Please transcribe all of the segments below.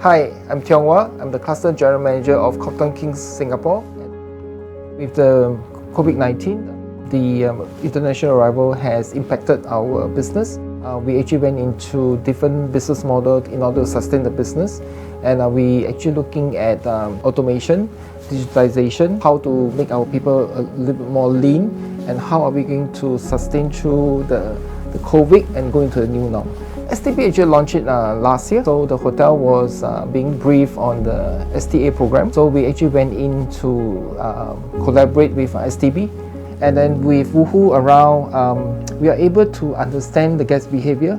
Hi, I'm Tiong Wah. I'm the Cluster General Manager of Cotton Kings Singapore. With the COVID-19, the international arrival has impacted our business. We actually went into different business models in order to sustain the business. And we actually looking at automation, digitalization, how to make our people a little bit more lean, and how are we going to sustain through the COVID and go into the new norm. STB actually launched it last year, so the hotel was being briefed on the STA program. So we actually went in to collaborate with STB, and then with Woohoo around, we are able to understand the guest behavior.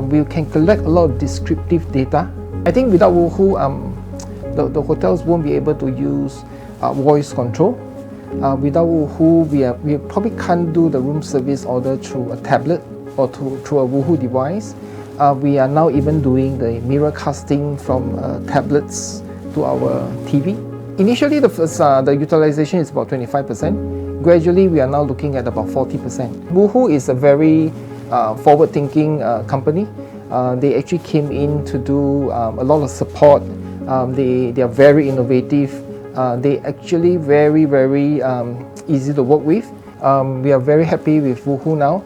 We can collect a lot of descriptive data. I think without Woohoo, the hotels won't be able to use voice control. Without Woohoo, we probably can't do the room service order through a tablet or through a Woohoo device. We are now even doing the mirror casting from tablets to our TV. Initially, the utilization is about 25%. Gradually, we are now looking at about 40%. Woohoo is a very forward-thinking company. They actually came in to do a lot of support. They are very innovative. They actually very easy to work with. We are very happy with Woohoo now.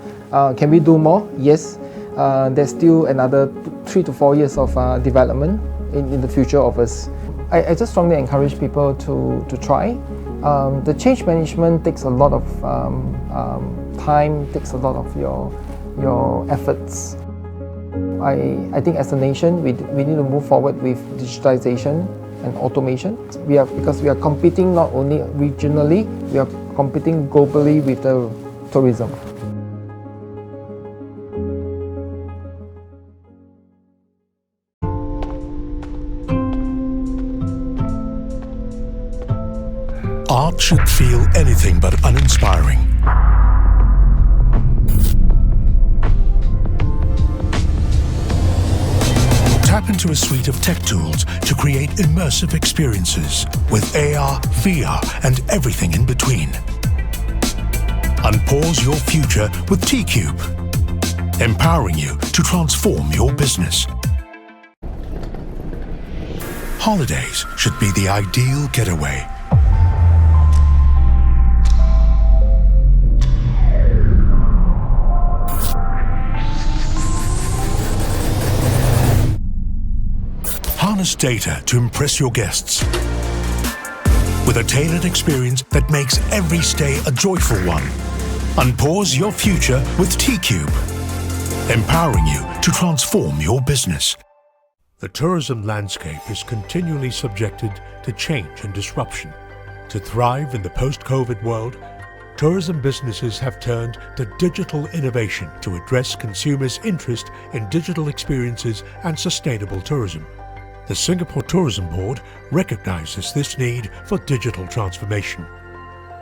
Can we do more? Yes. There's still another 3 to 4 years of development in the future of us. I just strongly encourage people to try. The change management takes a lot of time, takes a lot of your efforts. I think as a nation, we need to move forward with digitization and automation. Because we are competing not only regionally, we are competing globally with the tourism. Art should feel anything but uninspiring. Tap into a suite of tech tools to create immersive experiences with AR, VR, and everything in between. Unpause your future with T-Cube, empowering you to transform your business. Holidays should be the ideal getaway. Harness data to impress your guests with a tailored experience that makes every stay a joyful one. Unpause your future with T-Cube, empowering you to transform your business. The tourism landscape is continually subjected to change and disruption. To thrive in the post-COVID world, tourism businesses have turned to digital innovation to address consumers' interest in digital experiences and sustainable tourism. The Singapore Tourism Board recognizes this need for digital transformation.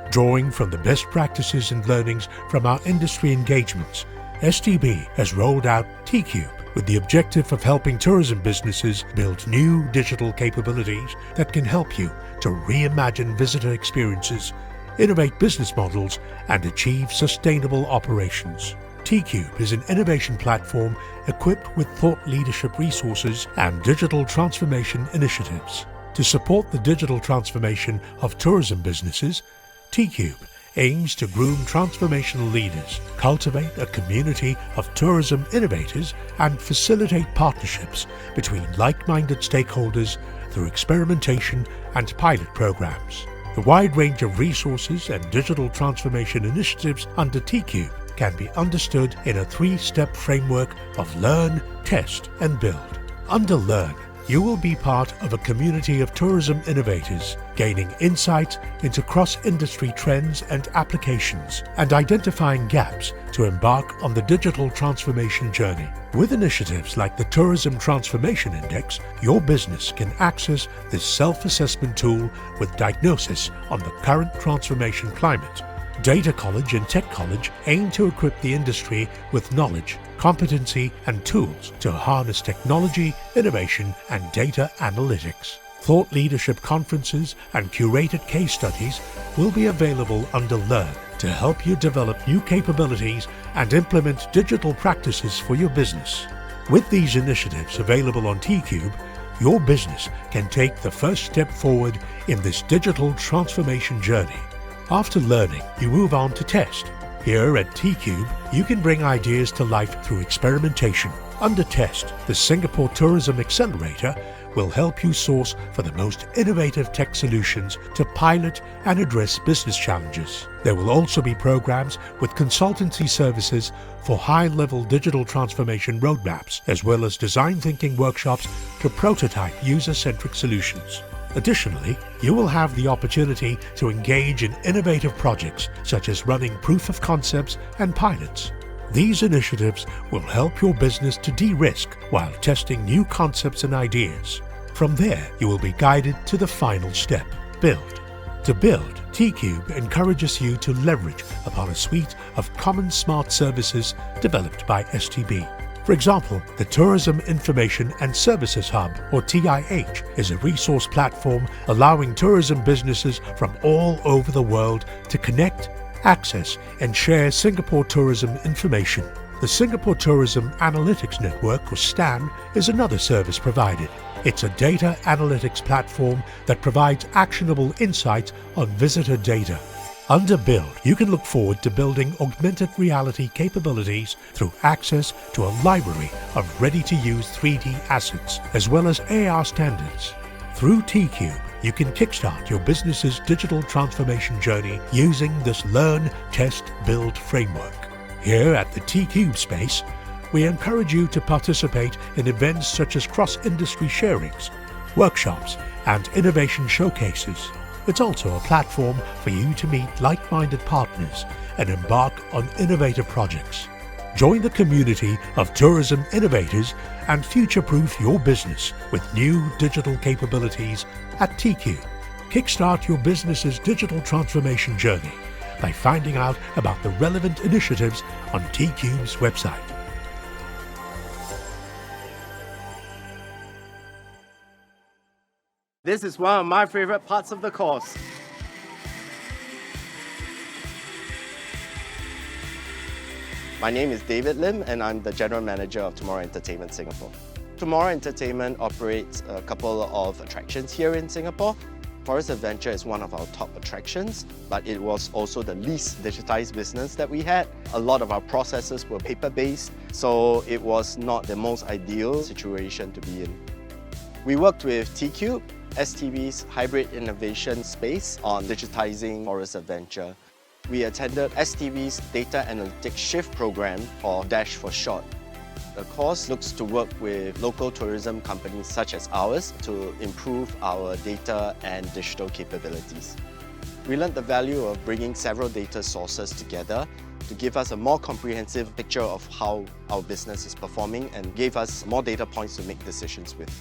Drawing from the best practices and learnings from our industry engagements, STB has rolled out T-Cube with the objective of helping tourism businesses build new digital capabilities that can help you to reimagine visitor experiences, innovate business models, and achieve sustainable operations. T-Cube is an innovation platform equipped with thought leadership resources and digital transformation initiatives. To support the digital transformation of tourism businesses, T-Cube aims to groom transformational leaders, cultivate a community of tourism innovators, and facilitate partnerships between like-minded stakeholders through experimentation and pilot programs. The wide range of resources and digital transformation initiatives under T-Cube can be understood in a 3-step framework of learn, test, and build. Under Learn, you will be part of a community of tourism innovators, gaining insights into cross-industry trends and applications, and identifying gaps to embark on the digital transformation journey. With initiatives like the Tourism Transformation Index, your business can access this self-assessment tool with diagnosis on the current transformation climate. Data College and Tech College aim to equip the industry with knowledge, competency, and tools to harness technology, innovation, and data analytics. Thought leadership conferences and curated case studies will be available under Learn to help you develop new capabilities and implement digital practices for your business. With these initiatives available on T-Cube, your business can take the first step forward in this digital transformation journey. After learning, you move on to test. Here at T-Cube, you can bring ideas to life through experimentation. Under test, the Singapore Tourism Accelerator will help you source for the most innovative tech solutions to pilot and address business challenges. There will also be programs with consultancy services for high-level digital transformation roadmaps, as well as design thinking workshops to prototype user-centric solutions. Additionally, you will have the opportunity to engage in innovative projects such as running proof of concepts and pilots. These initiatives will help your business to de-risk while testing new concepts and ideas. From there, you will be guided to the final step, build. To build, T-Cube encourages you to leverage upon a suite of common smart services developed by STB. For example, the Tourism Information and Services Hub, or TIH, is a resource platform allowing tourism businesses from all over the world to connect, access, and share Singapore tourism information. The Singapore Tourism Analytics Network, or STAN, is another service provided. It's a data analytics platform that provides actionable insights on visitor data. Under Build, you can look forward to building augmented reality capabilities through access to a library of ready-to-use 3D assets, as well as AR standards. Through T-Cube, you can kickstart your business's digital transformation journey using this Learn, Test, Build framework. Here at the T-Cube space, we encourage you to participate in events such as cross-industry sharings, workshops, and innovation showcases. It's also a platform for you to meet like-minded partners and embark on innovative projects. Join the community of tourism innovators and future-proof your business with new digital capabilities at T-Cube. Kickstart your business's digital transformation journey by finding out about the relevant initiatives on T-Cube's website. This is one of my favorite parts of the course. My name is David Lim and I'm the General Manager of Tomorrow Entertainment Singapore. Tomorrow Entertainment operates a couple of attractions here in Singapore. Forest Adventure is one of our top attractions, but it was also the least digitized business that we had. A lot of our processes were paper-based, so it was not the most ideal situation to be in. We worked with T-Cube, STB's hybrid innovation space, on digitizing Forest Adventure. We attended STB's Data Analytics Shift program, or DASH for short. The course looks to work with local tourism companies such as ours to improve our data and digital capabilities. We learned the value of bringing several data sources together to give us a more comprehensive picture of how our business is performing and gave us more data points to make decisions with.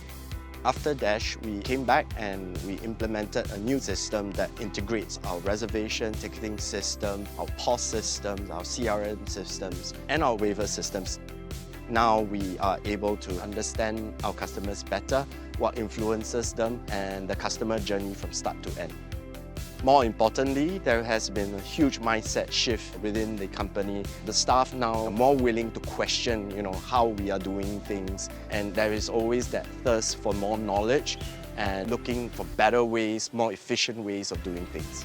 After DASH, we came back and we implemented a new system that integrates our reservation ticketing system, our POS systems, our CRM systems, and our waiver systems. Now we are able to understand our customers better, what influences them, and the customer journey from start to end. More importantly, there has been a huge mindset shift within the company. The staff now are more willing to question, how we are doing things, and there is always that thirst for more knowledge and looking for better ways, more efficient ways of doing things.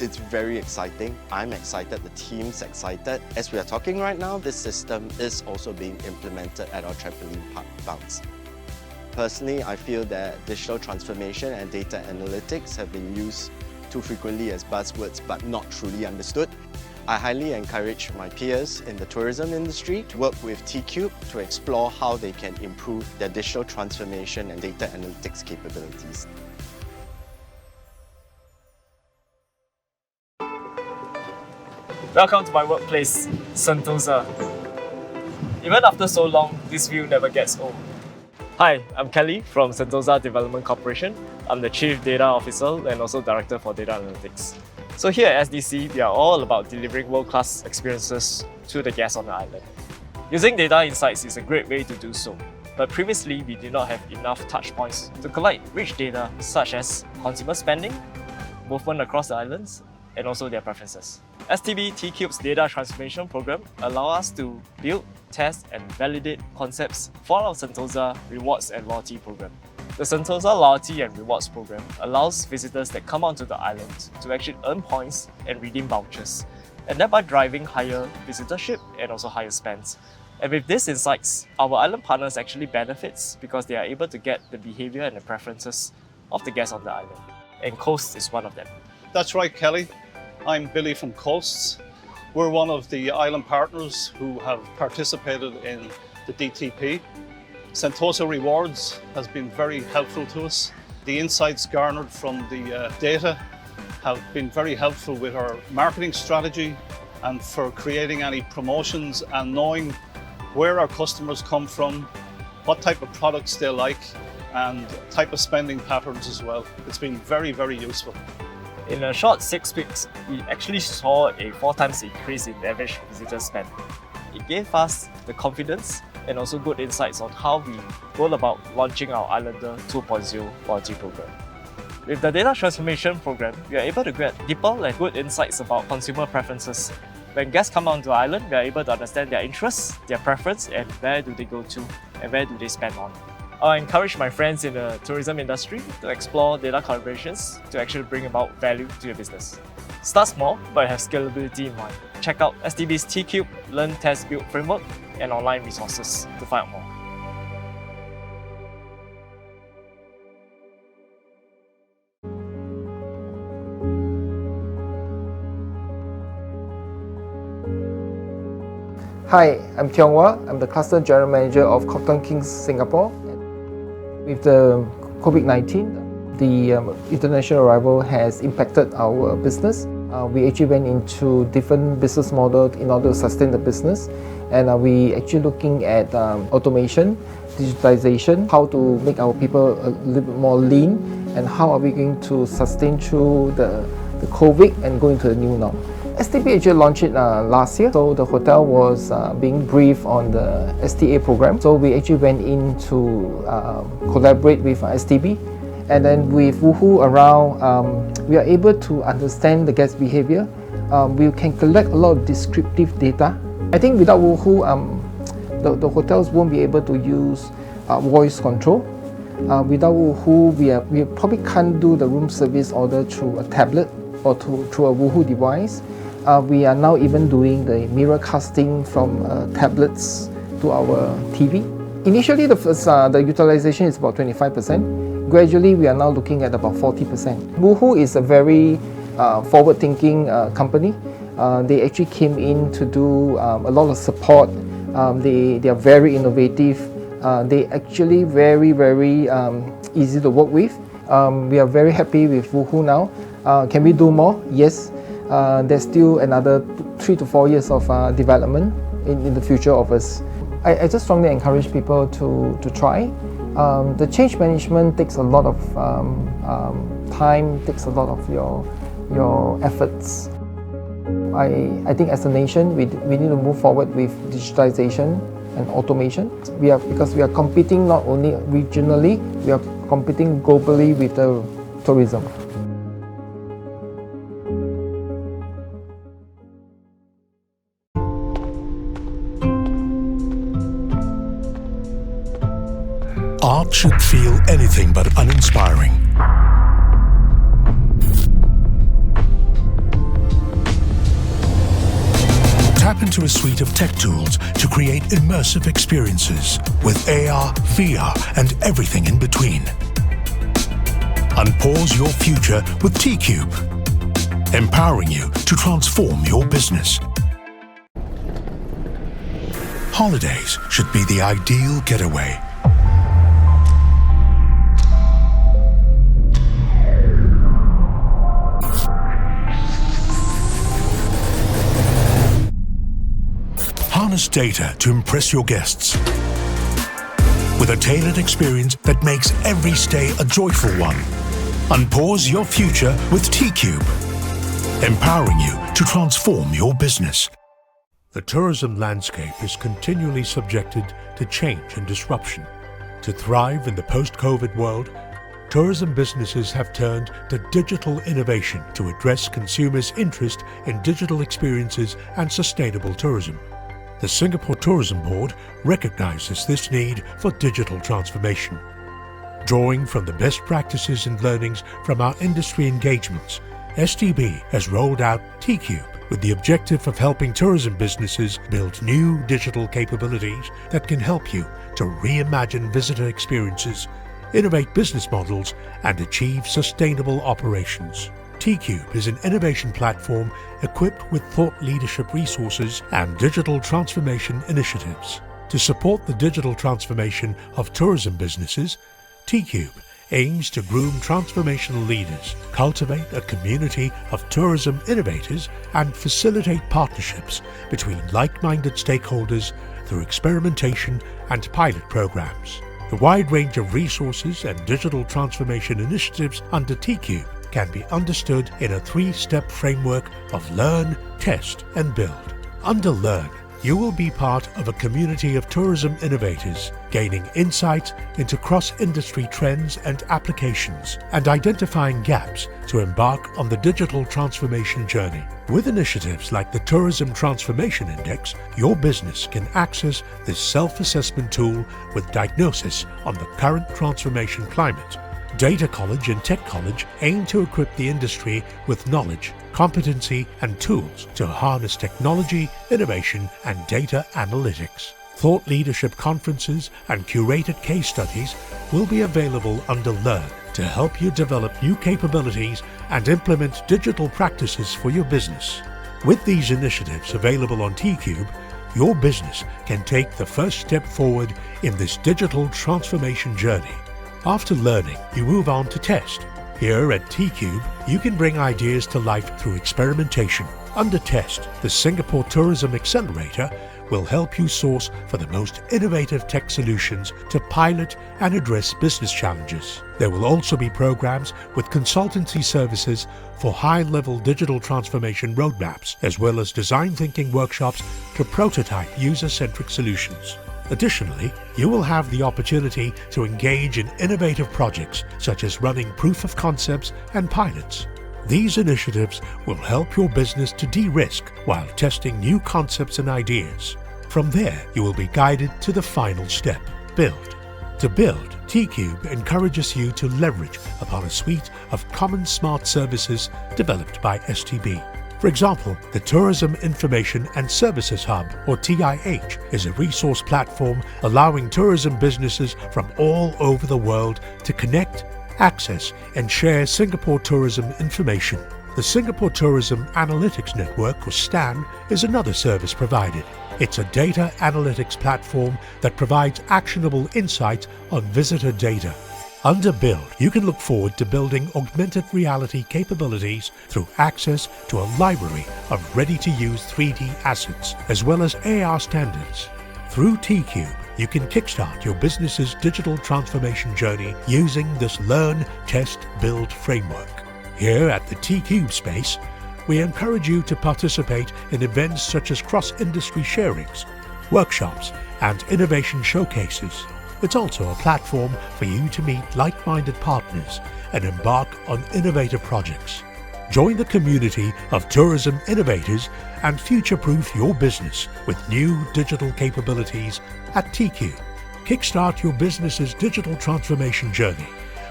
It's very exciting. I'm excited, the team's excited. As we are talking right now, this system is also being implemented at our trampoline park bounce. Personally, I feel that digital transformation and data analytics have been used too frequently as buzzwords but not truly understood. I highly encourage my peers in the tourism industry to work with T-Cube to explore how they can improve their digital transformation and data analytics capabilities. Welcome to my workplace, Sentosa. Even after so long, this view never gets old. Hi, I'm Kelly from Sentosa Development Corporation. I'm the Chief Data Officer and also Director for Data Analytics. So here at SDC, we are all about delivering world-class experiences to the guests on the island. Using data insights is a great way to do so, but previously we did not have enough touch points to collect rich data such as consumer spending, movement across the islands, and also their preferences. STB T-Cube's data transformation program allows us to build, test and validate concepts for our Sentosa Rewards and Loyalty program. The Sentosa Loyalty and Rewards program allows visitors that come onto the island to actually earn points and redeem vouchers, and thereby driving higher visitorship and also higher spends. And with these insights, our island partners actually benefits because they are able to get the behavior and the preferences of the guests on the island. And Coast is one of them. That's right, Kelly. I'm Billy from Coasts. We're one of the island partners who have participated in the DTP. Sentosa Rewards has been very helpful to us. The insights garnered from the data have been very helpful with our marketing strategy and for creating any promotions and knowing where our customers come from, what type of products they like, and type of spending patterns as well. It's been very, very useful. In a short 6 weeks, we actually saw a 4 times increase in average visitor spend. It gave us the confidence and also good insights on how we go about launching our Islander 2.0 loyalty program. With the data transformation program, we are able to get deeper and good insights about consumer preferences. When guests come onto the island, we are able to understand their interests, their preference, and where do they go to and where do they spend on. I encourage my friends in the tourism industry to explore data collaborations to actually bring about value to your business. Start small, but have scalability in mind. Check out STB's T-Cube Learn, Test, Build framework and online resources to find out more. Hi, I'm Tiong Wah. I'm the Cluster General Manager of Cotton Kings Singapore. With the COVID-19, the international arrival has impacted our business. We actually went into different business models in order to sustain the business. And we actually looking at automation, digitalization, how to make our people a little bit more lean, and how are we going to sustain through the COVID and go into the new norm. STB actually launched it last year, so the hotel was being briefed on the STA program. So we actually went in to collaborate with STB, and then with Woohoo around, we are able to understand the guest behavior. We can collect a lot of descriptive data. I think without Woohoo, the hotels won't be able to use voice control. Without Woohoo, we probably can't do the room service order through a tablet or through a Woohoo device. We are now even doing the mirror casting from tablets to our TV. Initially, the utilization is about 25%. Gradually, we are now looking at about 40%. Woohoo is a very forward-thinking company. They actually came in to do a lot of support. They are very innovative. They actually very easy to work with. We are very happy with Woohoo now. Can we do more? Yes. There's still another 3 to 4 years of development in the future of us. I just strongly encourage people to try. The change management takes a lot of time, takes a lot of your efforts. I think as a nation, we need to move forward with digitization and automation. Because we are competing not only regionally, we are competing globally with the tourism. Art should feel anything but uninspiring. Tap into a suite of tech tools to create immersive experiences with AR, VR, and everything in between. Unpause your future with T-Cube, empowering you to transform your business. Holidays should be the ideal getaway. Harness data to impress your guests with a tailored experience that makes every stay a joyful one. Unpause your future with T-Cube, empowering you to transform your business. The tourism landscape is continually subjected to change and disruption. To thrive in the post-COVID world, tourism businesses have turned to digital innovation to address consumers' interest in digital experiences and sustainable tourism. The Singapore Tourism Board recognizes this need for digital transformation. Drawing from the best practices and learnings from our industry engagements, STB has rolled out T-Cube with the objective of helping tourism businesses build new digital capabilities that can help you to reimagine visitor experiences, innovate business models, and achieve sustainable operations. T-Cube is an innovation platform equipped with thought leadership resources and digital transformation initiatives. To support the digital transformation of tourism businesses, T-Cube aims to groom transformational leaders, cultivate a community of tourism innovators, and facilitate partnerships between like-minded stakeholders through experimentation and pilot programs. The wide range of resources and digital transformation initiatives under T-Cube can be understood in a three-step framework of learn, test, and build. Under learn, you will be part of a community of tourism innovators, gaining insights into cross-industry trends and applications, and identifying gaps to embark on the digital transformation journey. With initiatives like the Tourism Transformation Index, your business can access this self-assessment tool with diagnosis on the current transformation climate. Data College and Tech College aim to equip the industry with knowledge, competency, and tools to harness technology, innovation, and data analytics. Thought leadership conferences and curated case studies will be available under Learn to help you develop new capabilities and implement digital practices for your business. With these initiatives available on T-Cube, your business can take the first step forward in this digital transformation journey. After learning, you move on to test. Here at T-Cube, you can bring ideas to life through experimentation. Under test, the Singapore Tourism Accelerator will help you source for the most innovative tech solutions to pilot and address business challenges. There will also be programs with consultancy services for high-level digital transformation roadmaps, as well as design thinking workshops to prototype user-centric solutions. Additionally, you will have the opportunity to engage in innovative projects such as running proof of concepts and pilots. These initiatives will help your business to de-risk while testing new concepts and ideas. From there, you will be guided to the final step, build. To build, T-Cube encourages you to leverage upon a suite of common smart services developed by STB. For example, the Tourism Information and Services Hub, or TIH, is a resource platform allowing tourism businesses from all over the world to connect, access, and share Singapore tourism information. The Singapore Tourism Analytics Network, or STAN, is another service provided. It's a data analytics platform that provides actionable insights on visitor data. Under Build, you can look forward to building augmented reality capabilities through access to a library of ready-to-use 3D assets, as well as AR standards. Through T-Cube, you can kickstart your business's digital transformation journey using this Learn, Test, Build framework. Here at the T-Cube space, we encourage you to participate in events such as cross-industry sharings, workshops, and innovation showcases. It's also a platform for you to meet like-minded partners and embark on innovative projects. Join the community of tourism innovators and future-proof your business with new digital capabilities at T-Cube. Kickstart your business's digital transformation journey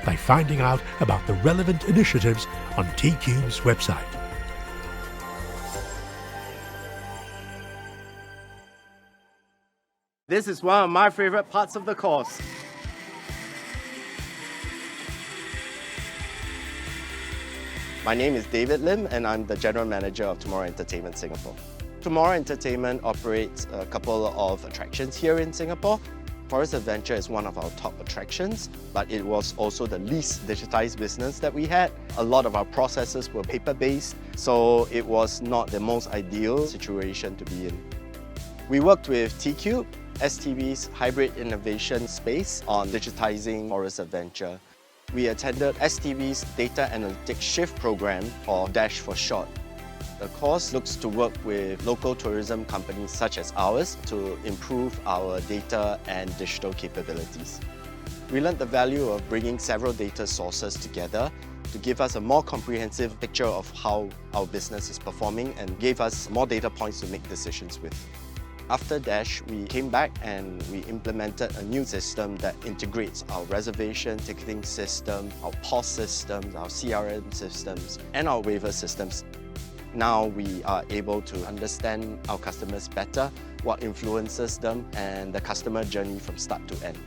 by finding out about the relevant initiatives on T-Cube's website. This is one of my favorite parts of the course. My name is David Lim and I'm the General Manager of Tomorrow Entertainment Singapore. Tomorrow Entertainment operates a couple of attractions here in Singapore. Forest Adventure is one of our top attractions, but it was also the least digitized business that we had. A lot of our processes were paper-based, so it was not the most ideal situation to be in. We worked with T-Cube, STB's hybrid innovation space, on digitizing Forest Adventure. We attended STB's Data Analytics Shift program, or DASH for short. The course looks to work with local tourism companies such as ours to improve our data and digital capabilities. We learned the value of bringing several data sources together to give us a more comprehensive picture of how our business is performing and gave us more data points to make decisions with. After Dash, we came back and we implemented a new system that integrates our reservation ticketing system, our POS systems, our CRM systems, and our waiver systems. Now we are able to understand our customers better, what influences them, and the customer journey from start to end.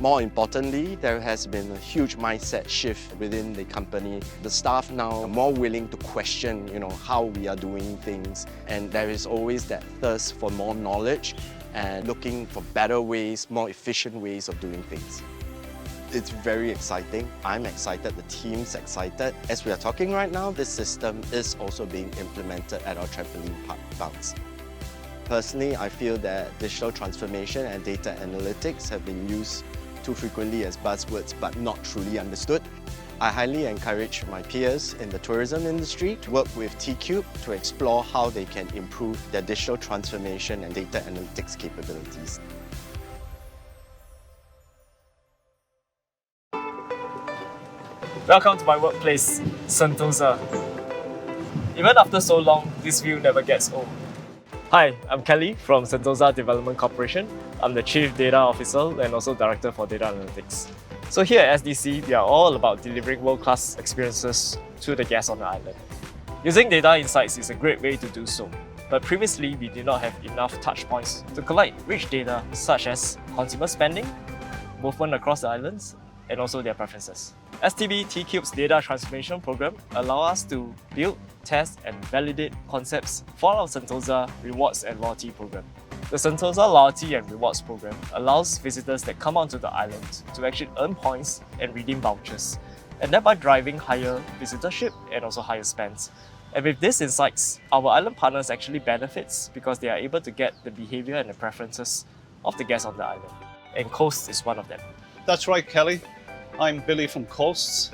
More importantly, there has been a huge mindset shift within the company. The staff now are more willing to question, how we are doing things, and there is always that thirst for more knowledge and looking for better ways, more efficient ways of doing things. It's very exciting. I'm excited, the team's excited. As we are talking right now, this system is also being implemented at our trampoline park bounce. Personally, I feel that digital transformation and data analytics have been used too frequently as buzzwords but not truly understood. I highly encourage my peers in the tourism industry to work with T-Cube to explore how they can improve their digital transformation and data analytics capabilities. Welcome to my workplace, Sentosa. Even after so long, this view never gets old. Hi, I'm Kelly from Sentosa Development Corporation. I'm the Chief Data Officer and also Director for Data Analytics. So here at SDC, we are all about delivering world-class experiences to the guests on the island. Using data insights is a great way to do so, but previously we did not have enough touchpoints to collect rich data such as consumer spending, movement across the islands, and also their preferences. STB T-Cube's data transformation program allows us to build, test, and validate concepts for our Sentosa Rewards and Loyalty program. The Sentosa Loyalty and Rewards program allows visitors that come onto the island to actually earn points and redeem vouchers, and thereby driving higher visitorship and also higher spends. And with these insights, our island partners actually benefits because they are able to get the behavior and the preferences of the guests on the island. And Coast is one of them. That's right, Kelly. I'm Billy from Coasts.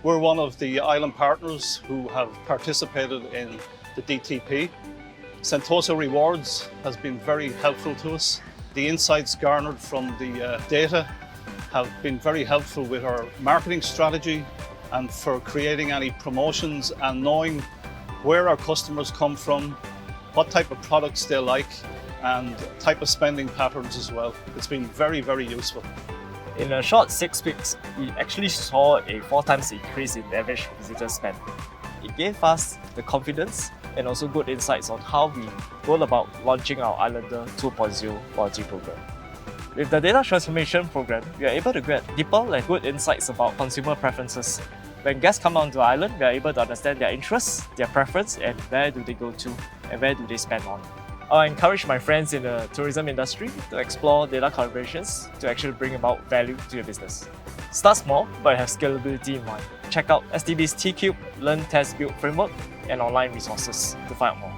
We're one of the island partners who have participated in the DTP. Sentosa Rewards has been very helpful to us. The insights garnered from the data have been very helpful with our marketing strategy and for creating any promotions and knowing where our customers come from, what type of products they like, and type of spending patterns as well. It's been very, very useful. In a short 6 weeks, we actually saw a 4 times increase in the average visitor spend. It gave us the confidence and also good insights on how we go about launching our Islander 2.0 loyalty program. With the data transformation program, we are able to get deeper and good insights about consumer preferences. When guests come onto the island, we are able to understand their interests, their preference, and where do they go to and where do they spend on. I encourage my friends in the tourism industry to explore data collaborations to actually bring about value to your business. Start small, but have scalability in mind. Check out STB's T-Cube Learn, Test, Build framework and online resources to find out more.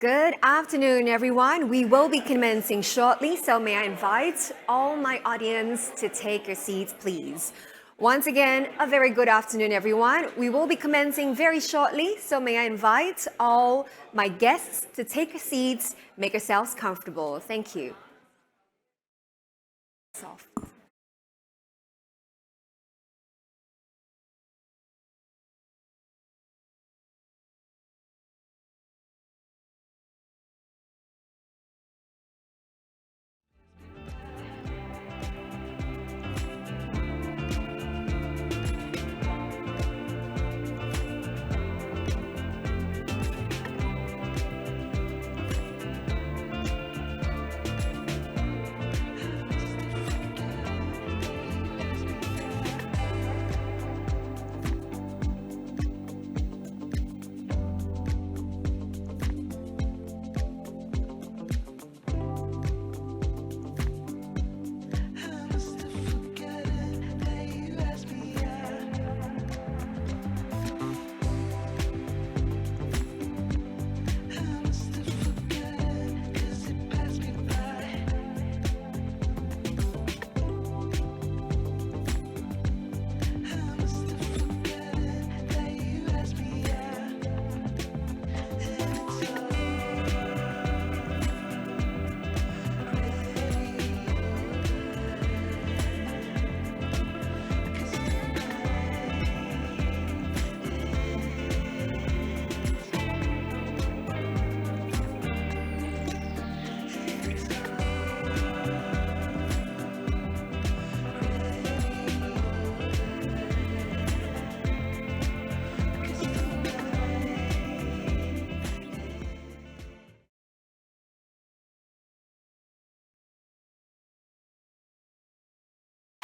Good afternoon, everyone. We will be commencing shortly, so may I invite all my audience to take your seats, please. Once again, a very good afternoon, everyone. We will be commencing very shortly, so may I invite all my guests to take your seats, make yourselves comfortable. Thank you.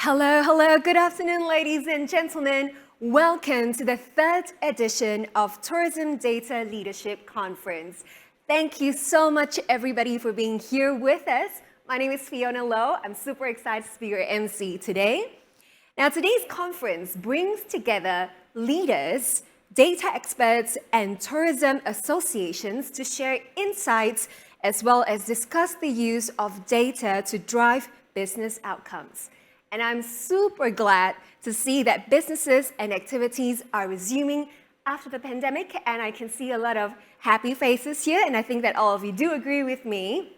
Hello, hello, good afternoon, ladies and gentlemen. Welcome to the third edition of Tourism Data Leadership Conference. Thank you so much, everybody, for being here with us. My name is Fiona Lowe. I'm super excited to be your MC today. Now, today's conference brings together leaders, data experts, and tourism associations to share insights as well as discuss the use of data to drive business outcomes. And I'm super glad to see that businesses and activities are resuming after the pandemic, and I can see a lot of happy faces here, and I think that all of you do agree with me.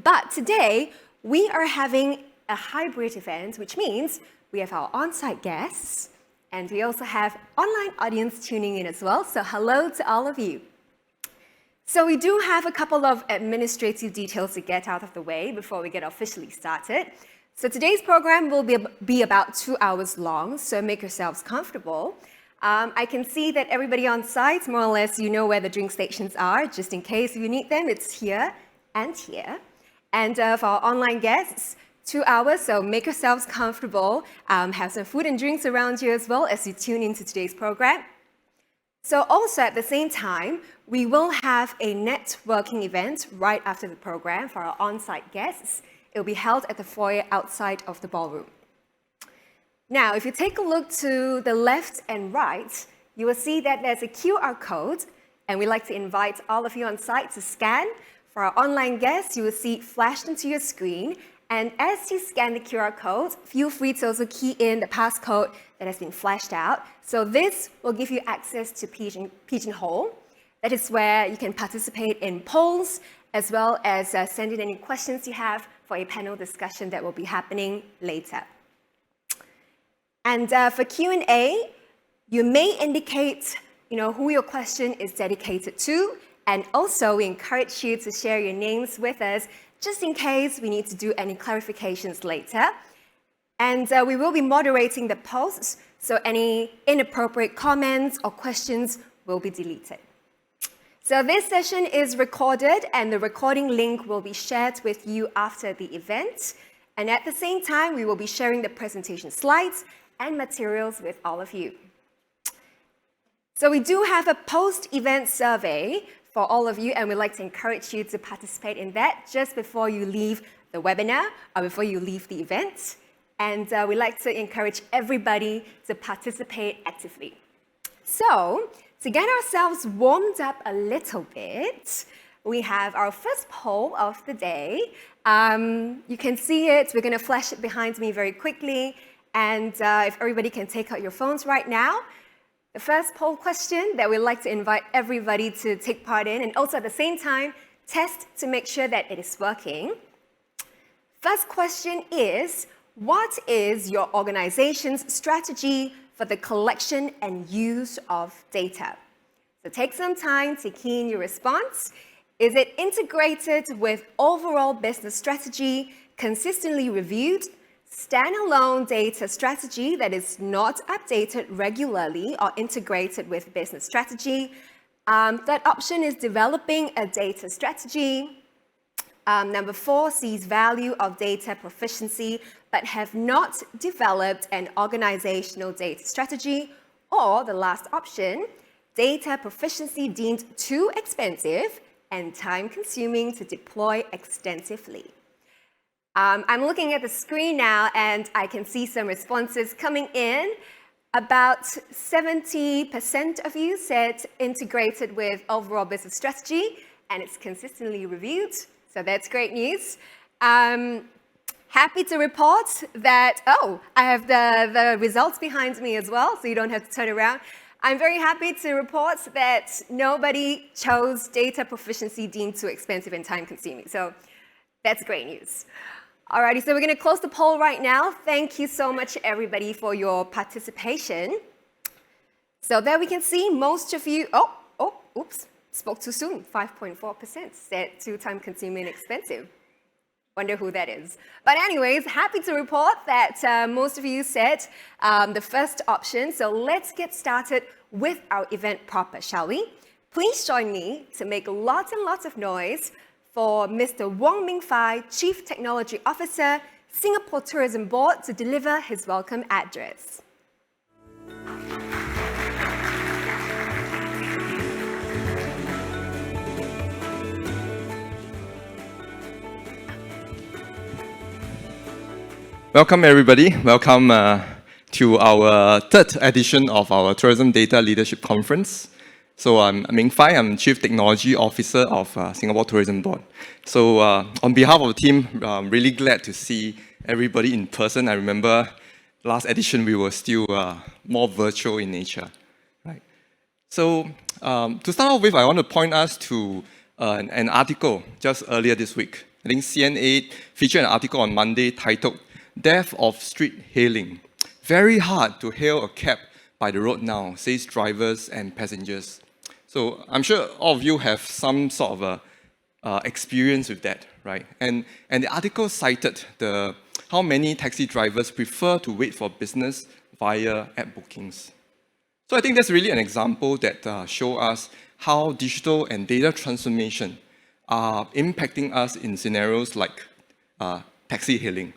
But today, we are having a hybrid event, which means we have our on-site guests, and we also have online audience tuning in as well, so hello to all of you. So we do have a couple of administrative details to get out of the way before we get officially started. So today's program will be about 2 hours long, so make yourselves comfortable. I can see that everybody on site, more or less, you know where the drink stations are. Just in case you need them, it's here and here. And for our online guests, 2 hours, so make yourselves comfortable. Have some food and drinks around you as well as you tune into today's program. So also at the same time, we will have a networking event right after the program for our on-site guests. It will be held at the foyer outside of the ballroom. Now, if you take a look to the left and right, you will see that there's a QR code, and we'd like to invite all of you on site to scan. For our online guests, you will see it flashed into your screen, and as you scan the QR code, feel free to also key in the passcode that has been flashed out. So this will give you access to Pigeonhole. That is where you can participate in polls, as well as send in any questions you have for a panel discussion that will be happening later. And for Q&A, you may indicate who your question is dedicated to, and also we encourage you to share your names with us just in case we need to do any clarifications later. And we will be moderating the posts, so any inappropriate comments or questions will be deleted. So this session is recorded, and the recording link will be shared with you after the event. And at the same time, we will be sharing the presentation slides and materials with all of you. So we do have a post-event survey for all of you, and we'd like to encourage you to participate in that just before you leave the webinar or before you leave the event. And we'd like to encourage everybody to participate actively. So, to get ourselves warmed up a little bit, we have our first poll of the day. You can see it. We're going to flash it behind me very quickly. And if everybody can take out your phones right now, the first poll question that we'd like to invite everybody to take part in, and also at the same time, test to make sure that it is working. First question is, what is your organization's strategy for the collection and use of data? So take some time to key in your response. Is it integrated with overall business strategy, consistently reviewed, standalone data strategy that is not updated regularly or integrated with business strategy? Third option is developing a data strategy. Number 4 sees value of data proficiency but have not developed an organizational data strategy. Or the last option, data proficiency deemed too expensive and time-consuming to deploy extensively. I'm looking at the screen now, and I can see some responses coming in. About 70% of you said integrated with overall business strategy, and it's consistently reviewed. So that's great news. Happy to report that, I have the results behind me as well, so you don't have to turn around. I'm very happy to report that nobody chose data proficiency deemed too expensive and time-consuming. So that's great news. Alrighty, so we're going to close the poll right now. Thank you so much, everybody, for your participation. So there we can see most of you, oops, spoke too soon. 5.4% said too time-consuming and expensive. Wonder who that is. But anyways, happy to report that most of you said the first option. So let's get started with our event proper, shall we? Please join me to make lots and lots of noise for Mr. Wong Ming Fai, Chief Technology Officer, Singapore Tourism Board to deliver his welcome address. Welcome everybody. Welcome to our third edition of our Tourism Data Leadership Conference. So I'm Ming Fai, I'm Chief Technology Officer of Singapore Tourism Board. So on behalf of the team, I'm really glad to see everybody in person. I remember last edition we were still more virtual in nature. Right. So to start off with, I want to point us to an article just earlier this week. I think CNA featured an article on Monday titled "Death of Street Hailing. Very hard to hail a cab by the road now," says drivers and passengers. So I'm sure all of you have some sort of experience with that, right? And the article cited how many taxi drivers prefer to wait for business via app bookings. So I think that's really an example that shows us how digital and data transformation are impacting us in scenarios like taxi hailing.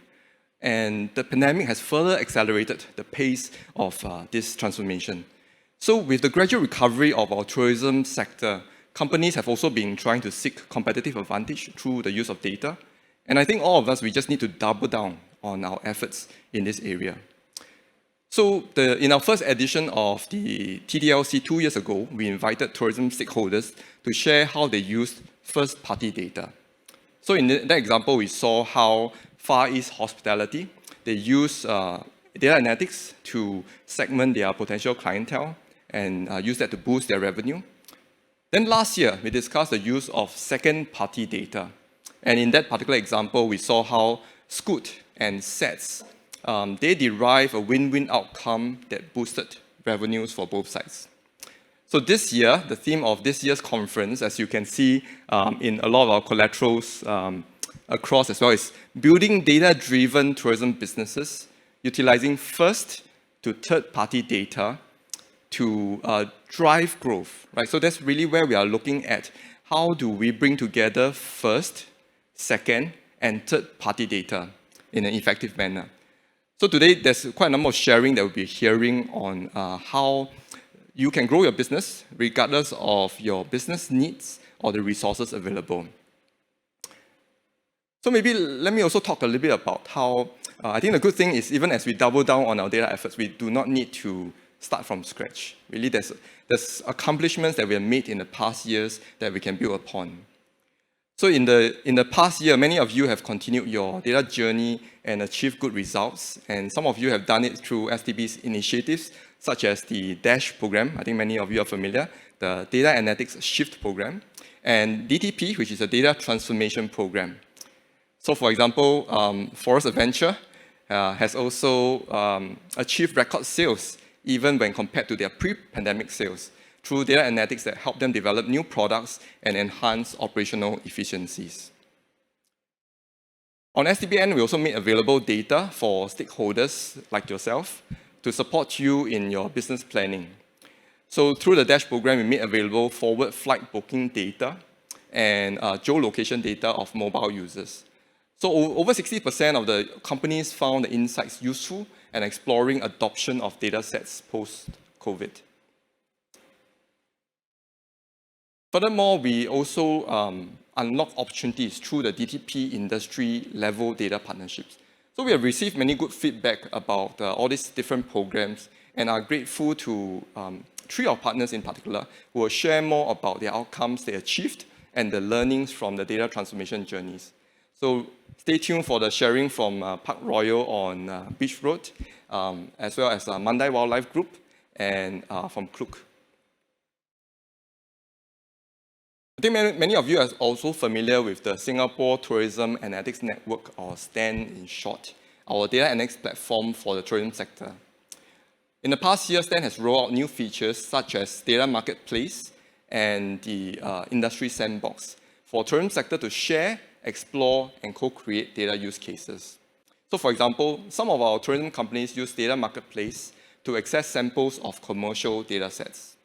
And the pandemic has further accelerated the pace of this transformation. So with the gradual recovery of our tourism sector, companies have also been trying to seek competitive advantage through the use of data. And I think all of us, we just need to double down on our efforts in this area. So in our first edition of the TDLC 2 years ago, we invited tourism stakeholders to share how they used first-party data. So in that example, we saw how Far East Hospitality, they use data analytics to segment their potential clientele and use that to boost their revenue. Then last year, we discussed the use of second-party data. And in that particular example, we saw how Scoot and SETS, they derive a win-win outcome that boosted revenues for both sides. So this year, the theme of this year's conference, as you can see in a lot of our collaterals across as well, is building data-driven tourism businesses, utilizing first to third-party data to drive growth, right? So that's really where we are looking at how do we bring together first, second, and third-party data in an effective manner. So today, there's quite a number of sharing that we'll be hearing on how you can grow your business regardless of your business needs or the resources available. So maybe let me also talk a little bit about how I think the good thing is even as we double down on our data efforts, we do not need to start from scratch. Really, there's accomplishments that we have made in the past years that we can build upon. So in the past year, many of you have continued your data journey and achieved good results. And some of you have done it through STB's initiatives, such as the DASH program. I think many of you are familiar, the Data Analytics Shift program, and DTP, which is a data transformation program. So for example, Forest Adventure has also achieved record sales even when compared to their pre-pandemic sales through data analytics that help them develop new products and enhance operational efficiencies. On STBN, we also made available data for stakeholders like yourself to support you in your business planning. So through the DASH program, we made available forward flight booking data and geolocation data of mobile users. So over 60% of the companies found the insights useful and exploring adoption of data sets post-COVID. Furthermore, we also unlock opportunities through the DTP industry-level data partnerships. So we have received many good feedback about all these different programs and are grateful to 3 of our partners in particular who will share more about the outcomes they achieved and the learnings from the data transformation journeys. So stay tuned for the sharing from Park Royal on Beach Road, as well as Mandai Wildlife Group and from Klook. I think many of you are also familiar with the Singapore Tourism Analytics Network, or STAN in short, our data analytics platform for the tourism sector. In the past year, STAN has rolled out new features such as Data Marketplace and the Industry Sandbox for tourism sector to share, explore, and co-create data use cases. So for example, some of our tourism companies use Data Marketplace to access samples of commercial data sets.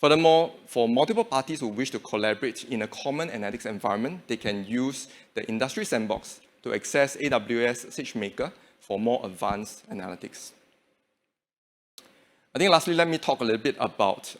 Furthermore, for multiple parties who wish to collaborate in a common analytics environment, they can use the Industry Sandbox to access AWS SageMaker for more advanced analytics. I think lastly, let me talk a little bit about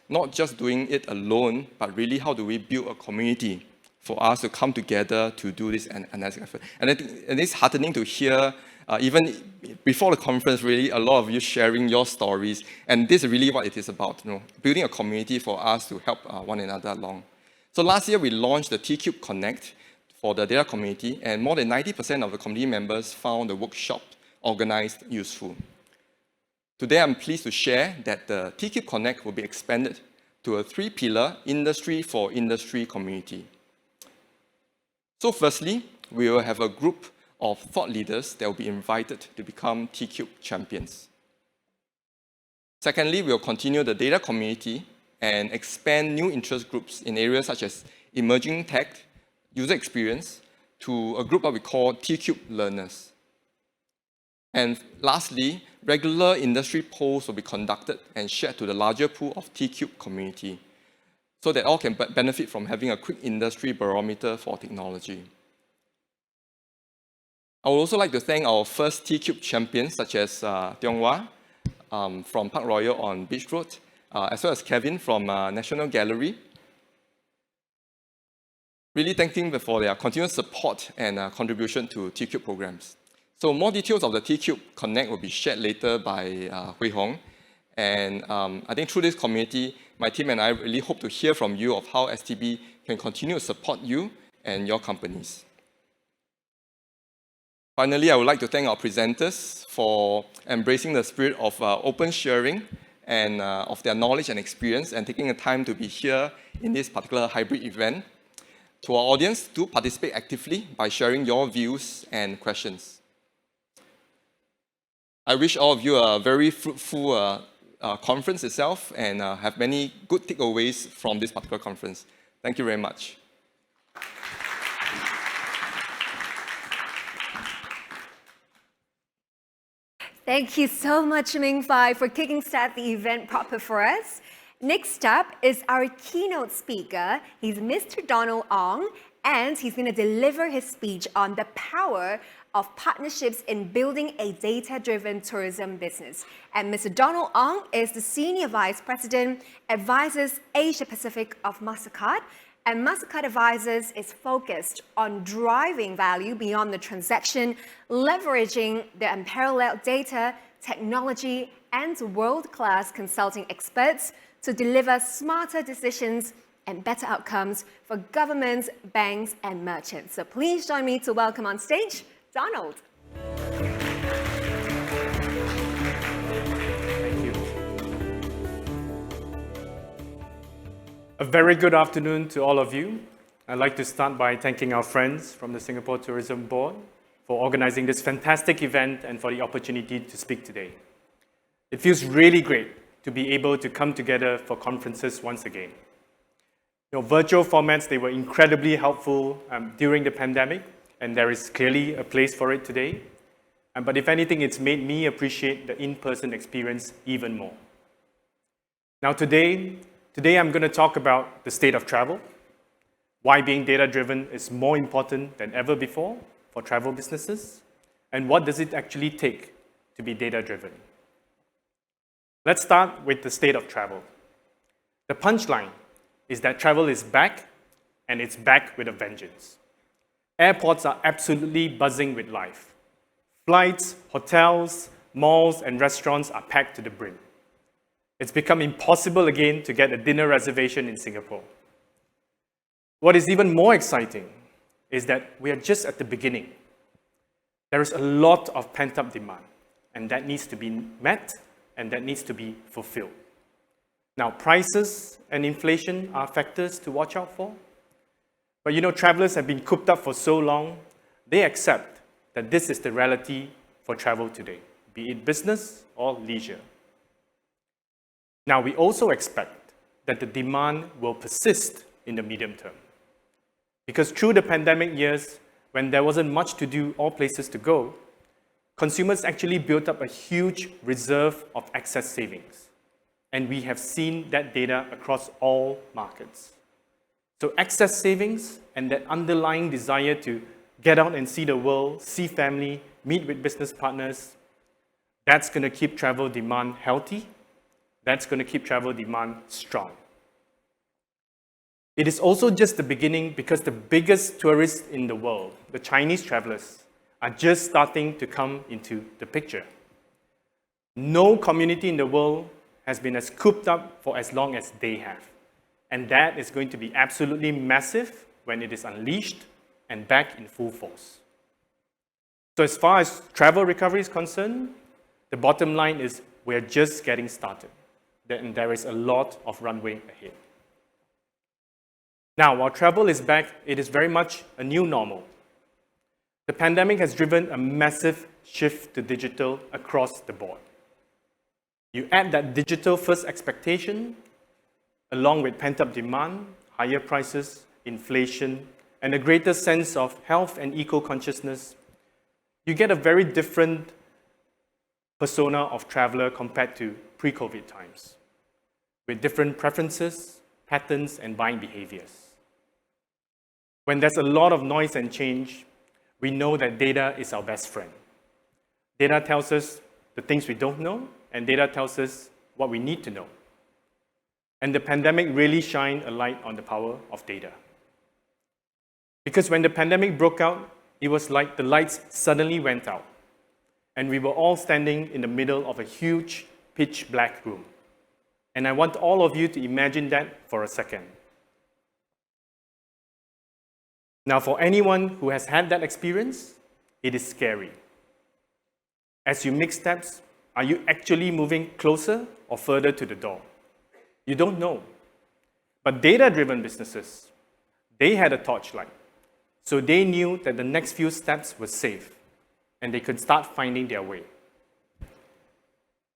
not just doing it alone, but really how do we build a community for us to come together to do this analytics effort. And I think it's heartening to hear, even before the conference, really a lot of you sharing your stories. And this is really what it is about, building a community for us to help one another along. So last year, we launched the T-Cube Connect for the data community, and more than 90% of the community members found the workshop organized useful. Today, I'm pleased to share that the T-Cube Connect will be expanded to a 3-pillar industry for industry community. So firstly, we will have a group of thought leaders that will be invited to become T-Cube champions. Secondly, we'll continue the data community and expand new interest groups in areas such as emerging tech, user experience, to a group that we call T-Cube learners. And lastly, regular industry polls will be conducted and shared to the larger pool of T-Cube community, so that all can benefit from having a quick industry barometer for technology. I would also like to thank our first T-Cube champions, such as Tiong Wah from Park Royal on Beach Road, as well as Kevin from National Gallery. Really thanking them for their continuous support and contribution to T-Cube programs. So more details of the T-Cube Connect will be shared later by Hui Hong. And I think through this community, my team and I really hope to hear from you of how STB can continue to support you and your companies. Finally, I would like to thank our presenters for embracing the spirit of open sharing and of their knowledge and experience and taking the time to be here in this particular hybrid event. To our audience, do participate actively by sharing your views and questions. I wish all of you a very fruitful conference itself and have many good takeaways from this particular conference. Thank you very much. Thank you so much, Ming-Fai, for kicking start the event proper for us. Next up is our keynote speaker. He's Mr. Donald Ong, and he's going to deliver his speech on the power of partnerships in building a data-driven tourism business. And Mr. Donald Ong is the Senior Vice President, Advisors Asia Pacific of MasterCard. And MasterCard Advisors is focused on driving value beyond the transaction, leveraging the unparalleled data, technology, and world-class consulting experts to deliver smarter decisions and better outcomes for governments, banks, and merchants. So please join me to welcome on stage Donald. Thank you. A very good afternoon to all of you. I'd like to start by thanking our friends from the Singapore Tourism Board for organizing this fantastic event and for the opportunity to speak today. It feels really great to be able to come together for conferences once again. Virtual formats, they were incredibly helpful during the pandemic, and there is clearly a place for it today. But if anything, it's made me appreciate the in-person experience even more. Now today I'm going to talk about the state of travel, why being data-driven is more important than ever before for travel businesses, and what does it actually take to be data-driven. Let's start with the state of travel. The punchline is that travel is back, and it's back with a vengeance. Airports are absolutely buzzing with life. Flights, hotels, malls, and restaurants are packed to the brim. It's become impossible again to get a dinner reservation in Singapore. What is even more exciting is that we are just at the beginning. There is a lot of pent-up demand, and that needs to be met, and that needs to be fulfilled. Now, prices and inflation are factors to watch out for. But travelers have been cooped up for so long, they accept that this is the reality for travel today, be it business or leisure. Now, we also expect that the demand will persist in the medium term. Because through the pandemic years, when there wasn't much to do or places to go, consumers actually built up a huge reserve of excess savings. And we have seen that data across all markets. So excess savings and that underlying desire to get out and see the world, see family, meet with business partners. That's going to keep travel demand healthy. That's going to keep travel demand strong. It is also just the beginning because the biggest tourists in the world, the Chinese travelers, are just starting to come into the picture. No community in the world has been as cooped up for as long as they have. And that is going to be absolutely massive when it is unleashed and back in full force. So as far as travel recovery is concerned, the bottom line is we're just getting started. And there is a lot of runway ahead. Now, while travel is back, it is very much a new normal. The pandemic has driven a massive shift to digital across the board. You add that digital-first expectation, along with pent-up demand, higher prices, inflation, and a greater sense of health and eco-consciousness, you get a very different persona of traveler compared to pre-COVID times, with different preferences, patterns, and buying behaviors. When there's a lot of noise and change, we know that data is our best friend. Data tells us the things we don't know, and data tells us what we need to know. And the pandemic really shined a light on the power of data. Because when the pandemic broke out, it was like the lights suddenly went out, and we were all standing in the middle of a huge pitch black room. And I want all of you to imagine that for a second. Now, for anyone who has had that experience, it is scary. As you make steps, are you actually moving closer or further to the door? You don't know. But data-driven businesses, they had a torchlight. So they knew that the next few steps were safe, and they could start finding their way.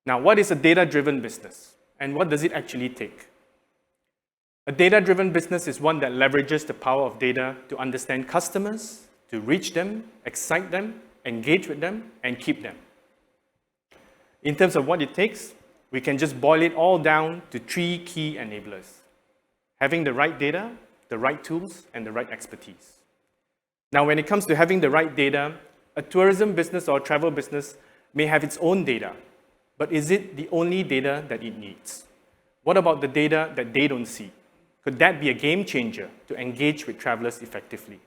Now, what is a data-driven business, and what does it actually take? A data-driven business is one that leverages the power of data to understand customers, to reach them, excite them, engage with them, and keep them. In terms of what it takes, we can just boil it all down to 3 key enablers: having the right data, the right tools, and the right expertise. Now, when it comes to having the right data, a tourism business or a travel business may have its own data, but is it the only data that it needs? What about the data that they don't see? Could that be a game changer to engage with travelers effectively?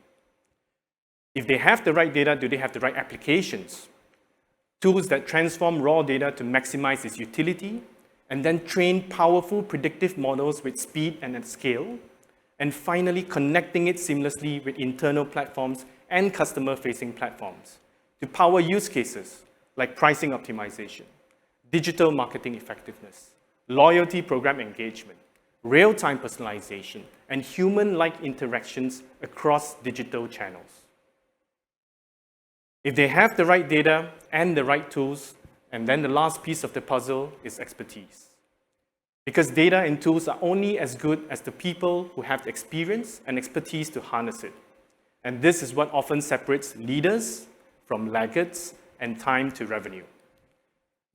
If they have the right data, do they have the right applications? Tools that transform raw data to maximize its utility, and then train powerful predictive models with speed and at scale, and finally connecting it seamlessly with internal platforms and customer-facing platforms to power use cases like pricing optimization, digital marketing effectiveness, loyalty program engagement, real-time personalization, and human-like interactions across digital channels. If they have the right data and the right tools, and then the last piece of the puzzle is expertise. Because data and tools are only as good as the people who have the experience and expertise to harness it. And this is what often separates leaders from laggards and time to revenue.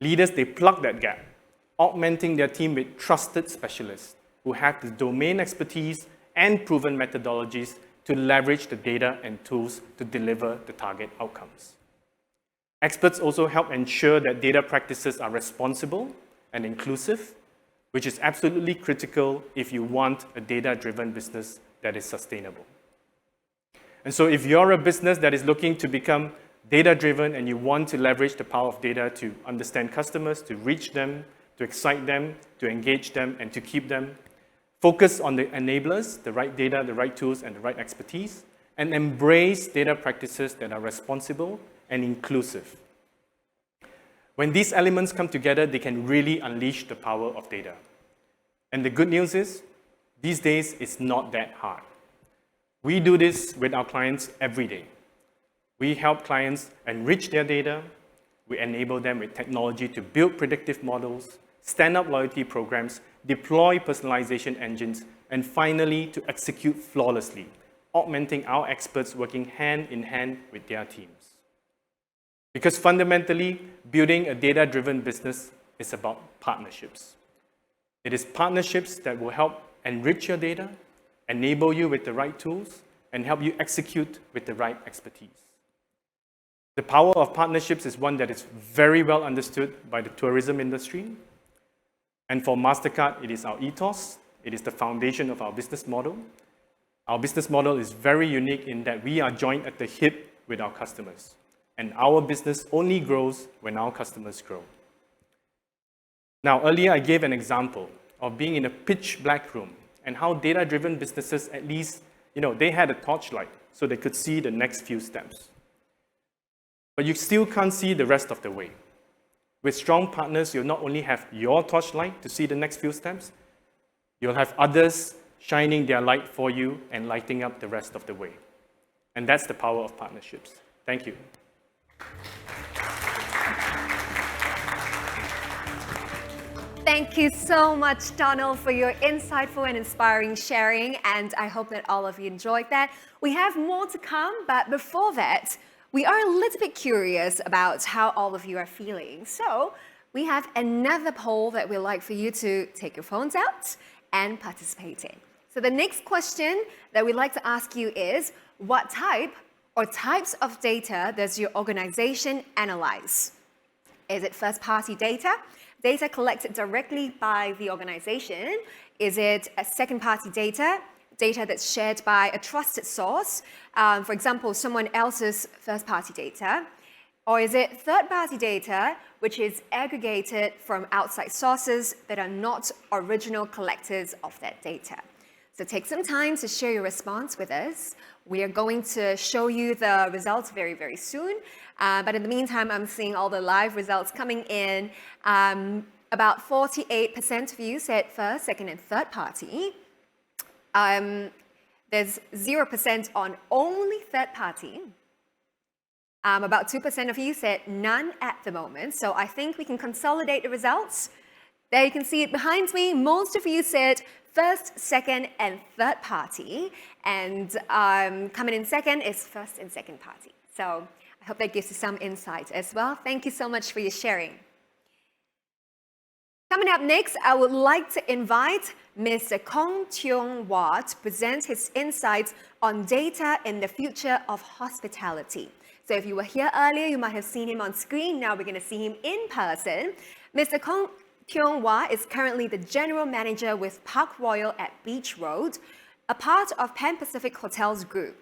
Leaders, they plug that gap, augmenting their team with trusted specialists who have the domain expertise and proven methodologies to leverage the data and tools to deliver the target outcomes. Experts also help ensure that data practices are responsible and inclusive, which is absolutely critical if you want a data-driven business that is sustainable. And so if you're a business that is looking to become data-driven and you want to leverage the power of data to understand customers, to reach them, to excite them, to engage them, and to keep them, focus on the enablers, the right data, the right tools, and the right expertise, and embrace data practices that are responsible and inclusive. When these elements come together, they can really unleash the power of data. And the good news is, these days, it's not that hard. We do this with our clients every day. We help clients enrich their data. We enable them with technology to build predictive models, stand up loyalty programs, deploy personalization engines, and finally, to execute flawlessly, augmenting our experts working hand in hand with their teams. Because fundamentally, building a data-driven business is about partnerships. It is partnerships that will help enrich your data, enable you with the right tools, and help you execute with the right expertise. The power of partnerships is one that is very well understood by the tourism industry. And for MasterCard, it is our ethos. It is the foundation of our business model. Our business model is very unique in that we are joined at the hip with our customers. And our business only grows when our customers grow. Now, earlier I gave an example of being in a pitch black room and how data-driven businesses, at least, they had a torchlight so they could see the next few steps. But you still can't see the rest of the way. With strong partners, you'll not only have your torchlight to see the next few steps, you'll have others shining their light for you and lighting up the rest of the way. And that's the power of partnerships. Thank you. Thank you so much, Donald, for your insightful and inspiring sharing, and I hope that all of you enjoyed that. We have more to come, but before that, we are a little bit curious about how all of you are feeling. So we have another poll that we'd like for you to take your phones out and participate in. So the next question that we'd like to ask you is, what type or types of data does your organization analyze? Is it first-party data? Data collected directly by the organization? Is it a second-party data? Data that's shared by a trusted source, for example, someone else's first-party data? Or is it third-party data, which is aggregated from outside sources that are not original collectors of that data? So take some time to share your response with us. We are going to show you the results very, very soon. But in the meantime, I'm seeing all the live results coming in. About 48% of you said first, second, and third party. There's 0% on only third party. About 2% of you said none at the moment. So I think we can consolidate the results. There you can see it behind me. Most of you said first, second, and third party. And coming in second is first and second party. So I hope that gives you some insight as well. Thank you so much for your sharing. Coming up next, I would like to invite Mr. Kong Tiong-Hwa to present his insights on data in the future of hospitality. So if you were here earlier, you might have seen him on screen. Now we're going to see him in person. Mr. Kong Tiong-Hwa is currently the General Manager with Park Royal at Beach Road, a part of Pan Pacific Hotels Group.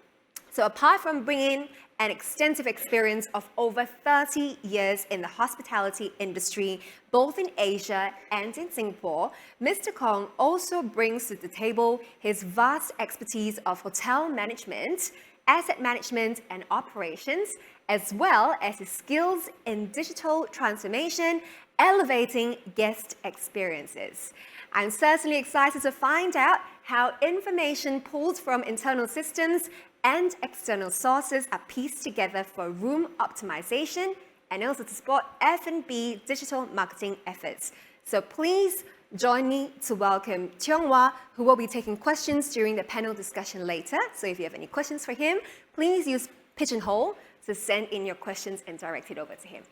So apart from bringing an extensive experience of over 30 years in the hospitality industry, both in Asia and in Singapore, Mr. Kong also brings to the table his vast expertise of hotel management, asset management and operations, as well as his skills in digital transformation, elevating guest experiences. I'm certainly excited to find out how information pulled from internal systems and external sources are pieced together for room optimization and also to support F&B digital marketing efforts. So please join me to welcome Tiong-Hwa, who will be taking questions during the panel discussion later. So if you have any questions for him, please use Pigeonhole to send in your questions and direct it over to him.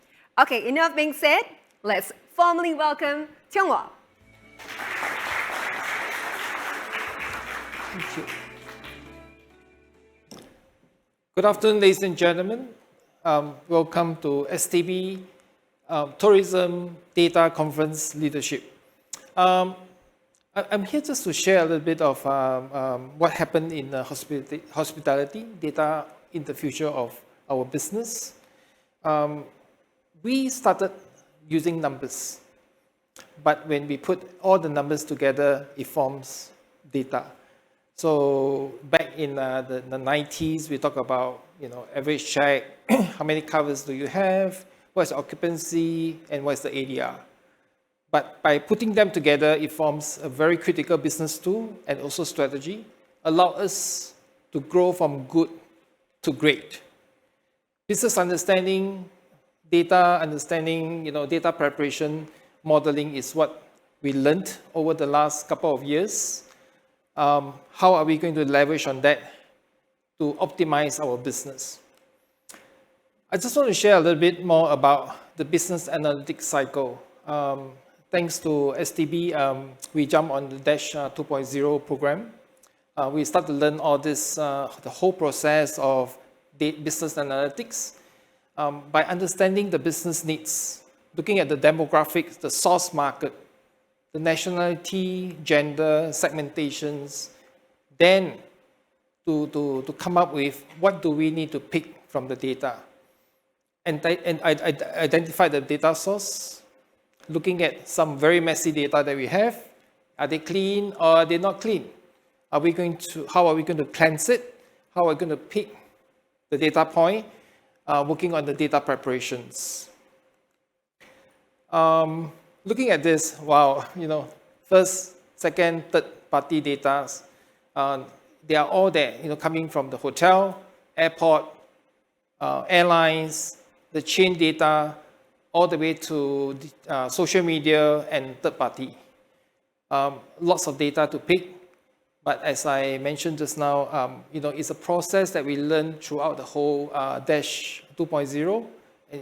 Okay, enough being said, let's formally welcome Tiong-Hwa. Thank you. Good afternoon, ladies and gentlemen. Welcome to STB Tourism Data Conference Leadership. I'm here just to share a little bit of what happened in hospitality, data in the future of our business. We started using numbers, but when we put all the numbers together, it forms data. So back in the 90s, we talk about average check, how many covers do you have, what's the occupancy, and what's the ADR. But by putting them together, it forms a very critical business tool and also strategy, allow us to grow from good to great. Business understanding, data understanding, data preparation, modeling is what we learned over the last couple of years. How are we going to leverage on that to optimize our business? I just want to share a little bit more about the business analytics cycle. Thanks to STB, we jumped on the Dash 2.0 program. we start to learn all this, the whole process of business analytics by understanding the business needs, looking at the demographics, the source market, the nationality, gender, segmentations, then to come up with what do we need to pick from the data. And identify the data source, looking at some very messy data that we have. Are they clean or are they not clean? How are we going to cleanse it? How are we going to pick the data point? Working on the data preparations. Looking at this, wow, first, second, third party data, they are all there, coming from the hotel, airport, airlines, the chain data, all the way to social media and third party. Lots of data to pick, but as I mentioned just now, it's a process that we learn throughout the whole Dash 2.0.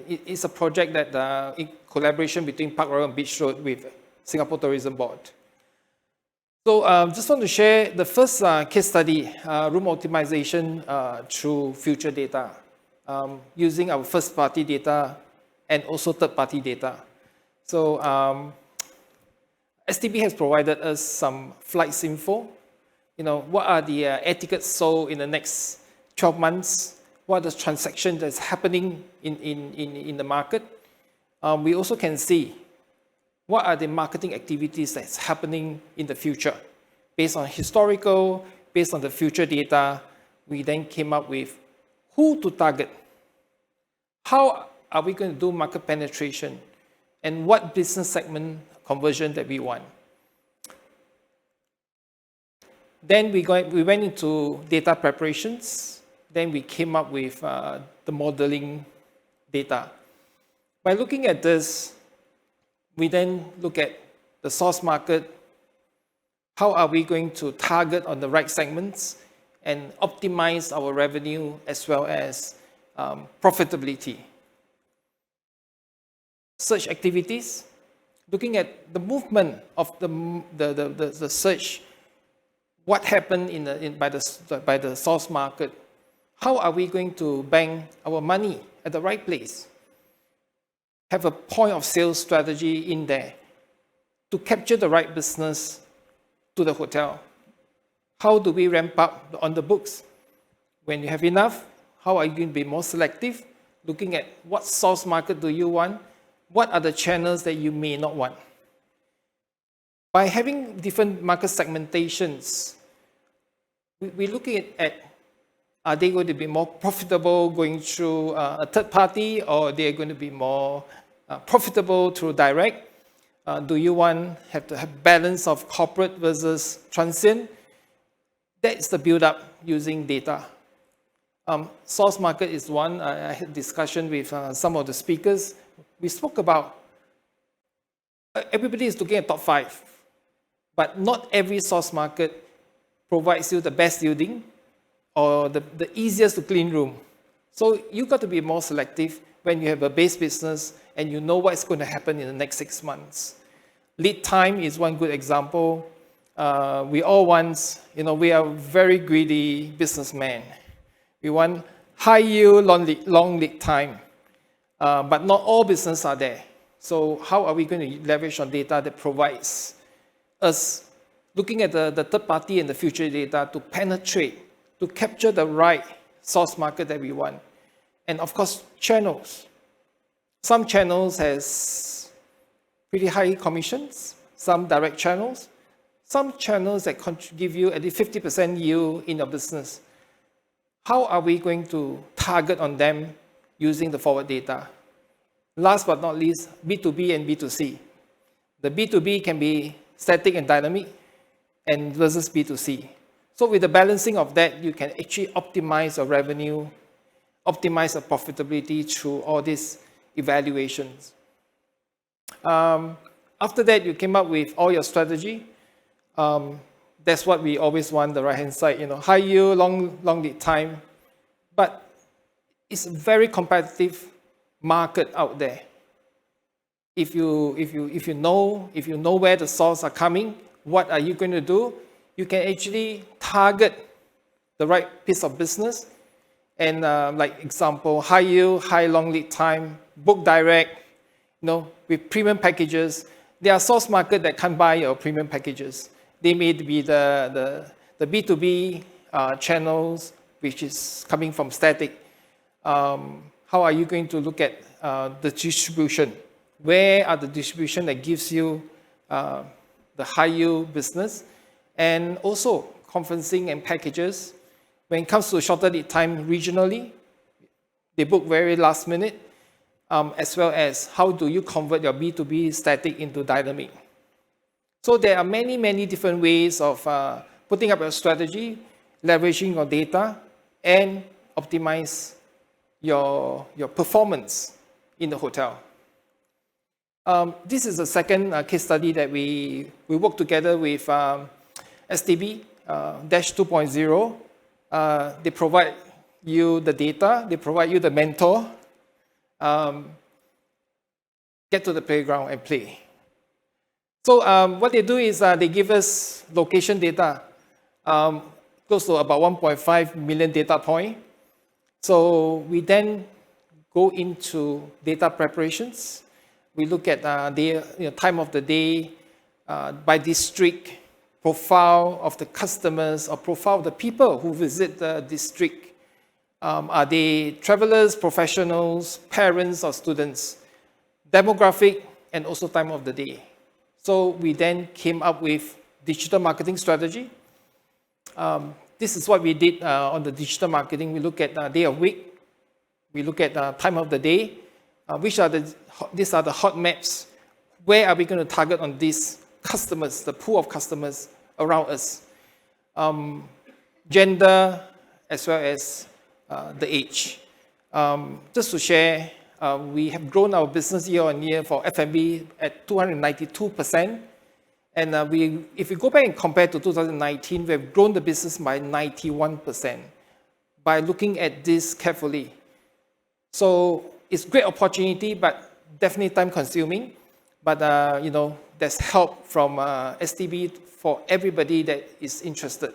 It's a project that in collaboration between Park Royal and Beach Road with Singapore Tourism Board. So just want to share the first case study, room optimization through future data, using our first party data and also third party data. So STB has provided us some flights info. What are the air tickets sold in the next 12 months? What are the transactions that's happening in the market? We also can see what are the marketing activities that's happening in the future. Based on historical, based on the future data, we then came up with who to target. How are we going to do market penetration? And what business segment conversion that we want? Then we went into data preparations. Then we came up with the modeling data. By looking at this, we then look at the source market. How are we going to target on the right segments and optimize our revenue as well as profitability? Search activities, looking at the movement of the search, what happened by the source market. How are we going to bank our money at the right place? Have a point of sale strategy in there to capture the right business to the hotel. How do we ramp up on the books? When you have enough, how are you going to be more selective? Looking at what source market do you want? What are the channels that you may not want? By having different market segmentations, we're looking at are they going to be more profitable going through a third party, or they are going to be more profitable through direct? Do you have to have balance of corporate versus transient? That's the build-up using data. Source market is one. I had discussion with some of the speakers. We spoke about everybody is looking at top 5, but not every source market provides you the best yielding or the easiest to clean room. So you got to be more selective when you have a base business and you know what's going to happen in the next 6 months. Lead time is one good example. We all want, we are very greedy businessmen. We want high yield, long lead time, but not all businesses are there. So how are we going to leverage on data that provides us looking at the third party and the future data to penetrate, to capture the right source market that we want? And of course, channels. Some channels has pretty high commissions, some direct channels, some channels that give you at least 50% yield in your business. How are we going to target on them using the forward data? Last but not least, B2B and B2C. The B2B can be static and dynamic and versus B2C. So with the balancing of that, you can actually optimize your revenue, optimize your profitability through all these evaluations. After that, you came up with all your strategy. That's what we always want, the right-hand side, high yield, long lead time. But it's a very competitive market out there. If you know where the sources are coming, what are you going to do? You can actually target the right piece of business. And like example, high yield, high long lead time, book direct, with premium packages. There are source market that can't buy your premium packages. They may be the B2B channels, which is coming from static. How are you going to look at the distribution? Where are the distribution that gives you the high yield business? And also conferencing and packages. When it comes to shorter lead time regionally, they book very last minute, as well as how do you convert your B2B static into dynamic. So there are many, many different ways of putting up your strategy, leveraging your data, and optimize your performance in the hotel. This is the second case study that we work together with STB, Dash 2.0. They provide you the data, they provide you the mentor, get to the playground and play. So what they do is they give us location data, close to about 1.5 million data points. So we then go into data preparations. We look at the time of the day, by district, profile of the customers, or profile of the people who visit the district. Are they travelers, professionals, parents, or students? Demographic, and also time of the day. So we then came up with digital marketing strategy. This is what we did on the digital marketing. We look at day of week. We look at time of the day. These are the hot maps. Where are we going to target on these customers, the pool of customers around us? Gender, as well as the age. Just to share, we have grown our business year on year for F&B at 292%. And if we go back and compare to 2019, we have grown the business by 91% by looking at this carefully. So it's great opportunity, but definitely time consuming. But there's help from STB for everybody that is interested.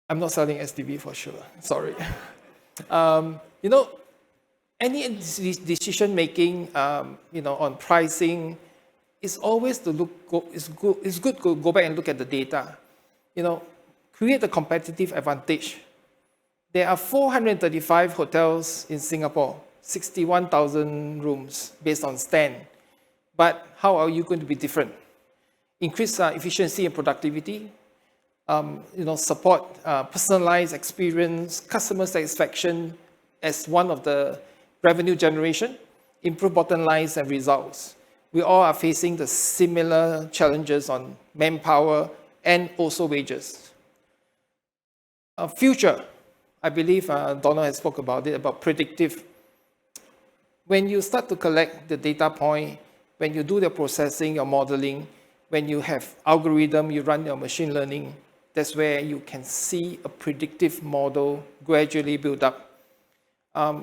I'm not selling STB for sure. Sorry. Any decision making, on pricing, is always to it's good to go back and look at the data. Create a competitive advantage. There are 435 hotels in Singapore, 61,000 rooms based on stand. But how are you going to be different? Increase efficiency and productivity. Support personalized experience, customer satisfaction as one of the revenue generation, improve bottom lines and results. We all are facing the similar challenges on manpower and also wages. Future, I believe Donald has spoke about it, about predictive. When you start to collect the data point, when you do the processing, your modeling, when you have algorithm, you run your machine learning, that's where you can see a predictive model gradually build up.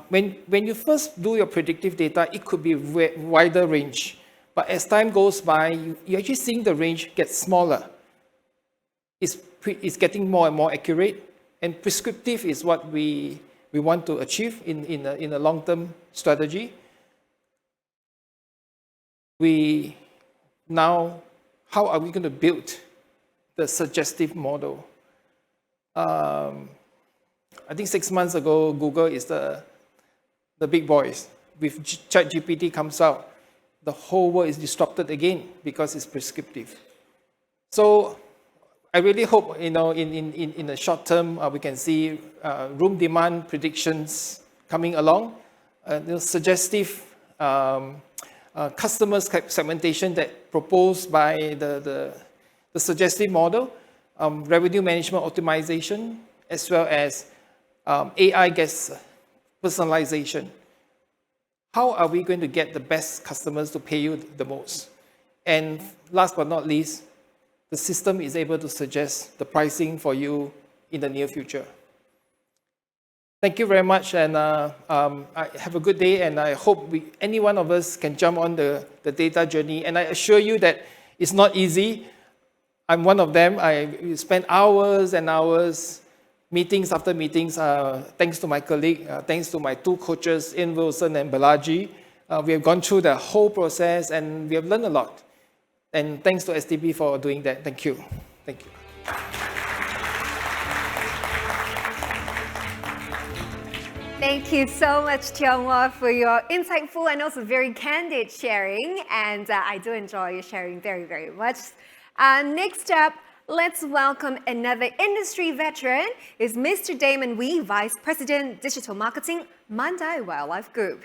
When you first do your predictive data, it could be wider range. But as time goes by, you're actually seeing the range get smaller. It's getting more and more accurate. And prescriptive is what we want to achieve in a long-term strategy. How are we going to build the suggestive model? I think 6 months ago, Google is the big boys. With ChatGPT comes out, the whole world is disrupted again because it's prescriptive. So I really hope, in the short term, we can see room demand predictions coming along, suggestive customer segmentation that proposed by the suggestive model, revenue management optimization, as well as AI guest personalization. How are we going to get the best customers to pay you the most? And last but not least, the system is able to suggest the pricing for you in the near future. Thank you very much, and have a good day, and I hope any one of us can jump on the data journey. And I assure you that it's not easy. I'm one of them. I spend hours and hours, meetings after meetings, thanks to my colleague, thanks to my two coaches, In Wilson and Balaji. We have gone through the whole process and we have learned a lot. And thanks to STB for doing that. Thank you. Thank you. Thank you so much, Tiong Hua, for your insightful and also very candid sharing. And I do enjoy your sharing very, very much. Next up, let's welcome another industry veteran. Is Mr. Damon Wee, Vice President, Digital Marketing, Mandai Wildlife Group.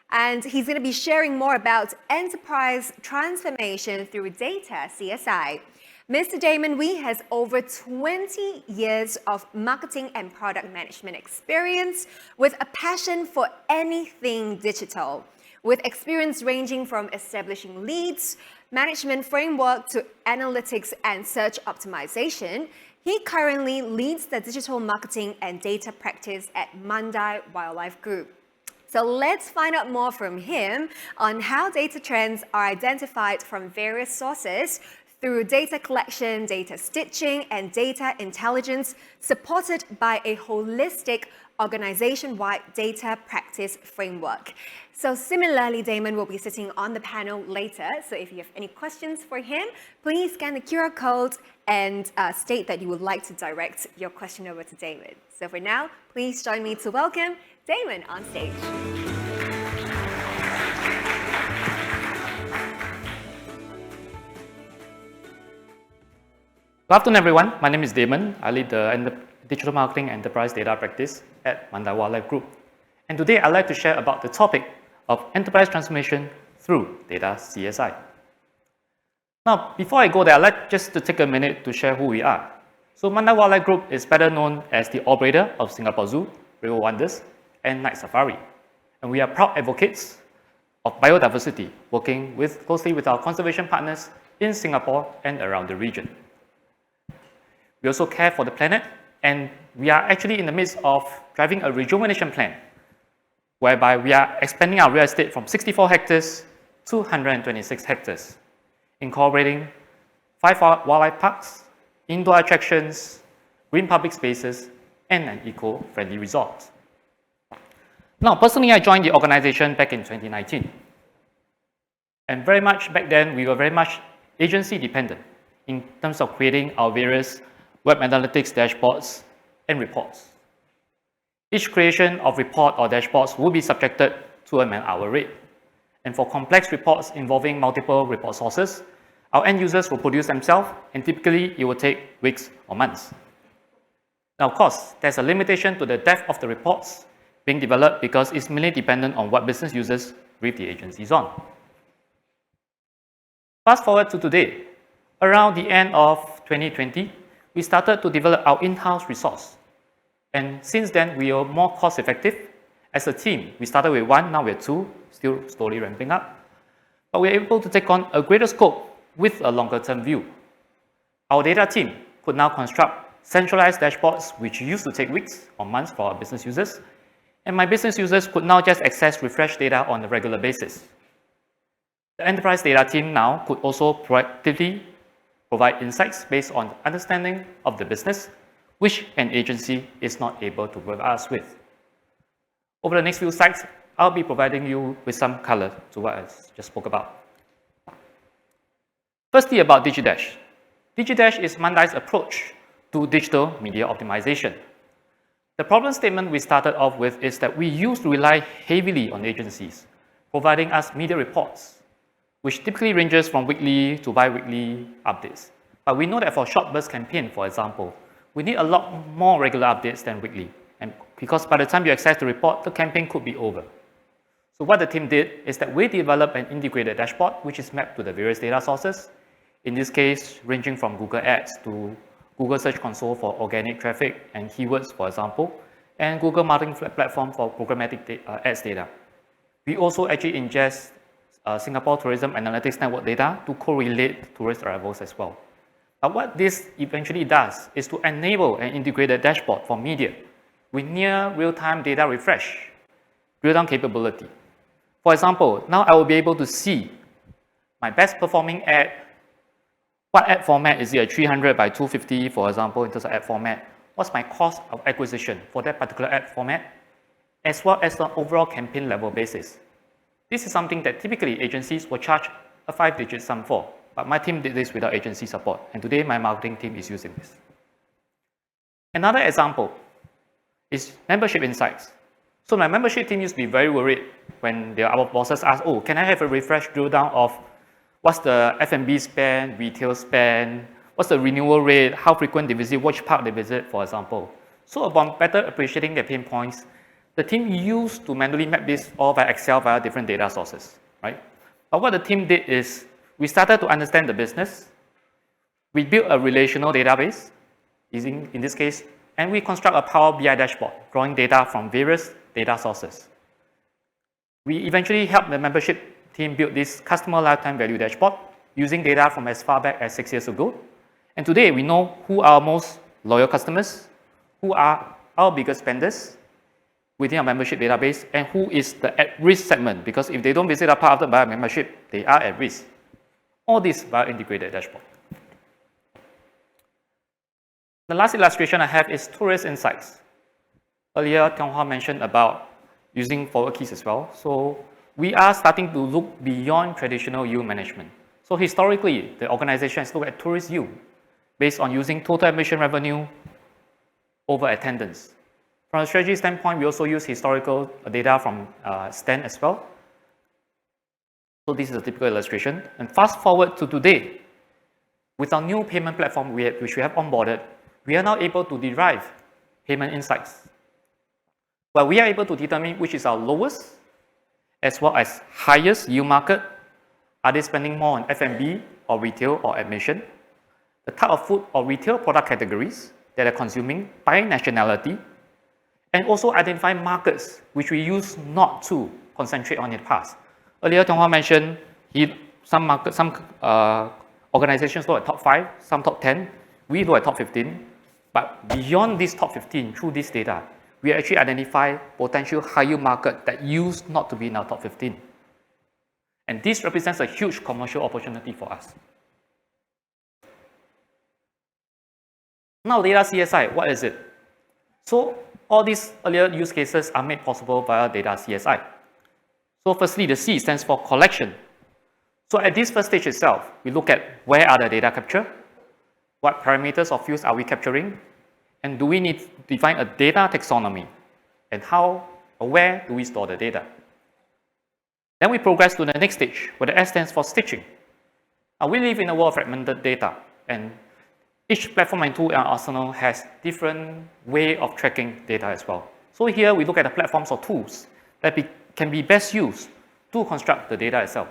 And he's going to be sharing more about enterprise transformation through data CSI. Mr. Damon Wee has over 20 years of marketing and product management experience with a passion for anything digital. With experience ranging from establishing leads, management framework to analytics and search optimization, he currently leads the digital marketing and data practice at Mandai Wildlife Group. So let's find out more from him on how data trends are identified from various sources through data collection, data stitching, and data intelligence, supported by a holistic organization-wide data practice framework. So similarly, Damon will be sitting on the panel later. So if you have any questions for him, please scan the QR code and state that you would like to direct your question over to Damon. So for now, please join me to welcome Damon on stage. Good afternoon, everyone. My name is Damon. I lead the Digital Marketing Enterprise Data Practice at Mandai Wildlife Group. And today, I'd like to share about the topic of enterprise transformation through data CSI. Now, before I go there, I'd like just to take a minute to share who we are. So Mandai Wildlife Group is better known as the operator of Singapore Zoo, River Wonders, and Night Safari. And we are proud advocates of biodiversity, working closely with our conservation partners in Singapore and around the region. We also care for the planet, and we are actually in the midst of driving a rejuvenation plan, whereby we are expanding our real estate from 64 hectares to 126 hectares, incorporating 5 wildlife parks, indoor attractions, green public spaces, and an eco-friendly resort. Now, personally, I joined the organization back in 2019. And very much back then, we were very much agency dependent in terms of creating our various web analytics dashboards and reports. Each creation of report or dashboards will be subjected to a man-hour rate. And for complex reports involving multiple report sources, our end users will produce themselves, and typically it will take weeks or months. Now, of course, there's a limitation to the depth of the reports being developed because it's mainly dependent on what business users brief the agencies on. Fast forward to today. Around the end of 2020, we started to develop our in-house resource. And since then, we are more cost-effective. As a team, we started with 1, now we're 2, still slowly ramping up. But we're able to take on a greater scope with a longer-term view. Our data team could now construct centralized dashboards, which used to take weeks or months for our business users. And my business users could now just access refreshed data on a regular basis. The enterprise data team now could also proactively provide insights based on understanding of the business, which an agency is not able to provide us with. Over the next few slides, I'll be providing you with some color to what I just spoke about. Firstly, about DigiDash. DigiDash is Mandai's approach to digital media optimization. The problem statement we started off with is that we used to rely heavily on agencies, providing us media reports, which typically ranges from weekly to bi-weekly updates. But we know that for short burst campaign, for example, we need a lot more regular updates than weekly. And because by the time you access the report, the campaign could be over. So what the team did is that we developed an integrated dashboard, which is mapped to the various data sources. In this case, ranging from Google Ads to Google Search Console for organic traffic and keywords, for example, and Google Marketing Platform for programmatic ads data. We also actually ingest Singapore Tourism Analytics Network data to correlate tourist arrivals as well. But what this eventually does is to enable an integrated dashboard for media with near real-time data refresh, real-time capability. For example, now I will be able to see my best performing ad What ad format is it, a 300 by 250, for example, in terms of ad format? What's my cost of acquisition for that particular ad format, as well as the overall campaign level basis? This is something that typically agencies will charge a 5-digit sum for, but my team did this without agency support, and today my marketing team is using this. Another example is membership insights. So my membership team used to be very worried when our bosses ask, oh, can I have a refresh drill down of what's the F&B spend, retail spend, what's the renewal rate, how frequent they visit, which park they visit, for example. So upon better appreciating their pain points, the team used to manually map this all via Excel via different data sources, right? But what the team did is we started to understand the business. We built a relational database, in this case, and we construct a Power BI dashboard, drawing data from various data sources. We eventually helped the membership team build this customer lifetime value dashboard using data from as far back as 6 years ago. And today we know who are our most loyal customers, who are our biggest spenders within our membership database, and who is the at-risk segment, because if they don't visit our part of the membership, they are at risk. All this via integrated dashboard. The last illustration I have is tourist insights. Earlier, Tiong-Hua mentioned about using forward keys as well. So we are starting to look beyond traditional yield management. So historically, the organization has looked at tourist yield based on using total admission revenue over attendance. From a strategy standpoint, we also use historical data from Stan as well. So this is a typical illustration. And fast forward to today, with our new payment platform which we have onboarded, we are now able to derive payment insights. But we are able to determine which is our lowest as well as highest yield market. Are they spending more on F&B or retail or admission? The type of food or retail product categories that are consuming by nationality, and also identify markets which we used not to concentrate on in the past. Earlier, Tiong-Hua mentioned some organizations look at top 5, some top 10. We look at top 15. But beyond this top 15, through this data, we actually identify potential higher market that used not to be in our top 15. And this represents a huge commercial opportunity for us. Now, data CSI, what is it? So all these earlier use cases are made possible via data CSI. So firstly, the C stands for collection. So at this first stage itself, we look at where are the data captured, what parameters or fields are we capturing, and do we need to define a data taxonomy, and how or where do we store the data. Then we progress to the next stage, where the S stands for stitching. Now we live in a world of fragmented data, and each platform and tool in our arsenal has different way of tracking data as well. So here we look at the platforms or tools that can be best used to construct the data itself.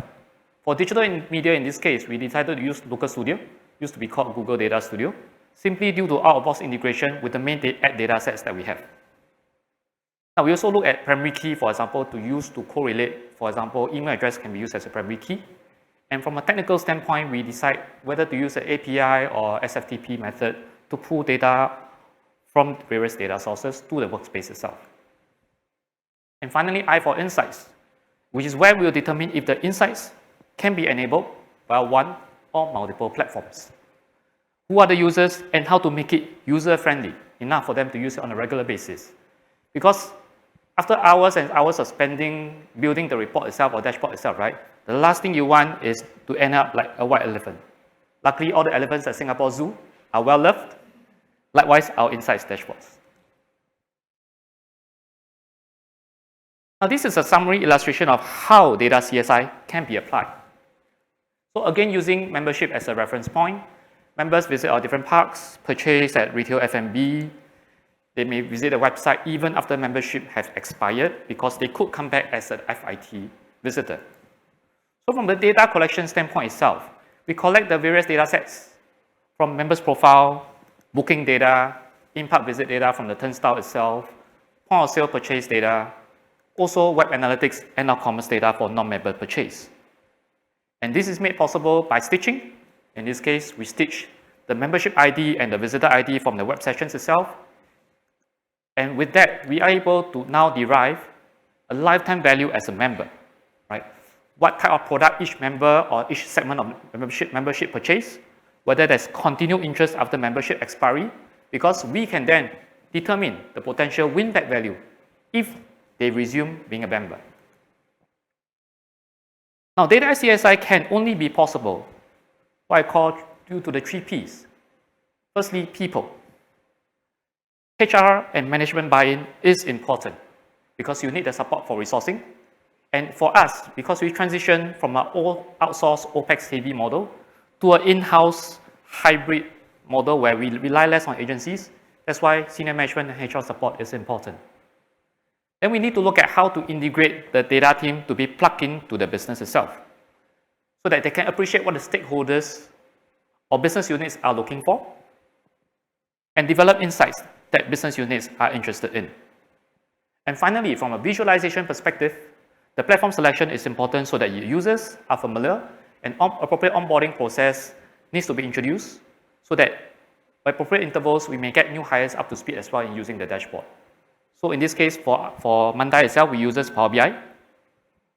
For digital media in this case, we decided to use Local Studio, used to be called Google Data Studio, simply due to out-of-box integration with the main ad data sets that we have. Now we also look at primary key, for example, to use to correlate. For example, email address can be used as a primary key. And from a technical standpoint, we decide whether to use an API or SFTP method to pull data from various data sources to the workspace itself. And finally, I for insights, which is where we will determine if the insights can be enabled by one or multiple platforms. Who are the users and how to make it user-friendly, enough for them to use it on a regular basis. Because after hours and hours of spending building the report itself or dashboard itself, right, the last thing you want is to end up like a white elephant. Luckily, all the elephants at Singapore Zoo are well loved. Likewise, our insights dashboards. Now, this is a summary illustration of how data CSI can be applied. So again, using membership as a reference point, members visit our different parks, purchase at retail F&B. They may visit the website even after membership has expired because they could come back as an FIT visitor. So from the data collection standpoint itself, we collect the various data sets from members' profile, booking data, in-park visit data from the turnstile itself, point of sale purchase data, also web analytics and our commerce data for non-member purchase. And this is made possible by stitching. In this case, we stitch the membership ID and the visitor ID from the web sessions itself. And with that, we are able to now derive a lifetime value as a member, right? What type of product each member or each segment of membership purchase, whether there's continued interest after membership expiry, because we can then determine the potential win-back value if they resume being a member. Now, data CSI can only be possible, what I call, due to the 3 Ps. Firstly, people. HR and management buy-in is important because you need the support for resourcing. And for us, because we transitioned from an outsourced OPEX-heavy model to an in-house hybrid model where we rely less on agencies, that's why senior management and HR support is important. Then we need to look at how to integrate the data team to be plugged into the business itself so that they can appreciate what the stakeholders or business units are looking for and develop insights that business units are interested in. And finally, from a visualization perspective, the platform selection is important so that your users are familiar and appropriate onboarding process needs to be introduced so that by appropriate intervals, we may get new hires up to speed as well in using the dashboard. So in this case, for Mandai itself, we use Power BI,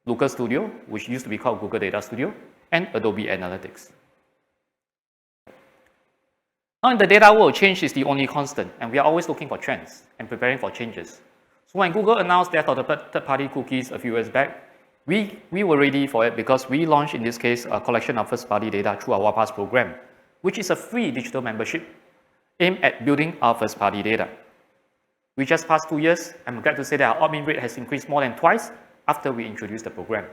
Looker Studio, which used to be called Google Data Studio, and Adobe Analytics. Now in the data world, change is the only constant, and we are always looking for trends and preparing for changes. So when Google announced death of the third-party cookies a few years back, we were ready for it because we launched, in this case, a collection of first-party data through our WAPAS program, which is a free digital membership aimed at building our first-party data. We just passed 2 years. I'm glad to say that our opt-in rate has increased more than twice after we introduced the program.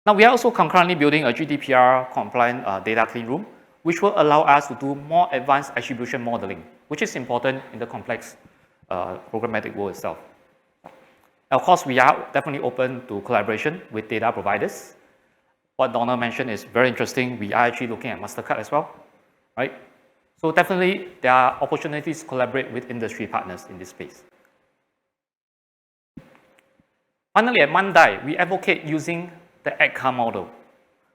Now, we are also concurrently building a GDPR-compliant data clean room, which will allow us to do more advanced attribution modeling, which is important in the complex programmatic world itself. Of course, we are definitely open to collaboration with data providers. What Donna mentioned is very interesting. We are actually looking at MasterCard as well, right? So definitely, there are opportunities to collaborate with industry partners in this space. Finally, at Mandai, we advocate using the ADCAR model.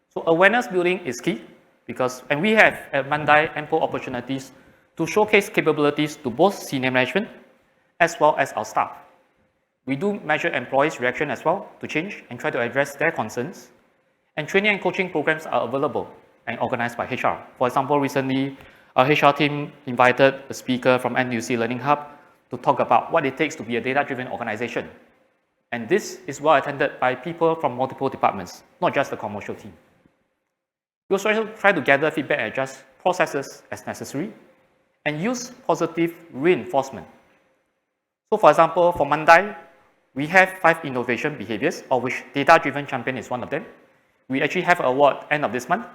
So awareness building is key and we have at Mandai ample opportunities to showcase capabilities to both senior management as well as our staff. We do measure employees' reaction as well to change and try to address their concerns. And training and coaching programs are available and organized by HR. For example, recently, our HR team invited a speaker from NUC Learning Hub to talk about what it takes to be a data-driven organization. And this is well attended by people from multiple departments, not just the commercial team. We also try to gather feedback and adjust processes as necessary and use positive reinforcement. So for example, for Mandai, we have 5 innovation behaviors, of which data-driven champion is one of them. We actually have an award end of this month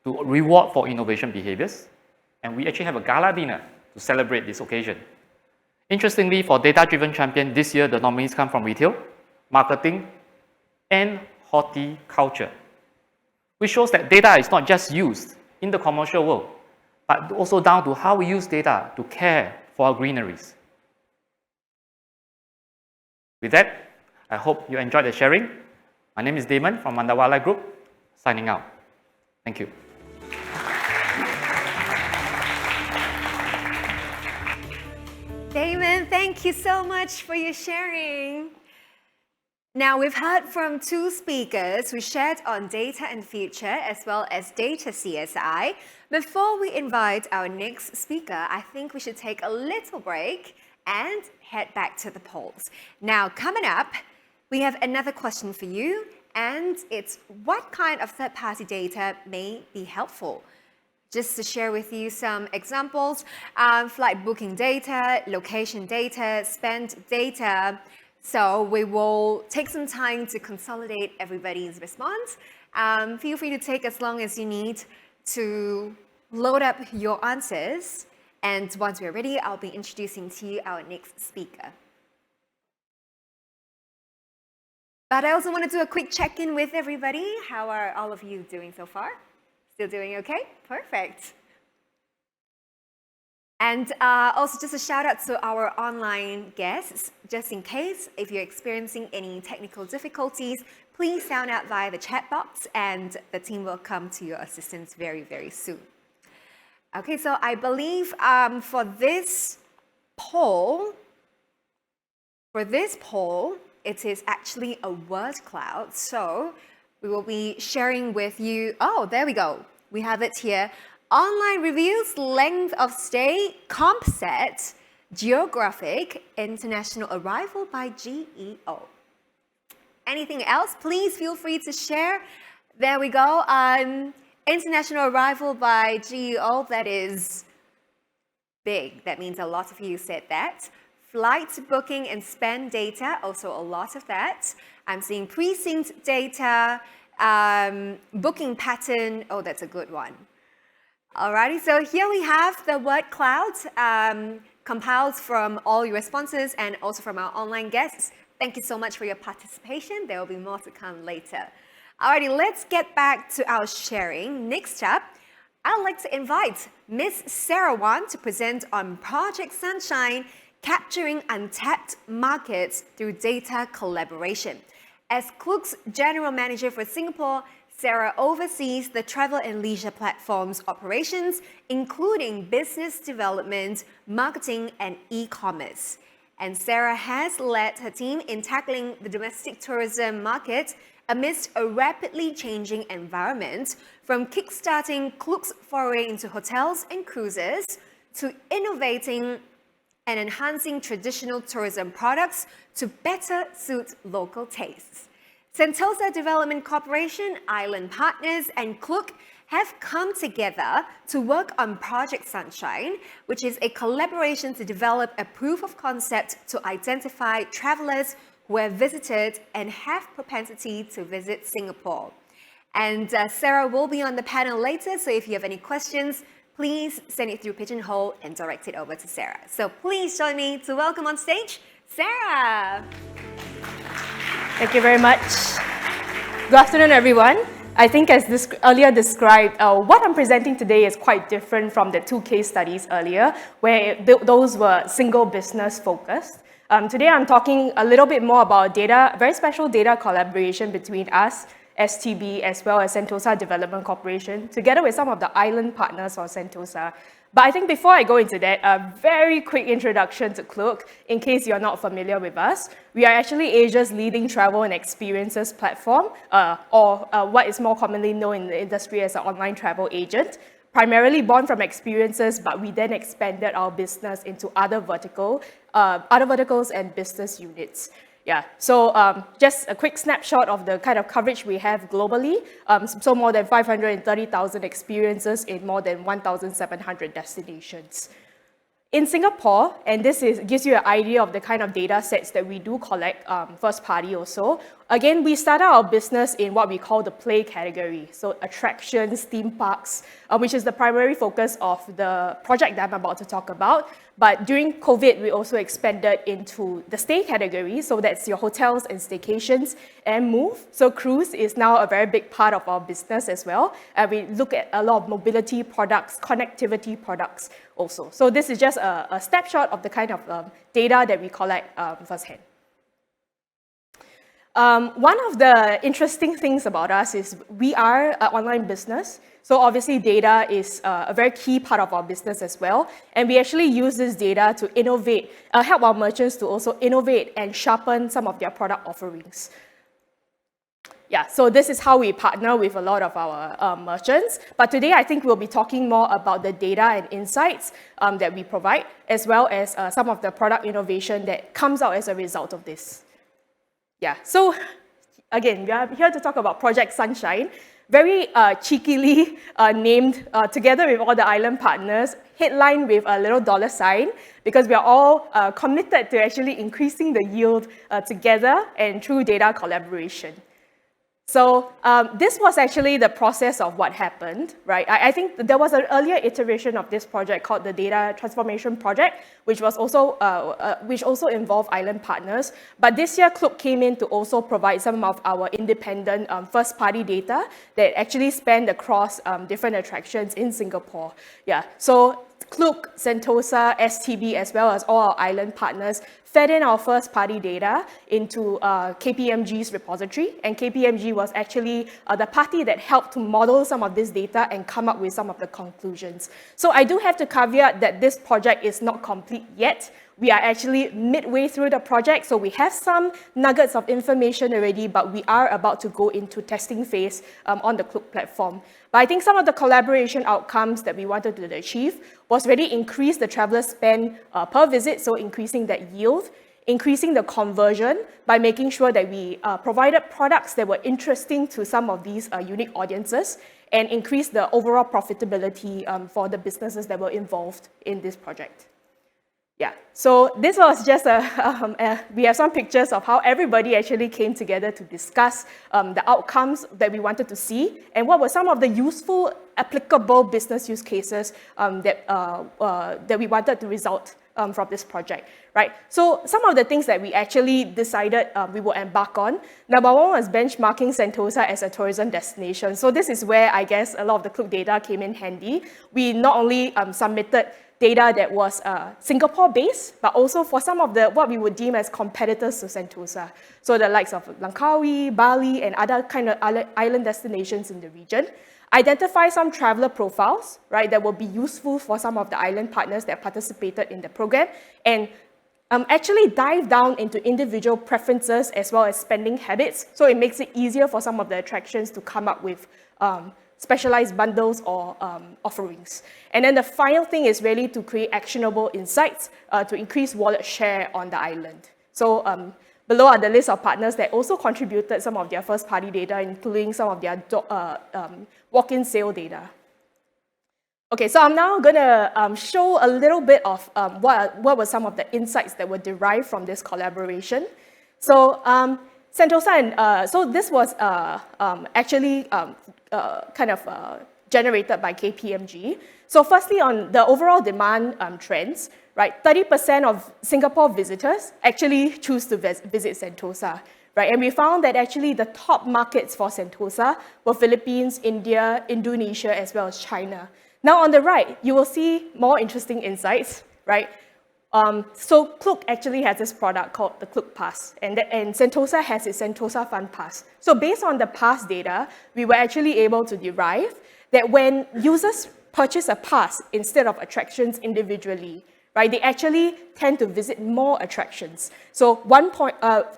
to reward for innovation behaviors. And we actually have a gala dinner to celebrate this occasion. Interestingly, for data-driven champion, this year the nominees come from retail, marketing, and horticulture, which shows that data is not just used in the commercial world, but also down to how we use data to care for our greeneries. With that, I hope you enjoyed the sharing. My name is Damon from Mandai Wildlife Group, signing out. Thank you. Damon, thank you so much for your sharing. Now, we've heard from 2 speakers who shared on data and future as well as data CSI. Before we invite our next speaker, I think we should take a little break and head back to the polls. Now, coming up, we have another question for you, and it's what kind of third-party data may be helpful? Just to share with you some examples, flight booking data, location data, spend data. So we will take some time to consolidate everybody's response. Feel free to take as long as you need to load up your answers. And once we're ready, I'll be introducing to you our next speaker. But I also want to do a quick check-in with everybody. How are all of you doing so far? Still doing okay? Perfect. And also just a shout out to our online guests. Just in case, if you're experiencing any technical difficulties, please sound out via the chat box and the team will come to your assistance very, very soon. Okay, so I believe for this poll, it is actually a word cloud. So we will be sharing with you, oh, there we go. We have it here. Online reviews, length of stay, comp set, geographic, international arrival by GEO. Anything else? Please feel free to share. There we go. International arrival by GEO, that is big. That means a lot of you said that. Flight booking and spend data, also a lot of that. I'm seeing precinct data, booking pattern. Oh, that's a good one. Alrighty, so here we have the word cloud compiled from all your responses and also from our online guests. Thank you so much for your participation. There will be more to come later. Alrighty, let's get back to our sharing. Next up, I'd like to invite Ms. Sarah Wan to present on Project Sunshine, capturing untapped markets through data collaboration. As Klook's General Manager for Singapore, Sarah oversees the travel and leisure platform's operations, including business development, marketing, and e-commerce. And Sarah has led her team in tackling the domestic tourism market amidst a rapidly changing environment, from kickstarting Klook's foray into hotels and cruises to innovating and enhancing traditional tourism products to better suit local tastes. Sentosa Development Corporation, Island Partners, and Klook have come together to work on Project Sunshine, which is a collaboration to develop a proof of concept to identify travelers who have visited and have propensity to visit Singapore. And Sarah will be on the panel later, so if you have any questions, please send it through Pigeonhole and direct it over to Sarah. So please join me to welcome on stage, Sarah. Thank you very much. Good afternoon, everyone. I think as earlier described, what I'm presenting today is quite different from the two case studies earlier, where those were single business focused. Today I'm talking a little bit more about data, very special data collaboration between us, STB, as well as Sentosa Development Corporation, together with some of the island partners of Sentosa. But I think before I go into that, a very quick introduction to Klook, in case you're not familiar with us. We are actually Asia's leading travel and experiences platform, or what is more commonly known in the industry as an online travel agent. Primarily born from experiences, but we then expanded our business into other verticals and business units. Yeah, so just a quick snapshot of the kind of coverage we have globally. So more than 530,000 experiences in more than 1,700 destinations. In Singapore, and this gives you an idea of the kind of data sets that we do collect first party also. Again, we started our business in what we call the play category. So attractions, theme parks, which is the primary focus of the project that I'm about to talk about. But during COVID, we also expanded into the stay category. So that's your hotels and staycations and move. So cruise is now a very big part of our business as well. We look at a lot of mobility products, connectivity products also. So this is just a snapshot of the kind of data that we collect firsthand. One of the interesting things about us is we are an online business. So obviously data is a very key part of our business as well. And we actually use this data to innovate, help our merchants to also innovate and sharpen some of their product offerings. Yeah, so this is how we partner with a lot of our merchants. But today I think we'll be talking more about the data and insights that we provide, as well as some of the product innovation that comes out as a result of this. Yeah, so again, we are here to talk about Project Sunshine, very cheekily named together with all the island partners, headlined with a little dollar sign, because we are all committed to actually increasing the yield together and through data collaboration. So this was actually the process of what happened, right? I think there was an earlier iteration of this project called the Data Transformation Project, which was also involved island partners. But this year, Klook came in to also provide some of our independent first-party data that actually spanned across different attractions in Singapore. Yeah, so Klook, Sentosa, STB, as well as all our island partners fed in our first-party data into KPMG's repository, and KPMG was actually the party that helped to model some of this data and come up with some of the conclusions. So I do have to caveat that this project is not complete yet. we are actually midway through the project, so we have some nuggets of information already, but we are about to go into testing phase on the Klook platform. But I think some of the collaboration outcomes that we wanted to achieve was really increase the traveler spend per visit, so increasing that yield, increasing the conversion by making sure that we provided products that were interesting to some of these unique audiences, and increase the overall profitability for the businesses that were involved in this project. Yeah, so this was just we have some pictures of how everybody actually came together to discuss the outcomes that we wanted to see and what were some of the useful, applicable business use cases that we wanted to result from this project, right? So some of the things that we actually decided we will embark on. Number one was benchmarking Sentosa as a tourism destination. So this is where I guess a lot of the Klook data came in handy. We not only submitted data that was Singapore-based, but also for some of the what we would deem as competitors to Sentosa. So the likes of Langkawi, Bali, and other kind of island destinations in the region. Identify some traveler profiles, right, that will be useful for some of the island partners that participated in the program, and actually dive down into individual preferences as well as spending habits, so it makes it easier for some of the attractions to come up with specialized bundles or offerings. And then the final thing is really to create actionable insights to increase wallet share on the island. So below are the list of partners that also contributed some of their first-party data, including some of their walk-in sale data. Okay, so I'm now going to show a little bit of what were some of the insights that were derived from this collaboration. So Sentosa, so this was actually kind of generated by KPMG. So firstly, on the overall demand trends, right, 30% of Singapore visitors actually choose to visit Sentosa, right? And we found that actually the top markets for Sentosa were Philippines, India, Indonesia, as well as China. Now on the right, you will see more interesting insights, right? So Klook actually has this product called the Klook Pass, and Sentosa has its Sentosa Fun Pass. So based on the pass data, we were actually able to derive that when users purchase a pass instead of attractions individually, right, they actually tend to visit more attractions. So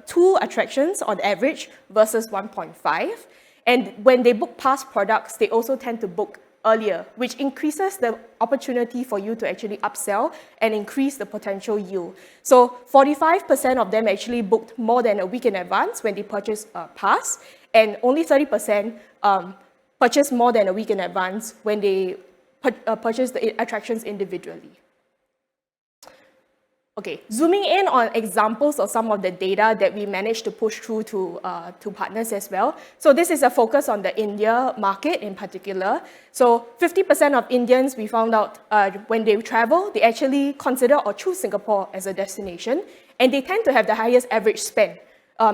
2 attractions on average versus 1.5. And when they book pass products, they also tend to book earlier, which increases the opportunity for you to actually upsell and increase the potential yield. So 45% of them actually booked more than a week in advance when they purchased a pass, and only 30% purchased more than a week in advance when they purchased the attractions individually. Okay, zooming in on examples of some of the data that we managed to push through to partners as well. So this is a focus on the India market in particular. So 50% of Indians, we found out when they travel, they actually consider or choose Singapore as a destination, and they tend to have the highest average spend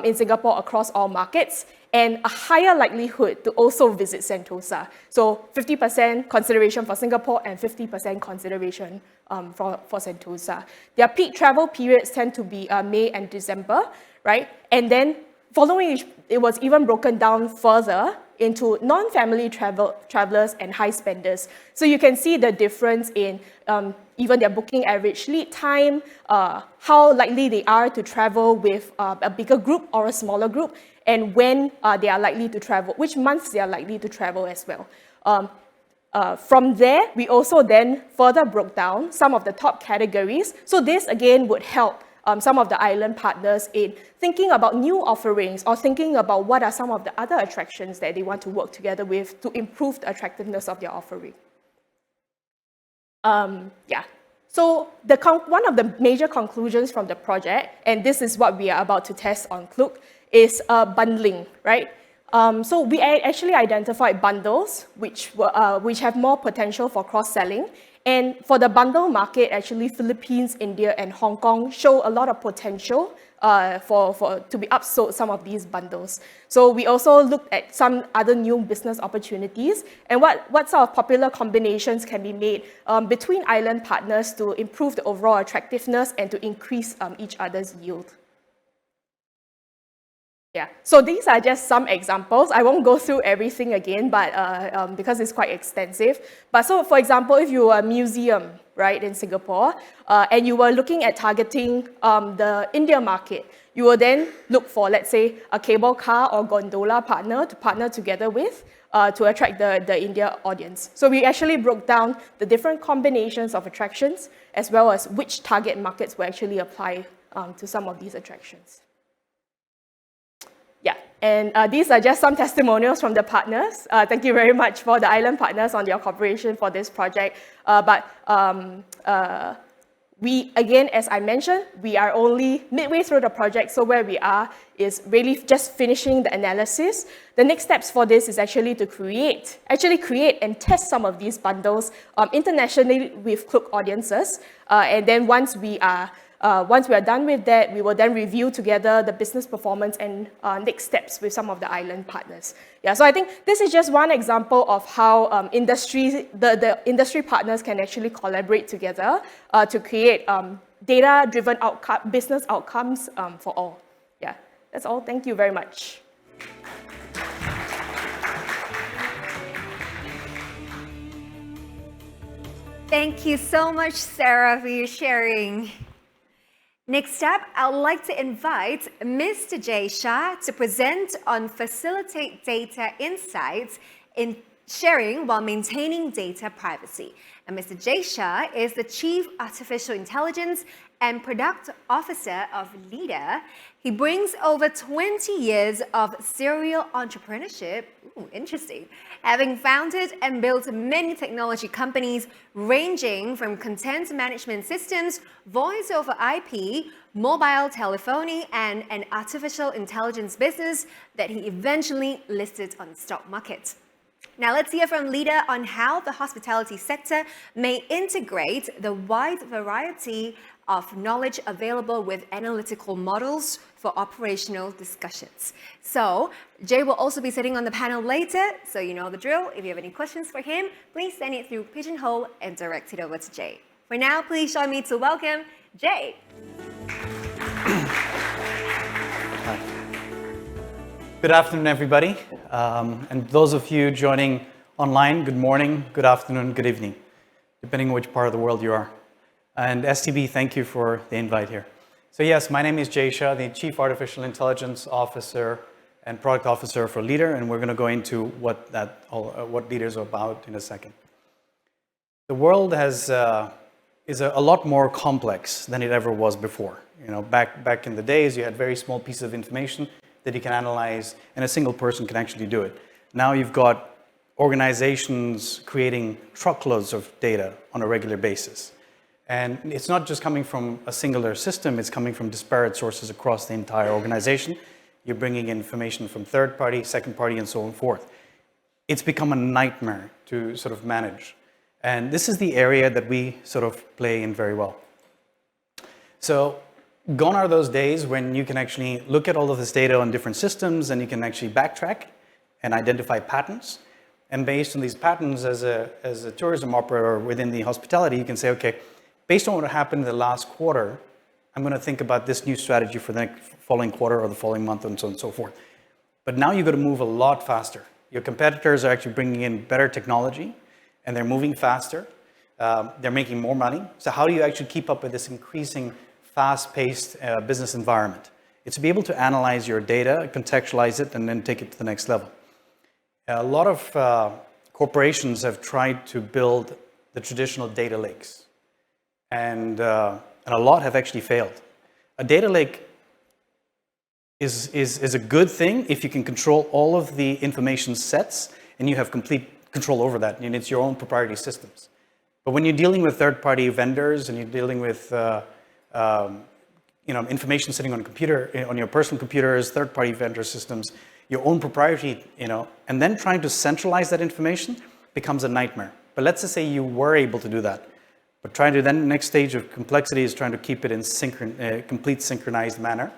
in Singapore across all markets, and a higher likelihood to also visit Sentosa. So 50% consideration for Singapore and 50% consideration for Sentosa. Their peak travel periods tend to be May and December, right? And then following, it was even broken down further into non-family travelers and high spenders. So you can see the difference in even their booking average lead time, how likely they are to travel with a bigger group or a smaller group, and when they are likely to travel, which months they are likely to travel as well. From there, we also then further broke down some of the top categories. So this again would help some of the island partners in thinking about new offerings or thinking about what are some of the other attractions that they want to work together with to improve the attractiveness of their offering. Yeah. So one of the major conclusions from the project, and this is what we are about to test on Klook, is bundling, right? So we actually identified bundles which have more potential for cross-selling. And for the bundle market, actually Philippines, India, and Hong Kong show a lot of potential to be upsold some of these bundles. So we also looked at some other new business opportunities and what sort of popular combinations can be made between island partners to improve the overall attractiveness and to increase each other's yield. Yeah, so these are just some examples. I won't go through everything again, but because it's quite extensive. But so, for example, if you were a museum, right, in Singapore, and you were looking at targeting the India market, you will then look for, let's say, a cable car or gondola partner to partner together with to attract the India audience. So we actually broke down the different combinations of attractions, as well as which target markets will actually apply to some of these attractions. Yeah, and these are just some testimonials from the partners. Thank you very much for the island partners on your cooperation for this project. We, again, as I mentioned, we are only midway through the project, so where we are is really just finishing the analysis. The next steps for this is actually to create and test some of these bundles internationally with Klook audiences. And then once we are done with that, we will then review together the business performance and next steps with some of the island partners. Yeah, so I think this is just one example of how the industry partners can actually collaborate together to create data-driven business outcomes for all. Yeah, that's all. Thank you very much. Thank you so much, Sarah, for your sharing. Next up, I would like to invite Mr. Jay Shah to present on facilitate data insights in sharing while maintaining data privacy. And Mr. Jay Shah is the Chief Artificial Intelligence and Product Officer of Leader. He brings over 20 years of serial entrepreneurship, interesting, having founded and built many technology companies ranging from content management systems, voice over IP, mobile telephony, and an artificial intelligence business that he eventually listed on the stock market. Now let's hear from Leader on how the hospitality sector may integrate the wide variety of knowledge available with analytical models for operational discussions. So Jay will also be sitting on the panel later, so you know the drill. If you have any questions for him, please send it through Pigeonhole and direct it over to Jay. For now, please join me to welcome Jay. Hi. Good afternoon, everybody. And those of you joining online, good morning, good afternoon, good evening, depending on which part of the world you are. And STB, thank you for the invite here. So yes, my name is Jay Shah, the Chief Artificial Intelligence Officer and Product Officer for Leader, and we're going to go into what Leader is about in a second. The world is a lot more complex than it ever was before. You know, back in the days, you had very small pieces of information that you can analyze, and a single person can actually do it. Now you've got organizations creating truckloads of data on a regular basis. And it's not just coming from a singular system, it's coming from disparate sources across the entire organization. You're bringing in information from third party, second party, and so on forth. It's become a nightmare to sort of manage. And this is the area that we sort of play in very well. So gone are those days when you can actually look at all of this data on different systems and you can actually backtrack and identify patterns. And based on these patterns, as a tourism operator within the hospitality, you can say, okay, based on what happened in the last quarter, I'm going to think about this new strategy for the following quarter or the following month and so on and so forth. But now you've got to move a lot faster. Your competitors are actually bringing in better technology and they're moving faster. They're making more money. So how do you actually keep up with this increasing fast-paced business environment? It's to be able to analyze your data, contextualize it, and then take it to the next level. A lot of corporations have tried to build the traditional data lakes. And a lot have actually failed. A data lake is a good thing if you can control all of the information sets and you have complete control over that, and it's your own proprietary systems. But when you're dealing with third-party vendors and you're dealing with information sitting on a computer, on your personal computers, third-party vendor systems, your own proprietary, and then trying to centralize that information becomes a nightmare. But let's just say you were able to do that. But trying to then, the next stage of complexity is trying to keep it in complete synchronized manner.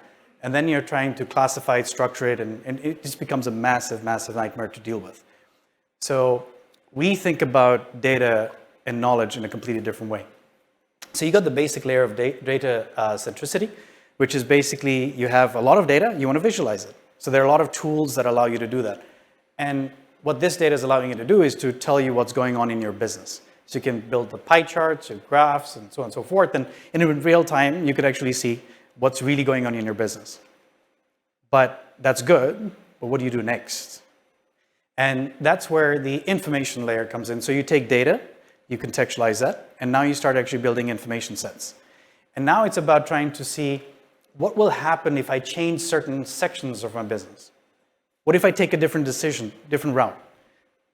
And then you're trying to classify it, structure it, and it just becomes a massive, massive nightmare to deal with. So we think about data and knowledge in a completely different way. So you got the basic layer of data centricity, which is basically you have a lot of data, you want to visualize it. So there are a lot of tools that allow you to do that. And what this data is allowing you to do is to tell you what's going on in your business. So you can build the pie charts, your graphs, and so on and so forth. And in real time, you could actually see what's really going on in your business. But that's good, but what do you do next? And that's where the information layer comes in. So you take data, you contextualize that, and now you start actually building information sets. And now it's about trying to see what will happen if I change certain sections of my business. What if I take a different decision, different route?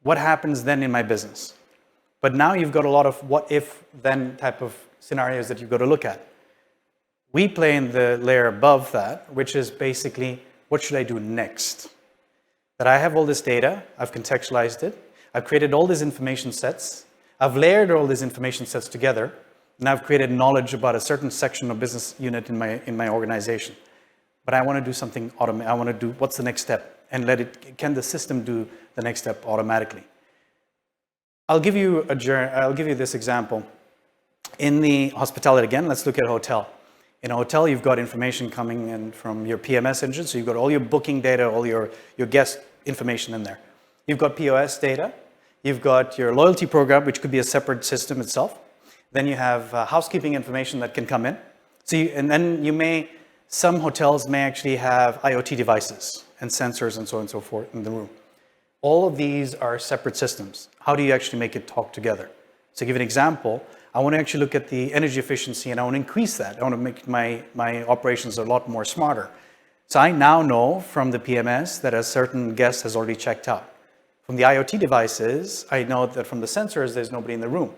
What happens then in my business? But now you've got a lot of what if then type of scenarios that you've got to look at. We play in the layer above that, which is basically, what should I do next? That I have all this data, I've contextualized it, I've created all these information sets, I've layered all these information sets together, and I've created knowledge about a certain section of business unit in my organization. But I want to do something automatic. I want to do, what's the next step? And can the system do the next step automatically? I'll give you this example. In the hospitality, again, let's look at a hotel. In a hotel, you've got information coming in from your PMS engine, so you've got all your booking data, all your guest information in there. You've got POS data. You've got your loyalty program, which could be a separate system itself. Then you have housekeeping information that can come in. And then some hotels may actually have IoT devices and sensors and so on and so forth in the room. All of these are separate systems. How do you actually make it talk together? So to give an example, I want to actually look at the energy efficiency and I want to increase that. I want to make my operations a lot more smarter. So I now know from the PMS that a certain guest has already checked out. From the IoT devices, I know that from the sensors, there's nobody in the room.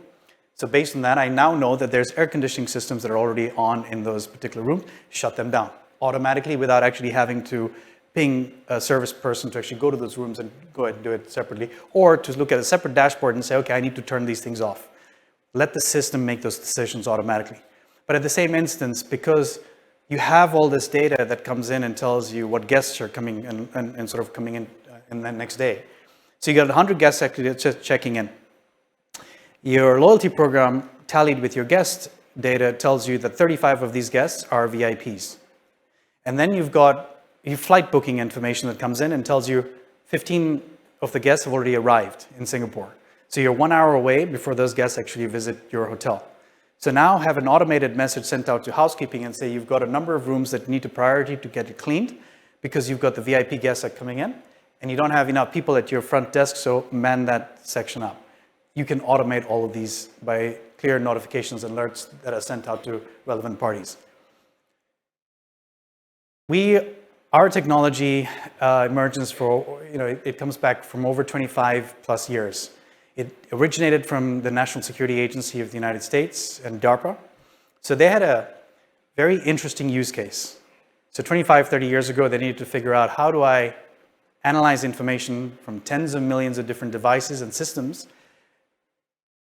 So based on that, I now know that there's air conditioning systems that are already on in those particular rooms, shut them down automatically without actually having to ping a service person to actually go to those rooms and go ahead and do it separately, or to look at a separate dashboard and say, okay, I need to turn these things off. Let the system make those decisions automatically. But at the same instance, because you have all this data that comes in and tells you what guests are coming and sort of coming in the next day. So you got 100 guests actually just checking in. Your loyalty program tallied with your guest data tells you that 35 of these guests are VIPs. And then you've got your flight booking information that comes in and tells you 15 of the guests have already arrived in Singapore. So you're 1 hour away before those guests actually visit your hotel. So now have an automated message sent out to housekeeping and say you've got a number of rooms that need a priority to get it cleaned because you've got the VIP guests that are coming in and you don't have enough people at your front desk, so man that section up. You can automate all of these by clear notifications and alerts that are sent out to relevant parties. Our technology emerges it comes back from over 25 plus years. It originated from the National Security Agency of the United States and DARPA. So they had a very interesting use case. So 25, 30 years ago, they needed to figure out how do I analyze information from tens of millions of different devices and systems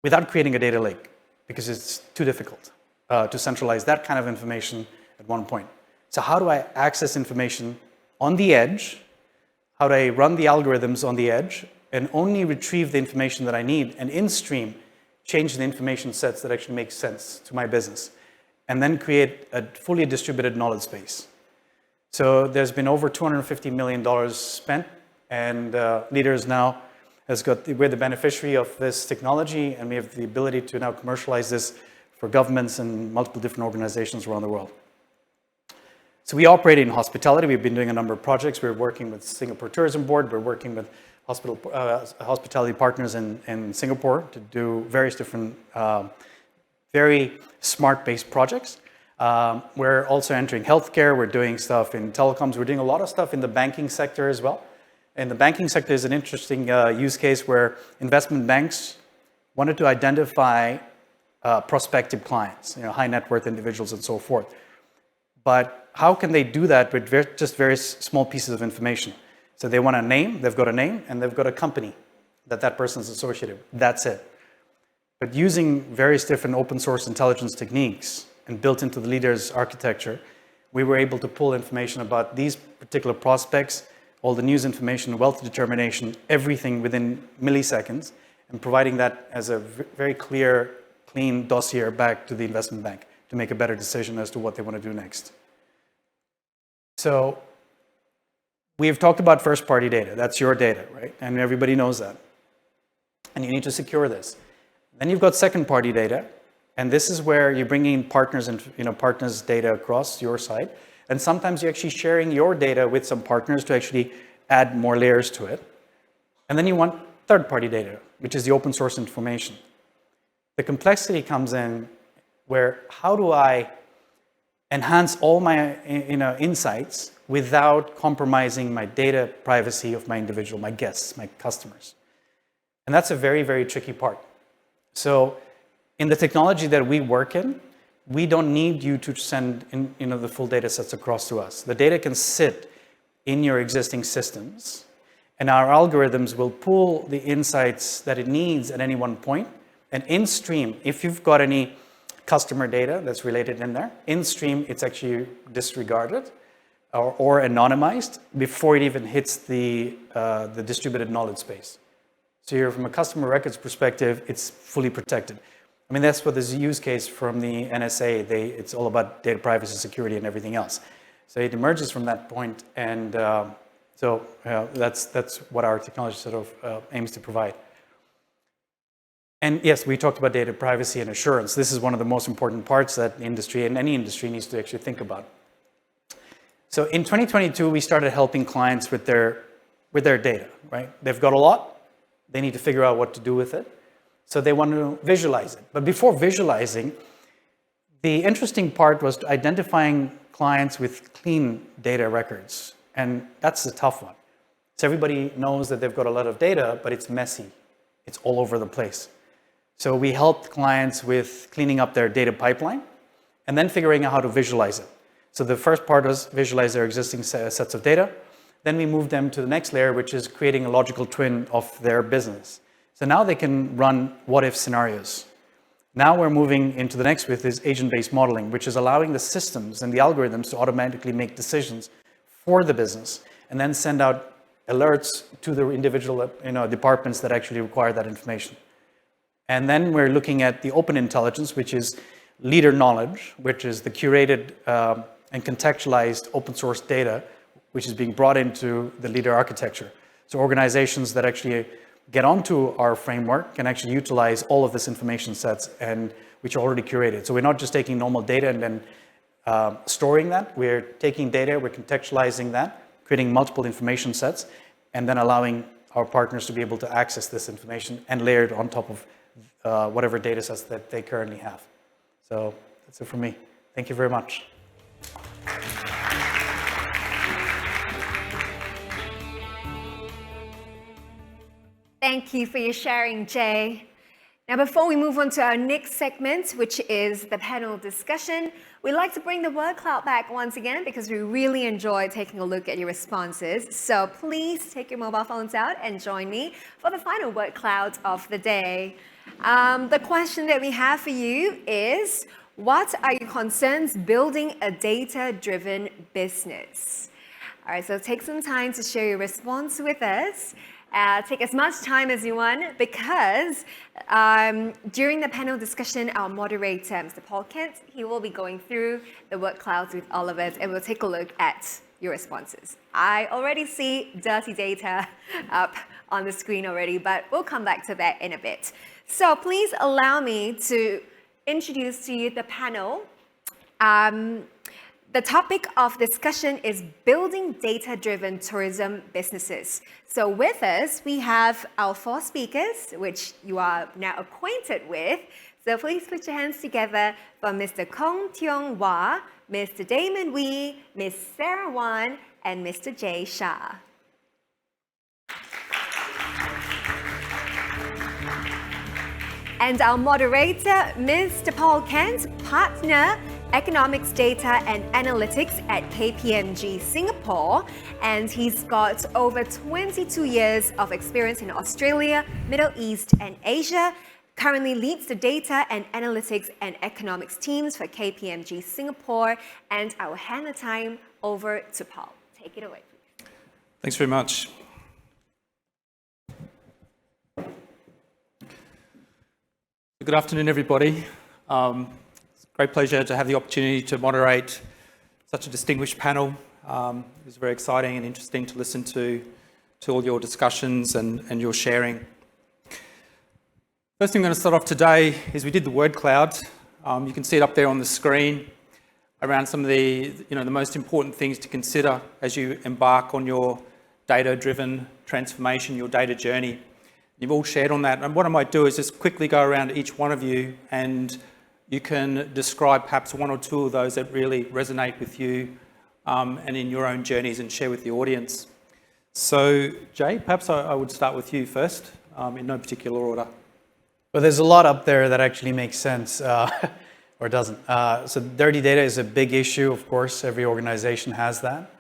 without creating a data lake, because it's too difficult to centralize that kind of information at one point. So how do I access information on the edge? How do I run the algorithms on the edge and only retrieve the information that I need and in-stream change the information sets that actually make sense to my business and then create a fully distributed knowledge base? So there's been over $250 million spent, and Leaders now we're the beneficiary of this technology, and we have the ability to now commercialize this for governments and multiple different organizations around the world. So we operate in hospitality. We've been doing a number of projects. We're working with Singapore Tourism Board. We're working with hospitality partners in Singapore to do various different, very smart-based projects. We're also entering healthcare. We're doing stuff in telecoms. We're doing a lot of stuff in the banking sector as well. And the banking sector is an interesting use case where investment banks wanted to identify prospective clients, high net worth individuals and so forth. But how can they do that with just very small pieces of information? So they want a name, they've got a name, and they've got a company that person's associated with. That's it. But using various different open source intelligence techniques and built into the Leaders architecture, we were able to pull information about these particular prospects, all the news information, wealth determination, everything within milliseconds, and providing that as a very clear, clean dossier back to the investment bank to make a better decision as to what they want to do next. So We have talked about first-party data. That's your data, right? And everybody knows that. And you need to secure this. Then you've got second-party data, and this is where you're bringing partners and partners' data across your side. And sometimes you're actually sharing your data with some partners to actually add more layers to it. And then you want third-party data, which is the open source information. The complexity comes in where how do I enhance all my insights without compromising my data privacy of my individual, my guests, my customers. And that's a very, very tricky part. So in the technology that we work in, we don't need you to send the full data sets across to us. The data can sit in your existing systems, and our algorithms will pull the insights that it needs at any one point. And in stream, if you've got any customer data that's related in there, in stream, it's actually disregarded or anonymized before it even hits the distributed knowledge space. So here, from a customer records perspective, it's fully protected. I mean, that's what this use case from the NSA, it's all about data privacy, security, and everything else. So it emerges from that point, and that's what our technology sort of aims to provide. And yes, we talked about data privacy and assurance. This is one of the most important parts that the industry and any industry needs to actually think about. So in 2022, we started helping clients with their data, right? They've got a lot. They need to figure out what to do with it. So they want to visualize it. But before visualizing, the interesting part was identifying clients with clean data records. And that's the tough one. So everybody knows that they've got a lot of data, but it's messy. It's all over the place. So we helped clients with cleaning up their data pipeline and then figuring out how to visualize it. So the first part was visualize their existing sets of data. Then we moved them to the next layer, which is creating a logical twin of their business. So now they can run what-if scenarios. Now we're moving into the next with is agent-based modeling, which is allowing the systems and the algorithms to automatically make decisions for the business and then send out alerts to the individual departments that actually require that information. And then we're looking at the open intelligence, which is leader knowledge, which is the curated and contextualized open source data, which is being brought into the leader architecture. So organizations that actually get onto our framework can actually utilize all of this information sets and which are already curated. So we're not just taking normal data and then storing that. We're taking data, we're contextualizing that, creating multiple information sets, and then allowing our partners to be able to access this information and layer it on top of whatever data sets that they currently have. So that's it from me. Thank you very much. Thank you for your sharing, Jay. Now, before we move on to our next segment, which is the panel discussion, we'd like to bring the word cloud back once again because we really enjoyed taking a look at your responses. So please take your mobile phones out and join me for the final word cloud of the day. The question that we have for you is, what are your concerns building a data-driven business? All right, so take some time to share your response with us. Take as much time as you want because during the panel discussion, our moderator, Mr. Paul Kent, he will be going through the word clouds with all of us and we'll take a look at your responses. I already see dirty data up on the screen already, but we'll come back to that in a bit. So please allow me to introduce to you the panel. The topic of discussion is building data-driven tourism businesses. So with us, we have our 4 speakers, which you are now acquainted with. So please put your hands together for Mr. Kong Tiong Wah, Mr. Damon Wee, Ms. Sarah Wan, and Mr. Jay Shah. And our moderator, Mr. Paul Kent, partner Economics, Data and Analytics at KPMG Singapore, and he's got over 22 years of experience in Australia, Middle East and Asia. Currently leads the Data and Analytics and Economics teams for KPMG Singapore, and I will hand the time over to Paul. Take it away, please. Thanks very much. Good afternoon, everybody. Great pleasure to have the opportunity to moderate such a distinguished panel It was very exciting and interesting to listen to all your discussions and your sharing. First thing I'm going to start off today is we did the word cloud. You can see it up there on the screen around some of the most important things to consider as you embark on your data-driven transformation, your data journey. You've all shared on that. And what I might do is just quickly go around each one of you, and you can describe perhaps one or two of those that really resonate with you and in your own journeys, and share with the audience. So, Jay, perhaps I would start with you first, in no particular order. Well, there's a lot up there that actually makes sense, or doesn't. So dirty data is a big issue, of course. Every organization has that.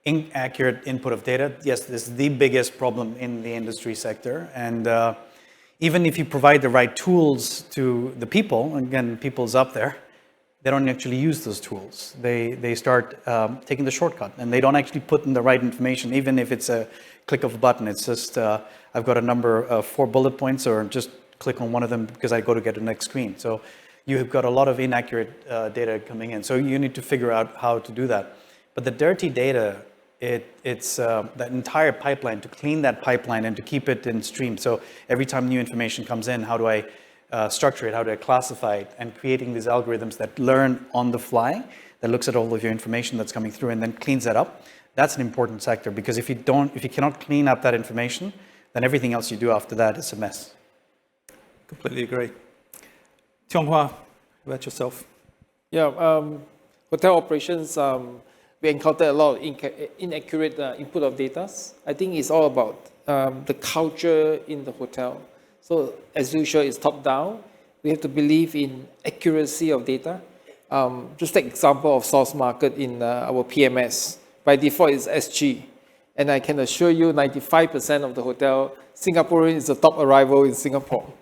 Inaccurate input of data, yes, this is the biggest problem in the industry sector. And even if you provide the right tools to the people, again, people's up there, they don't actually use those tools. They start taking the shortcut, and they don't actually put in the right information, even if it's a click of a button. It's just, I've got a number of 4 bullet points, or just click on one of them because I go to get the next screen. So you have got a lot of inaccurate data coming in. So you need to figure out how to do that. But the dirty data, it's that entire pipeline, to clean that pipeline and to keep it in stream. So every time new information comes in, how do I structure it? How do I classify it? And creating these algorithms that learn on the fly, that looks at all of your information that's coming through and then cleans that up. That's an important sector, because if you cannot clean up that information, then everything else you do after that is a mess. Completely agree. Tianghua, how about yourself? Yeah, hotel operations, we encounter a lot of inaccurate input of data. I think it's all about the culture in the hotel. So as usual, it's top down. We have to believe in accuracy of data. Just take example of source market in our PMS. By default, it's SG. And I can assure you 95% of the hotel, Singaporean is the top arrival in Singapore,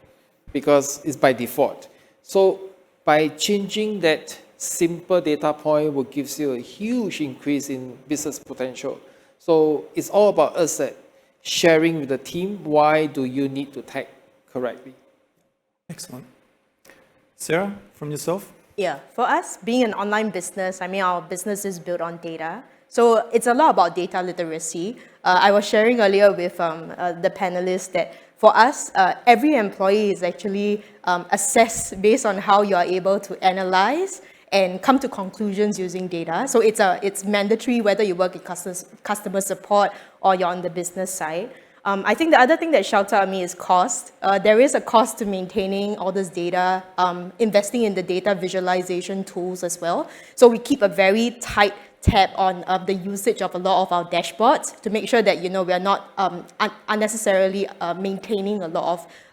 because it's by default. So by changing that simple data point will give you a huge increase in business potential. So it's all about us sharing with the team, why do you need to tag correctly. Excellent. Sarah, from yourself? Yeah, for us, being an online business, our business is built on data. So it's a lot about data literacy. I was sharing earlier with the panelists that for us, every employee is actually assessed based on how you are able to analyze and come to conclusions using data. So it's mandatory whether you work in customer support or you're on the business side. I think the other thing that shouts out at me is cost. There is a cost to maintaining all this data, investing in the data visualization tools as well. So we keep a very tight tab on the usage of a lot of our dashboards to make sure that we are not unnecessarily maintaining a lot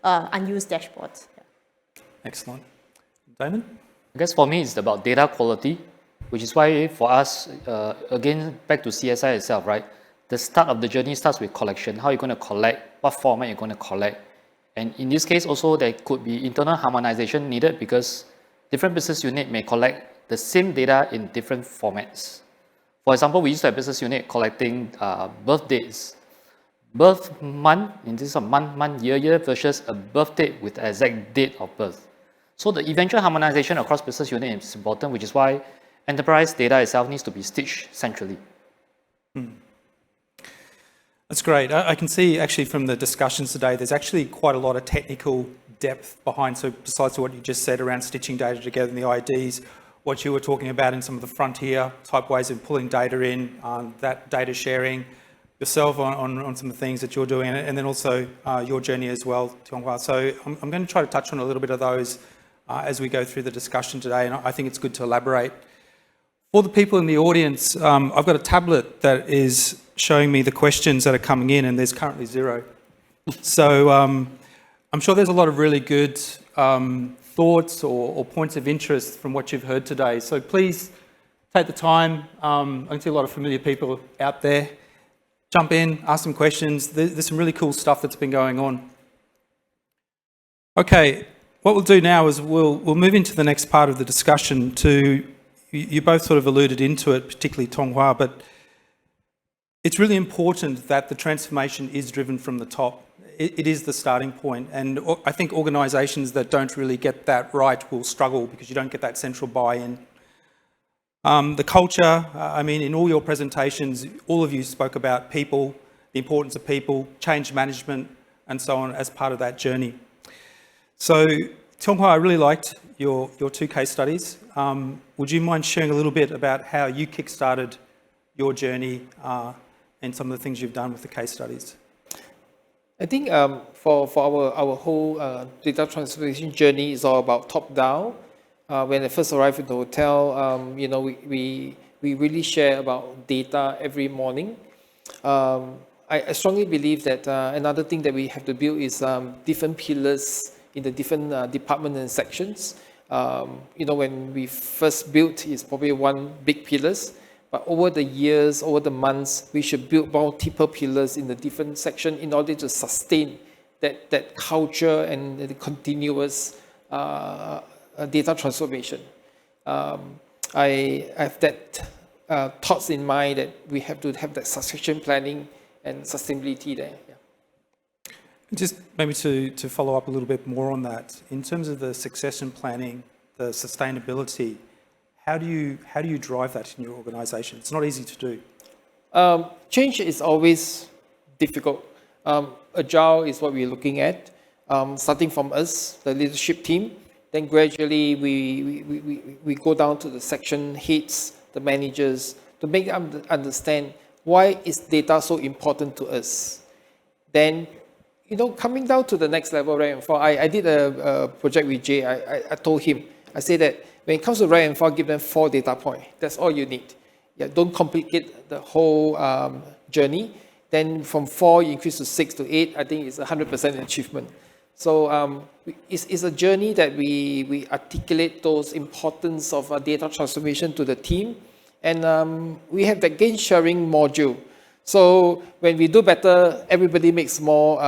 of unused dashboards. Yeah. Excellent. Damon? I guess for me, it's about data quality, which is why for us, again, back to CSI itself, right? The start of the journey starts with collection. How are you going to collect? What format you're going to collect? And in this case, also, there could be internal harmonization needed, because different business unit may collect the same data in different formats. For example, we used to have business unit collecting birth dates, birth month, in this of month, year, versus a birth date with the exact date of birth. So the eventual harmonization across business unit is important, which is why enterprise data itself needs to be stitched centrally. That's great. I can see actually from the discussions today, there's actually quite a lot of technical depth behind. So besides what you just said around stitching data together in the IDs, what you were talking about in some of the frontier type ways of pulling data in, that data sharing, yourself on some of the things that you're doing, and then also your journey as well, Tianghua. So I'm going to try to touch on a little bit of those as we go through the discussion today, and I think it's good to elaborate. For the people in the audience, I've got a tablet that is showing me the questions that are coming in, and there's currently 0. So I'm sure there's a lot of really good thoughts or points of interest from what you've heard today. So please take the time. I can see a lot of familiar people out there. Jump in, ask some questions. There's some really cool stuff that's been going on. Okay, what we'll do now is we'll move into the next part of the discussion to, you both sort of alluded into it, particularly Tianghua, but it's really important that the transformation is driven from the top. It is the starting point, and I think organisations that don't really get that right will struggle because you don't get that central buy-in. The culture, I mean, in all your presentations, all of you spoke about people, the importance of people, change management, and so on as part of that journey. So, Tiong-Hwa, I really liked your two case studies. Would you mind sharing a little bit about how you kick-started your journey and some of the things you've done with the case studies? I think for our whole data transformation journey is all about top-down. When I first arrived at the hotel, you know, we really share about data every morning. I strongly believe that another thing that we have to build is different pillars in the different departments and sections. You know, when we first built, it's probably one big pillars, but over the years, over the months, we should build multiple pillars in the different section in order to sustain that culture and the continuous data transformation. I have that thoughts in mind that we have to have that succession planning and sustainability there. Yeah. Just maybe to follow up a little bit more on that, in terms of the succession planning, the sustainability, how do you drive that in your organisation? It's not easy to do. Change is always difficult. Agile is what we're looking at, starting from us, the leadership team. Then gradually we go down to the section heads, the managers, to make them understand why is data so important to us. Then, you know, coming down to the next level, rank and file, I did a project with Jay. I told him, I said that when it comes to rank and file, give them 4 data points. That's all you need. Yeah, don't complicate the whole journey. Then from 4, you increase to 6 to 8. I think it's 100% achievement. So it's a journey that we articulate those importance of data transformation to the team. And we have that gain sharing module. So when we do better, everybody makes more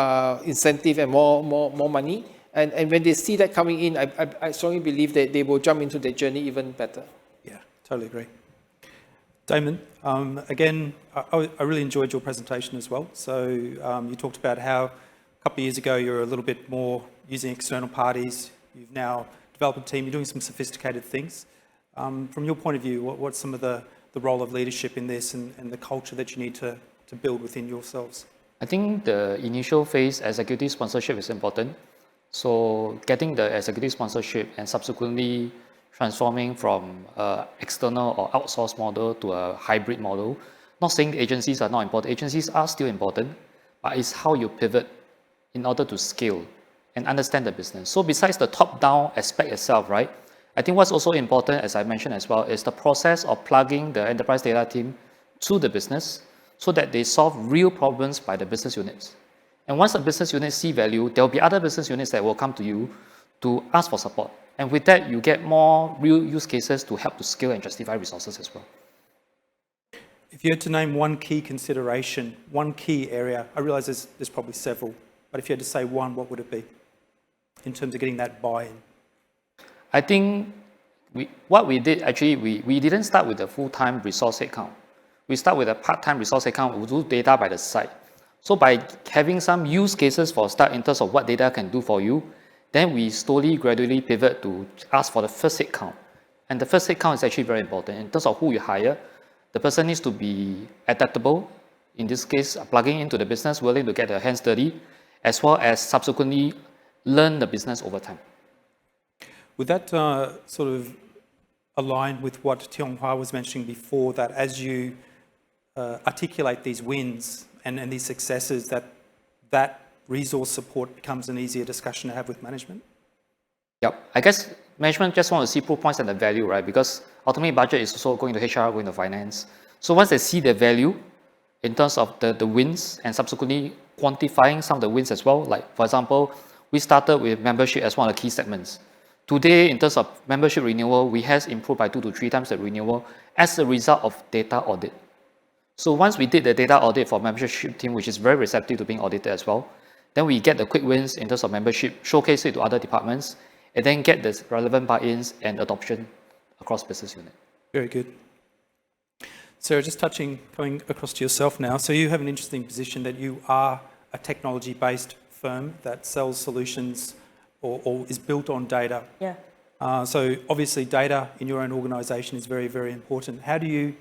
incentive and more money. And when they see that coming in, I strongly believe that they will jump into the journey even better. Yeah, totally agree. Damon, again, I really enjoyed your presentation as well. So you talked about how a couple of years ago you were a little bit more using external parties. You've now developed a team, you're doing some sophisticated things. From your point of view, what's some of the role of leadership in this and the culture that you need to build within yourselves? I think the initial phase, executive sponsorship, is important. So getting the executive sponsorship and subsequently transforming from external or outsourced model to a hybrid model. Not saying the agencies are not important. Agencies are still important, but it's how you pivot in order to scale and understand the business. So besides the top-down aspect itself, right? I think what's also important, as I mentioned as well, is the process of plugging the enterprise data team to the business so that they solve real problems by the business units. And once the business units see value, there will be other business units that will come to you to ask for support. And with that, you get more real use cases to help to scale and justify resources as well. If you had to name one key consideration, one key area, I realise there's probably several, but if you had to say one, what would it be in terms of getting that buy-in? I think what we did, actually, we didn't start with a full-time resource headcount. We start with a part-time resource headcount. We do data by the site. So by having some use cases for start in terms of what data can do for you, then we slowly, gradually pivot to ask for the first headcount. And the first headcount is actually very important. In terms of who you hire, the person needs to be adaptable, in this case, plugging into the business, willing to get their hands dirty, as well as subsequently learn the business over time. Would that sort of align with what Tiong-Hwa was mentioning before, that as you articulate these wins and these successes, that resource support becomes an easier discussion to have with management? Yep. I guess management just want to see proof points and the value, right? Because ultimately budget is also going to HR, going to finance. So once they see the value in terms of the wins and subsequently quantifying some of the wins as well, like for example, we started with membership as one of the key segments. Today, in terms of membership renewal, we has improved by 2 to 3 times the renewal as a result of data audit. So once we did the data audit for membership team, which is very receptive to being audited as well, then we get the quick wins in terms of membership, showcase it to other departments, and then get the relevant buy-ins and adoption across business unit. Very good. Sarah, just coming across to yourself now. So you have an interesting position that you are a technology-based firm that sells solutions or is built on data. Yeah. So obviously data in your own organisation is very, very important. How do you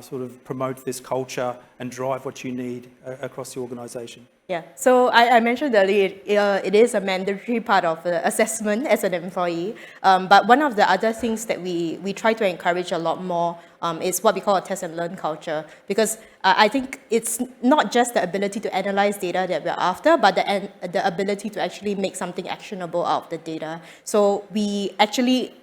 sort of promote this culture and drive what you need across the organisation? Yeah, so I mentioned earlier, it is a mandatory part of the assessment as an employee. But one of the other things that we try to encourage a lot more is what we call a test and learn culture. Because I think it's not just the ability to analyze data that we're after, but the ability to actually make something actionable out of the data. So we actually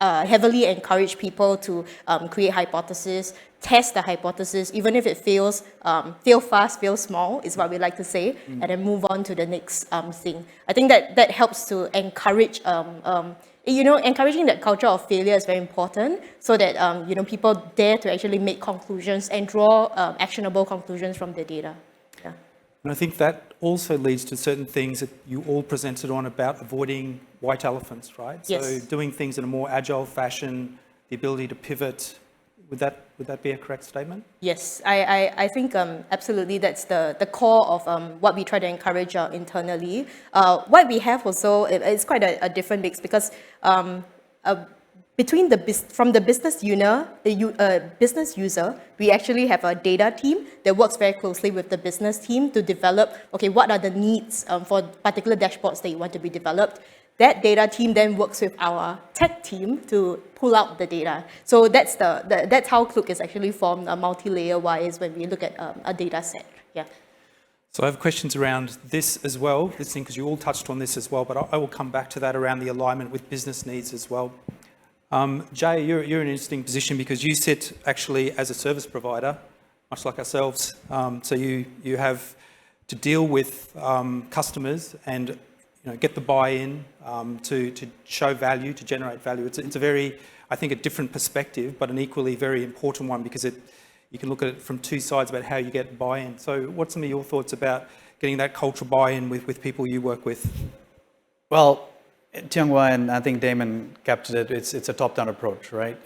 heavily encourage people to create hypotheses, test the hypothesis, even if it fails, fail fast, fail small, is what we like to say, and then move on to the next thing. I think that helps to encourage, encouraging that culture of failure is very important, so that people dare to actually make conclusions and draw actionable conclusions from the data. Yeah. And I think that also leads to certain things that you all presented on about avoiding white elephants, right? Yes. So doing things in a more agile fashion, the ability to pivot. Would that be a correct statement? Yes, I think absolutely that's the core of what we try to encourage internally. What we have also, it's quite a different mix, because from the business user, we actually have a data team that works very closely with the business team to develop, okay, what are the needs for particular dashboards that you want to be developed. That data team then works with our tech team to pull out the data. So that's how Klook is actually formed, multi-layer wise, when we look at a data set. Yeah. So I have questions around this as well, this thing, because you all touched on this as well, but I will come back to that around the alignment with business needs as well. Jay, you're in an interesting position because you sit actually as a service provider, much like ourselves. So you have to deal with customers and get the buy-in to show value, to generate value. It's a very, I think, a different perspective, but an equally very important one, because you can look at it from two sides about how you get buy-in. So what's some of your thoughts about getting that cultural buy-in with people you work with? Well, Tianghua and I think Damon captured it, it's a top-down approach, right?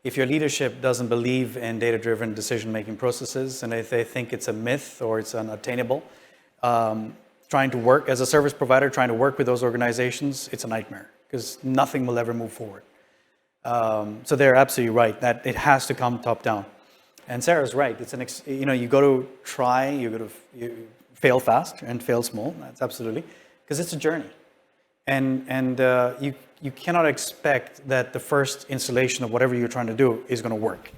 If your leadership doesn't believe in data-driven decision-making processes, and if they think it's a myth or it's unattainable, trying to work as a service provider, trying to work with those organizations, it's a nightmare, because nothing will ever move forward. So they're absolutely right that it has to come top down. And Sarah's right. It's you go to try, you fail fast and fail small. That's absolutely, because it's a journey, and you cannot expect that the first installation of whatever you're trying to do is going to work.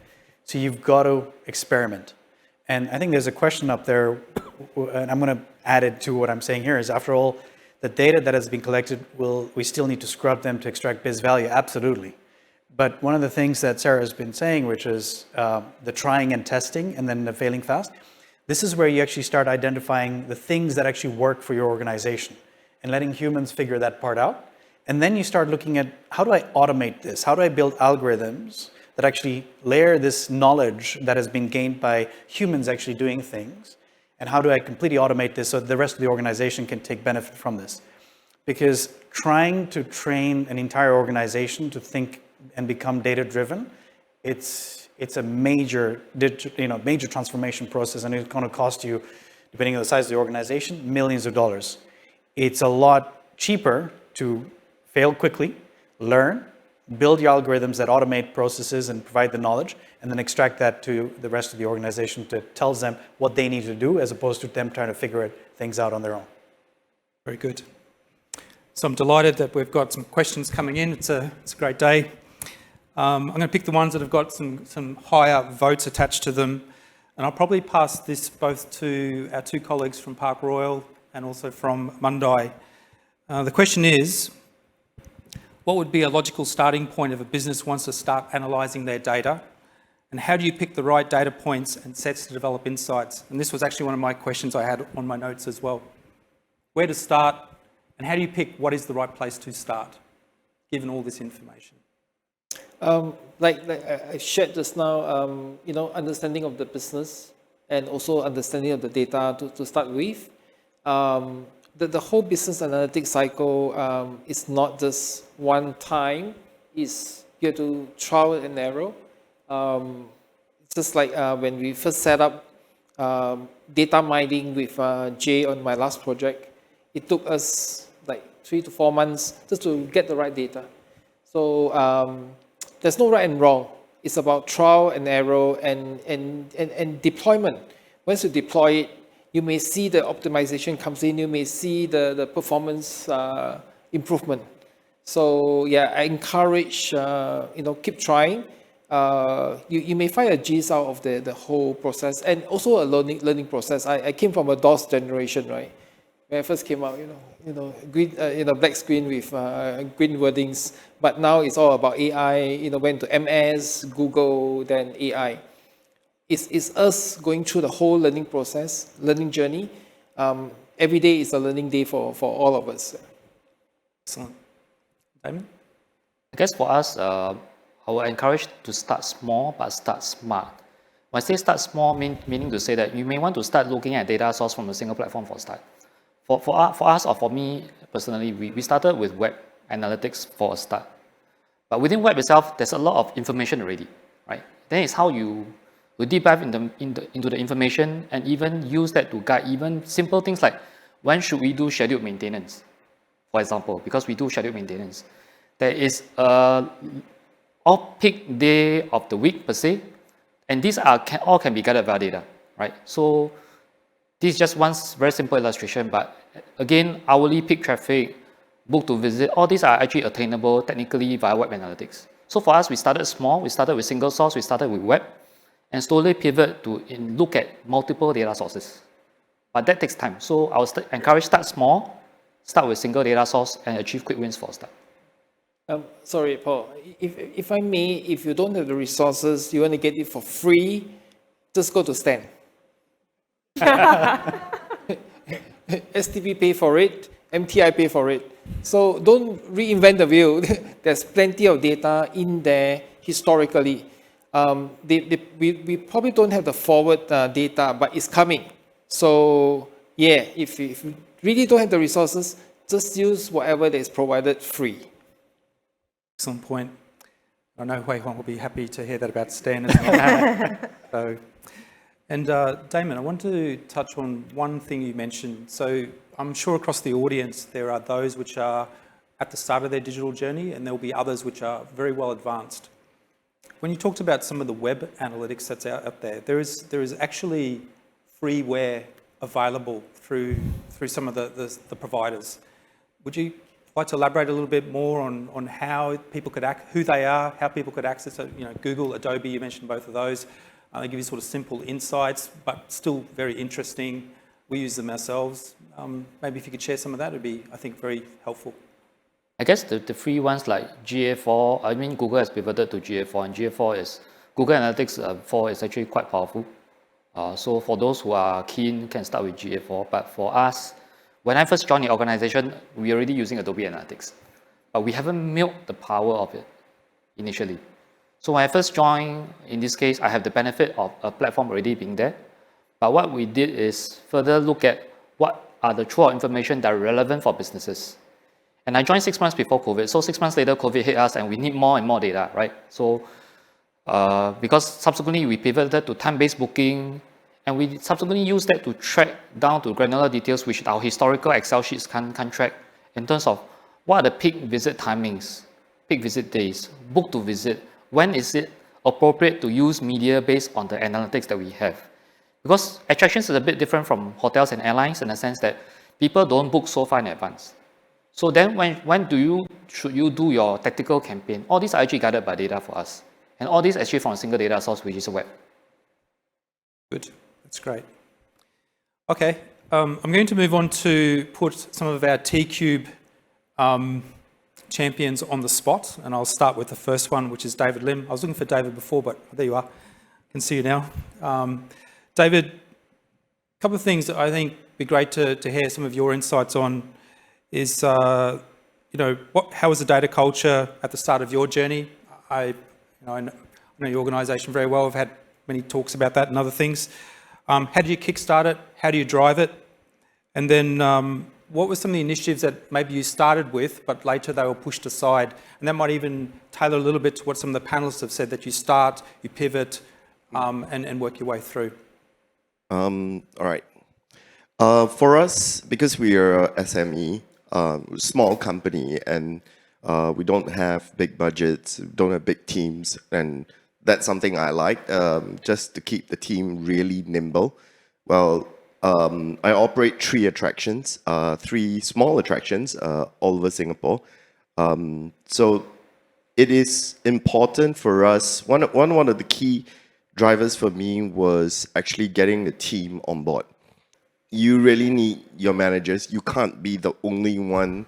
So you've got to experiment. And I think there's a question up there, and I'm going to add it to what I'm saying here, is after all, the data that has been collected, we still need to scrub them to extract business value, absolutely. But one of the things that Sarah has been saying, which is the trying and testing and then the failing fast, this is where you actually start identifying the things that actually work for your organization and letting humans figure that part out. And then you start looking at, how do I automate this? How do I build algorithms that actually layer this knowledge that has been gained by humans actually doing things? And how do I completely automate this so the rest of the organization can take benefit from this? Because trying to train an entire organization to think and become data-driven, it's a major transformation process, and it's going to cost you, depending on the size of the organization, millions of dollars. It's a lot cheaper to fail quickly, learn, build your algorithms that automate processes and provide the knowledge, and then extract that to the rest of the organization that tells them what they need to do, as opposed to them trying to figure things out on their own. Very good. So I'm delighted that we've got some questions coming in. It's a great day. I'm going to pick the ones that have got some higher votes attached to them, and I'll probably pass this both to our two colleagues from Park Royal and also from Mandai. The question is, what would be a logical starting point if a business wants to start analysing their data? And how do you pick the right data points and sets to develop insights? And this was actually one of my questions I had on my notes as well. Where to start, and how do you pick what is the right place to start, given all this information? Like I shared just now, understanding of the business and also understanding of the data to start with. The whole business analytics cycle is not just one time. You have to trial and error. It's just like when we first set up data mining with Jay on my last project, it took us like 3 to 4 months just to get the right data. So there's no right and wrong. It's about trial and error and deployment. Once you deploy it, you may see the optimization comes in, you may see the performance improvement. So yeah, I encourage, keep trying. You may find a gist out of the whole process, and also a learning process. I came from a DOS generation, right? When I first came out, green, black screen with green wordings. But now it's all about AI. Went to MS, Google, then AI. It's us going through the whole learning process, learning journey. Every day is a learning day for all of us. Excellent. Damon? I guess for us, I would encourage to start small, but start smart. When I say start small, meaning to say that you may want to start looking at data source from a single platform for start. For us, or for me personally, we started with web analytics for a start. But within web itself, there's a lot of information already, right? Then it's how you deep dive into the information and even use that to guide even simple things like when should we do scheduled maintenance, for example, because we do scheduled maintenance. There is a off-peak day of the week per se, and these all can be guided via data, right? So this is just one very simple illustration, but again, hourly peak traffic, book to visit, all these are actually attainable technically via web analytics. So for us, we started small, we started with single source, we started with web, and slowly pivot to look at multiple data sources. But that takes time. So I would encourage start small, start with single data source, and achieve quick wins for a start. Sorry, Paul. If I may, if you don't have the resources, you want to get it for free, just go to Stan. STB pay for it, MTI pay for it. So don't reinvent the wheel. There's plenty of data in there historically. We probably don't have the forward data, but it's coming. So yeah, if you really don't have the resources, just use whatever that is provided free. Excellent point. I know Hui Huang will be happy to hear that about Stan as well. And Damon, I want to touch on one thing you mentioned. So I'm sure across the audience, there are those which are at the start of their digital journey, and there will be others which are very well advanced. When you talked about some of the web analytics that's out there, there is actually freeware available through some of the providers. Would you like to elaborate a little bit more on how people could who they are, how people could access it? Google, Adobe, you mentioned both of those. They give you sort of simple insights, but still very interesting. We use them ourselves. Maybe if you could share some of that, it'd be, I think, very helpful. I guess the free ones like GA4, I mean, Google has pivoted to GA4, and GA4 is, Google Analytics 4 is actually quite powerful. So for those who are keen, can start with GA4. But for us, when I first joined the organization, we were already using Adobe Analytics. But we haven't milked the power of it initially. So when I first joined, in this case, I have the benefit of a platform already being there. But what we did is further look at what are the true information that are relevant for businesses. And I joined 6 months before COVID. So 6 months later, COVID hit us and we need more and more data, right? So because subsequently we pivoted to time-based booking, and we subsequently used that to track down to granular details which our historical Excel sheets can't track in terms of what are the peak visit timings, peak visit days, book to visit, when is it appropriate to use media based on the analytics that we have. Because attractions is a bit different from hotels and airlines in the sense that people don't book so far in advance. So then when should you do your tactical campaign? All these are actually guided by data for us. And all these actually from a single data source, which is a web. Good, that's great. Okay, I'm going to move on to put some of our T-Cube champions on the spot, and I'll start with the first one, which is David Lim. I was looking for David before, but there you are. I can see you now. David, a couple of things that I think would be great to hear some of your insights on is, how was the data culture at the start of your journey? I know your organisation very well. I've had many talks about that and other things. How do you kickstart it? How do you drive it? And then what were some of the initiatives that maybe you started with, but later they were pushed aside? And that might even tailor a little bit to what some of the panelists have said, that you start, you pivot, and work your way through. All right. For us, because we are a SME, small company, and We don't have big budgets, don't have big teams, and that's something I like, just to keep the team really nimble. Well, I operate 3 attractions, 3 small attractions all over Singapore. So it is important for us. One of the key drivers for me was actually getting the team on board. You really need your managers. You can't be the only one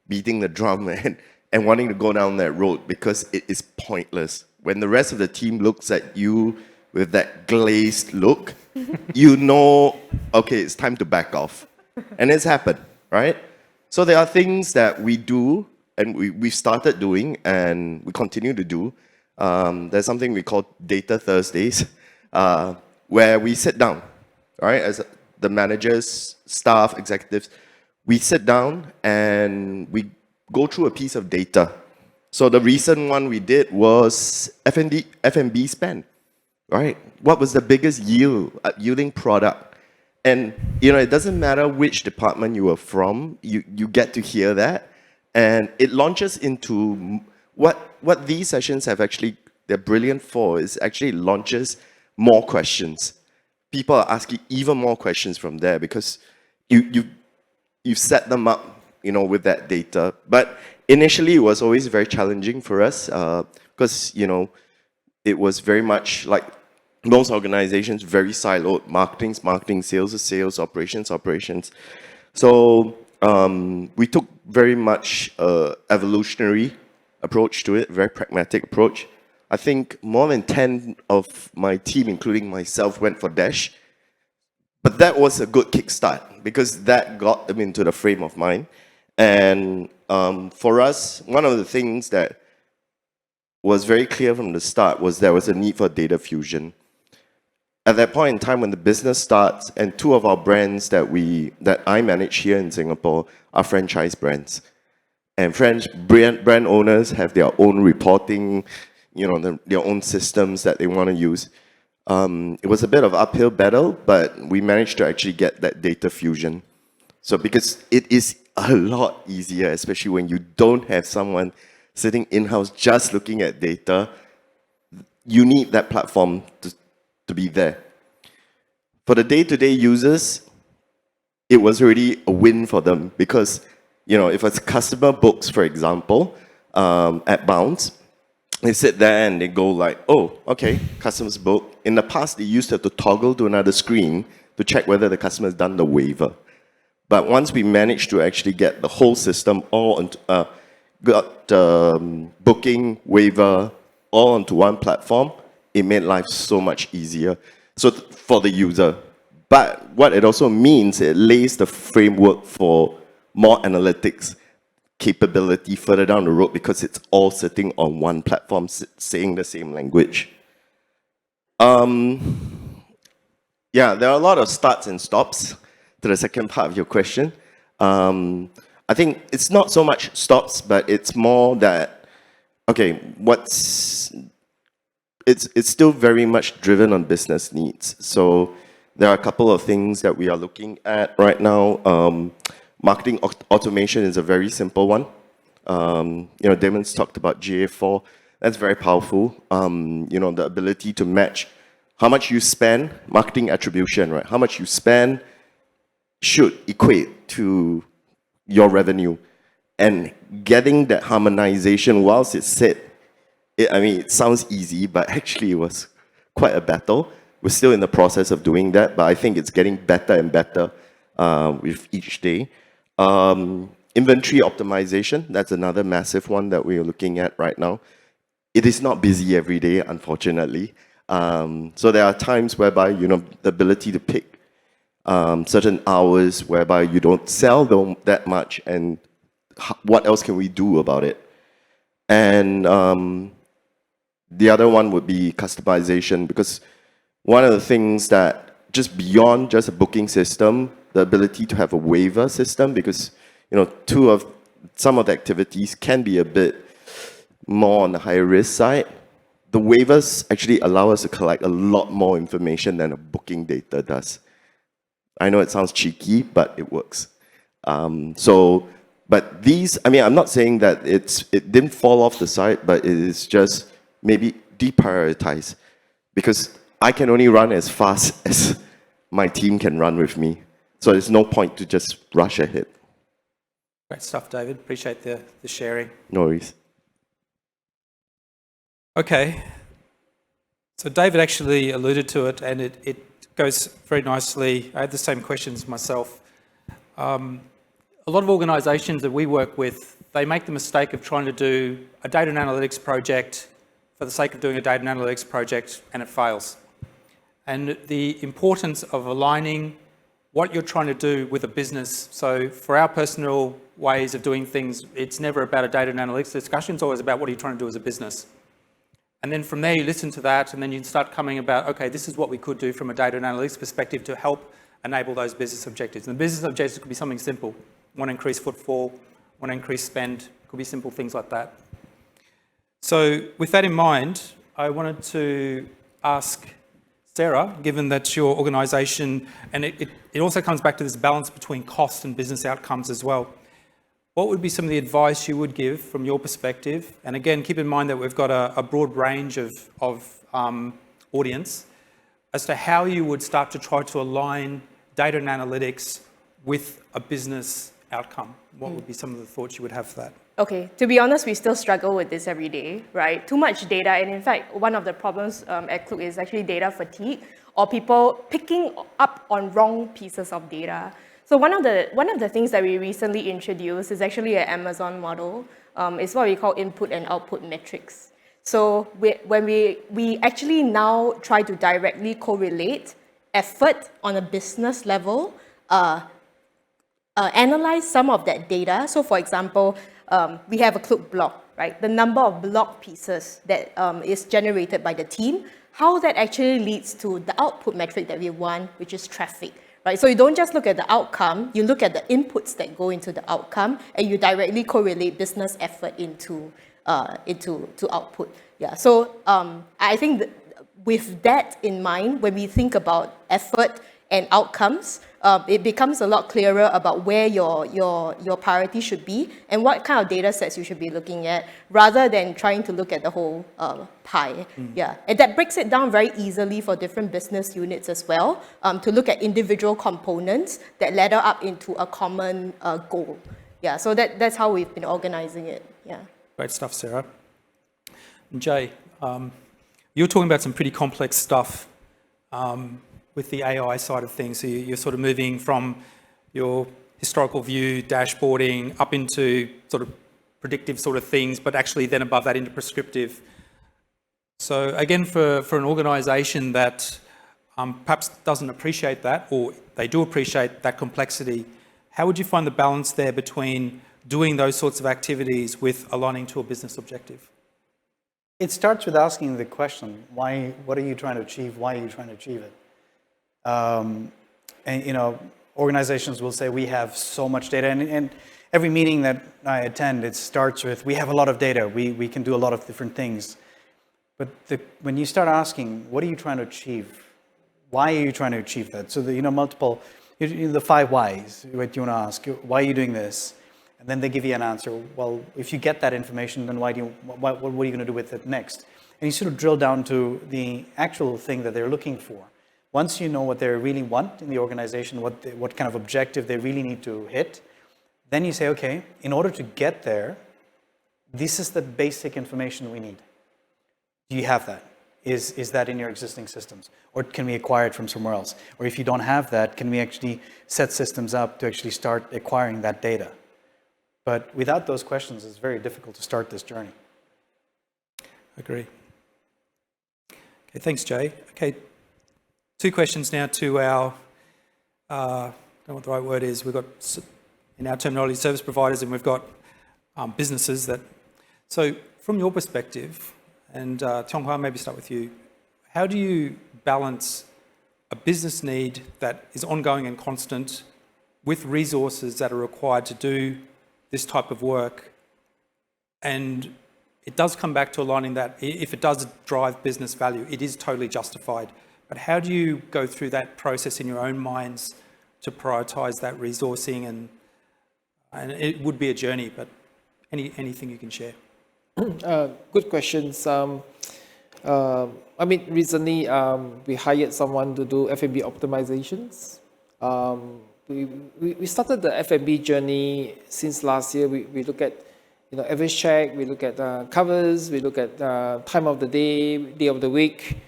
beating the drum and wanting to go down that road, because it is pointless. When the rest of the team looks at you with that glazed look, you know, okay, it's time to back off. And it's happened, right? So there are things that we do, and we started doing, and we continue to do. There's something we call Data Thursdays, where we sit down, right? As the managers, staff, executives, we sit down and we go through a piece of data. So the recent one we did was F&B spend, right? What was the biggest yielding product? And it doesn't matter which department you are from, you get to hear that. And it launches into what these sessions have actually, they're brilliant for, is actually launches more questions. People are asking even more questions from there, because you've set them up, with that data. But initially, it was always very challenging for us, because, it was very much like most organizations, very siloed. Marketing, sales, operations. So we took very much evolutionary approach to it, very pragmatic approach. I think more than 10 of my team, including myself, went for Dash. But that was a good kickstart, because that got them into the frame of mind. And for us, one of the things that was very clear from the start was there was a need for data fusion. At that point in time, when the business starts, and 2 of our brands that I manage here in Singapore are franchise brands. And brand owners have their own reporting, their own systems that they want to use. It was a bit of uphill battle, but we managed to actually get that data fusion. So because it is a lot easier, especially when you don't have someone sitting in-house just looking at data, you need that platform to be there. For the day-to-day users, it was already a win for them, because if a customer books, for example, at Bounce, they sit there and they go like, oh, okay, customers book. In the past, they used to have to toggle to another screen to check whether the customer has done the waiver. But once we managed to actually get the whole system all got booking, waiver, all onto one platform, it made life so much easier. So for the user. But what it also means, it lays the framework for more analytics capability further down the road, because it's all sitting on one platform, saying the same language. Yeah, there are a lot of starts and stops to the second part of your question. I think it's not so much stops, but it's more that, okay, it's still very much driven on business needs. So there are a couple of things that we are looking at right now. Marketing automation is a very simple one. Damon's talked about GA4. That's very powerful. The ability to match how much you spend, marketing attribution, right? How much you spend should equate to your revenue. And getting that harmonization, whilst it's said, it sounds easy, but actually it was quite a battle. We're still in the process of doing that, but I think it's getting better and better with each day. Inventory optimization, that's another massive one that we're looking at right now. It is not busy every day, unfortunately. So there are times whereby, the ability to pick certain hours whereby you don't sell them that much, and what else can we do about it? And the other one would be customization, because one of the things that just beyond just a booking system, the ability to have a waiver system, because some of the activities can be a bit more on the higher risk side. The waivers actually allow us to collect a lot more information than a booking data does. I know it sounds cheeky, but it works. So But these, I mean, I'm not saying that it didn't fall off the side, but it is just maybe deprioritized, because I can only run as fast as my team can run with me. So there's no point to just rush ahead. Great stuff, David. Appreciate the sharing. No worries. Okay. So David actually alluded to it, and it goes very nicely. I had the same questions myself. A lot of organisations that we work with, they make the mistake of trying to do a data and analytics project for the sake of doing a data and analytics project, and it fails. And the importance of aligning what you're trying to do with a business. So for our personal ways of doing things, it's never about a data and analytics discussion, it's always about what are you trying to do as a business. And then from there, you listen to that, and then you start coming about, okay, this is what we could do from a data and analytics perspective to help enable those business objectives. And the business objectives could be something simple. Want to increase footfall, want to increase spend, could be simple things like that. So with that in mind, I wanted to ask Sarah, given that your organisation, and it also comes back to this balance between cost and business outcomes as well. What would be some of the advice you would give from your perspective? And again, keep in mind that we've got a broad range of audience as to how you would start to try to align data and analytics with a business outcome. What would be some of the thoughts you would have for that? Okay, to be honest, we still struggle with this every day, right? Too much data, and in fact, one of the problems at Klook is actually data fatigue, or people picking up on wrong pieces of data. So one of the things that we recently introduced is actually an Amazon model. It's what we call input and output metrics. So when we actually now try to directly correlate effort on a business level, analyze some of that data. So for example, we have a Klook blog, right? The number of blog pieces that is generated by the team, how that actually leads to the output metric that we want, which is traffic, right? So you don't just look at the outcome, you look at the inputs that go into the outcome, and you directly correlate business effort into output. Yeah. So I think that with that in mind, when we think about effort and outcomes, it becomes a lot clearer about where your priority should be and what kind of data sets you should be looking at, rather than trying to look at the whole pie. Yeah, and that breaks it down very easily for different business units as well, to look at individual components that ladder up into a common goal. Yeah, so that's how we've been organizing it. Yeah. Great stuff, Sarah. And Jay, you're talking about some pretty complex stuff with the AI side of things. So you're sort of moving from your historical view, dashboarding, up into sort of predictive sort of things, but actually then above that into prescriptive. So again, for an organisation that perhaps doesn't appreciate that, or they do appreciate that complexity, how would you find the balance there between doing those sorts of activities with aligning to a business objective? It starts with asking the question, why? What are you trying to achieve? Why are you trying to achieve it? And you know, organizations will say we have so much data, and every meeting that I attend, it starts with we have a lot of data, we can do a lot of different things. But when you start asking, what are you trying to achieve? Why are you trying to achieve that? So the 5 whys, what you want to ask, why are you doing this? And then they give you an answer. Well, if you get that information, then what are you going to do with it next? And you sort of drill down to the actual thing that they're looking for. Once you know what they really want in the organization, what kind of objective they really need to hit, then you say, okay, in order to get there, this is the basic information we need. Do you have that? Is that in your existing systems? Or can we acquire it from somewhere else? Or if you don't have that, can we actually set systems up to actually start acquiring that data? But without those questions, it's very difficult to start this journey. Agree. Okay, thanks, Jay. Okay, 2 questions now to our, I don't know what the right word is, we've got, in our terminology, service providers, and we've got businesses that, so from your perspective, and Tiong Hua, maybe start with you, how do you balance a business need that is ongoing and constant with resources that are required to do this type of work? And it does come back to aligning that if it does drive business value, it is totally justified. But how do you go through that process in your own minds to prioritise that resourcing and And it would be a journey, but anything you can share? Good questions. I mean, recently we hired someone to do F&B optimizations. We started the F&B journey since last year. We look at average check, we look at covers, we look at time of the day of the week,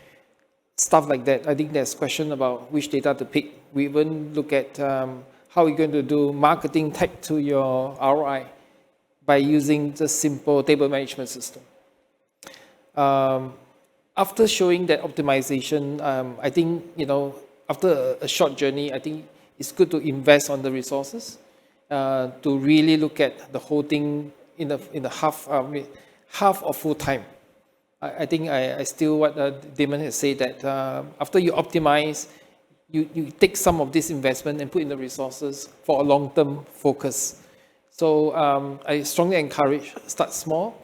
stuff like that. I think there's question about which data to pick. We even look at how we're going to do marketing tag to your ROI by using the simple table management system. After showing that optimization, I think, after a short journey, I think it's good to invest on the resources to really look at the whole thing in the half or full time. I think I still what Damon has said, that after you optimize, you take some of this investment and put in the resources for a long-term focus. So I strongly encourage, start small.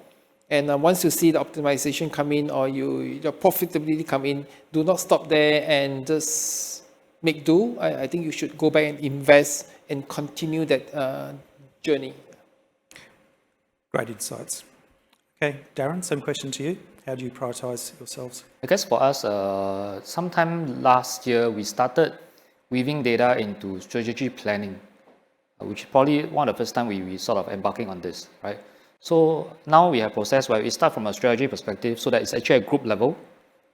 And once you see the optimization come in or your profitability come in, do not stop there and just make do. I think you should go back and invest and continue that journey. Great insights. Okay, Darren, same question to you. How do you prioritize yourselves? I guess for us, sometime last year, we started weaving data into strategy planning, which is probably one of the first time we sort of embarking on this, right? So now we have a process where we start from a strategy perspective so that it's actually at group level,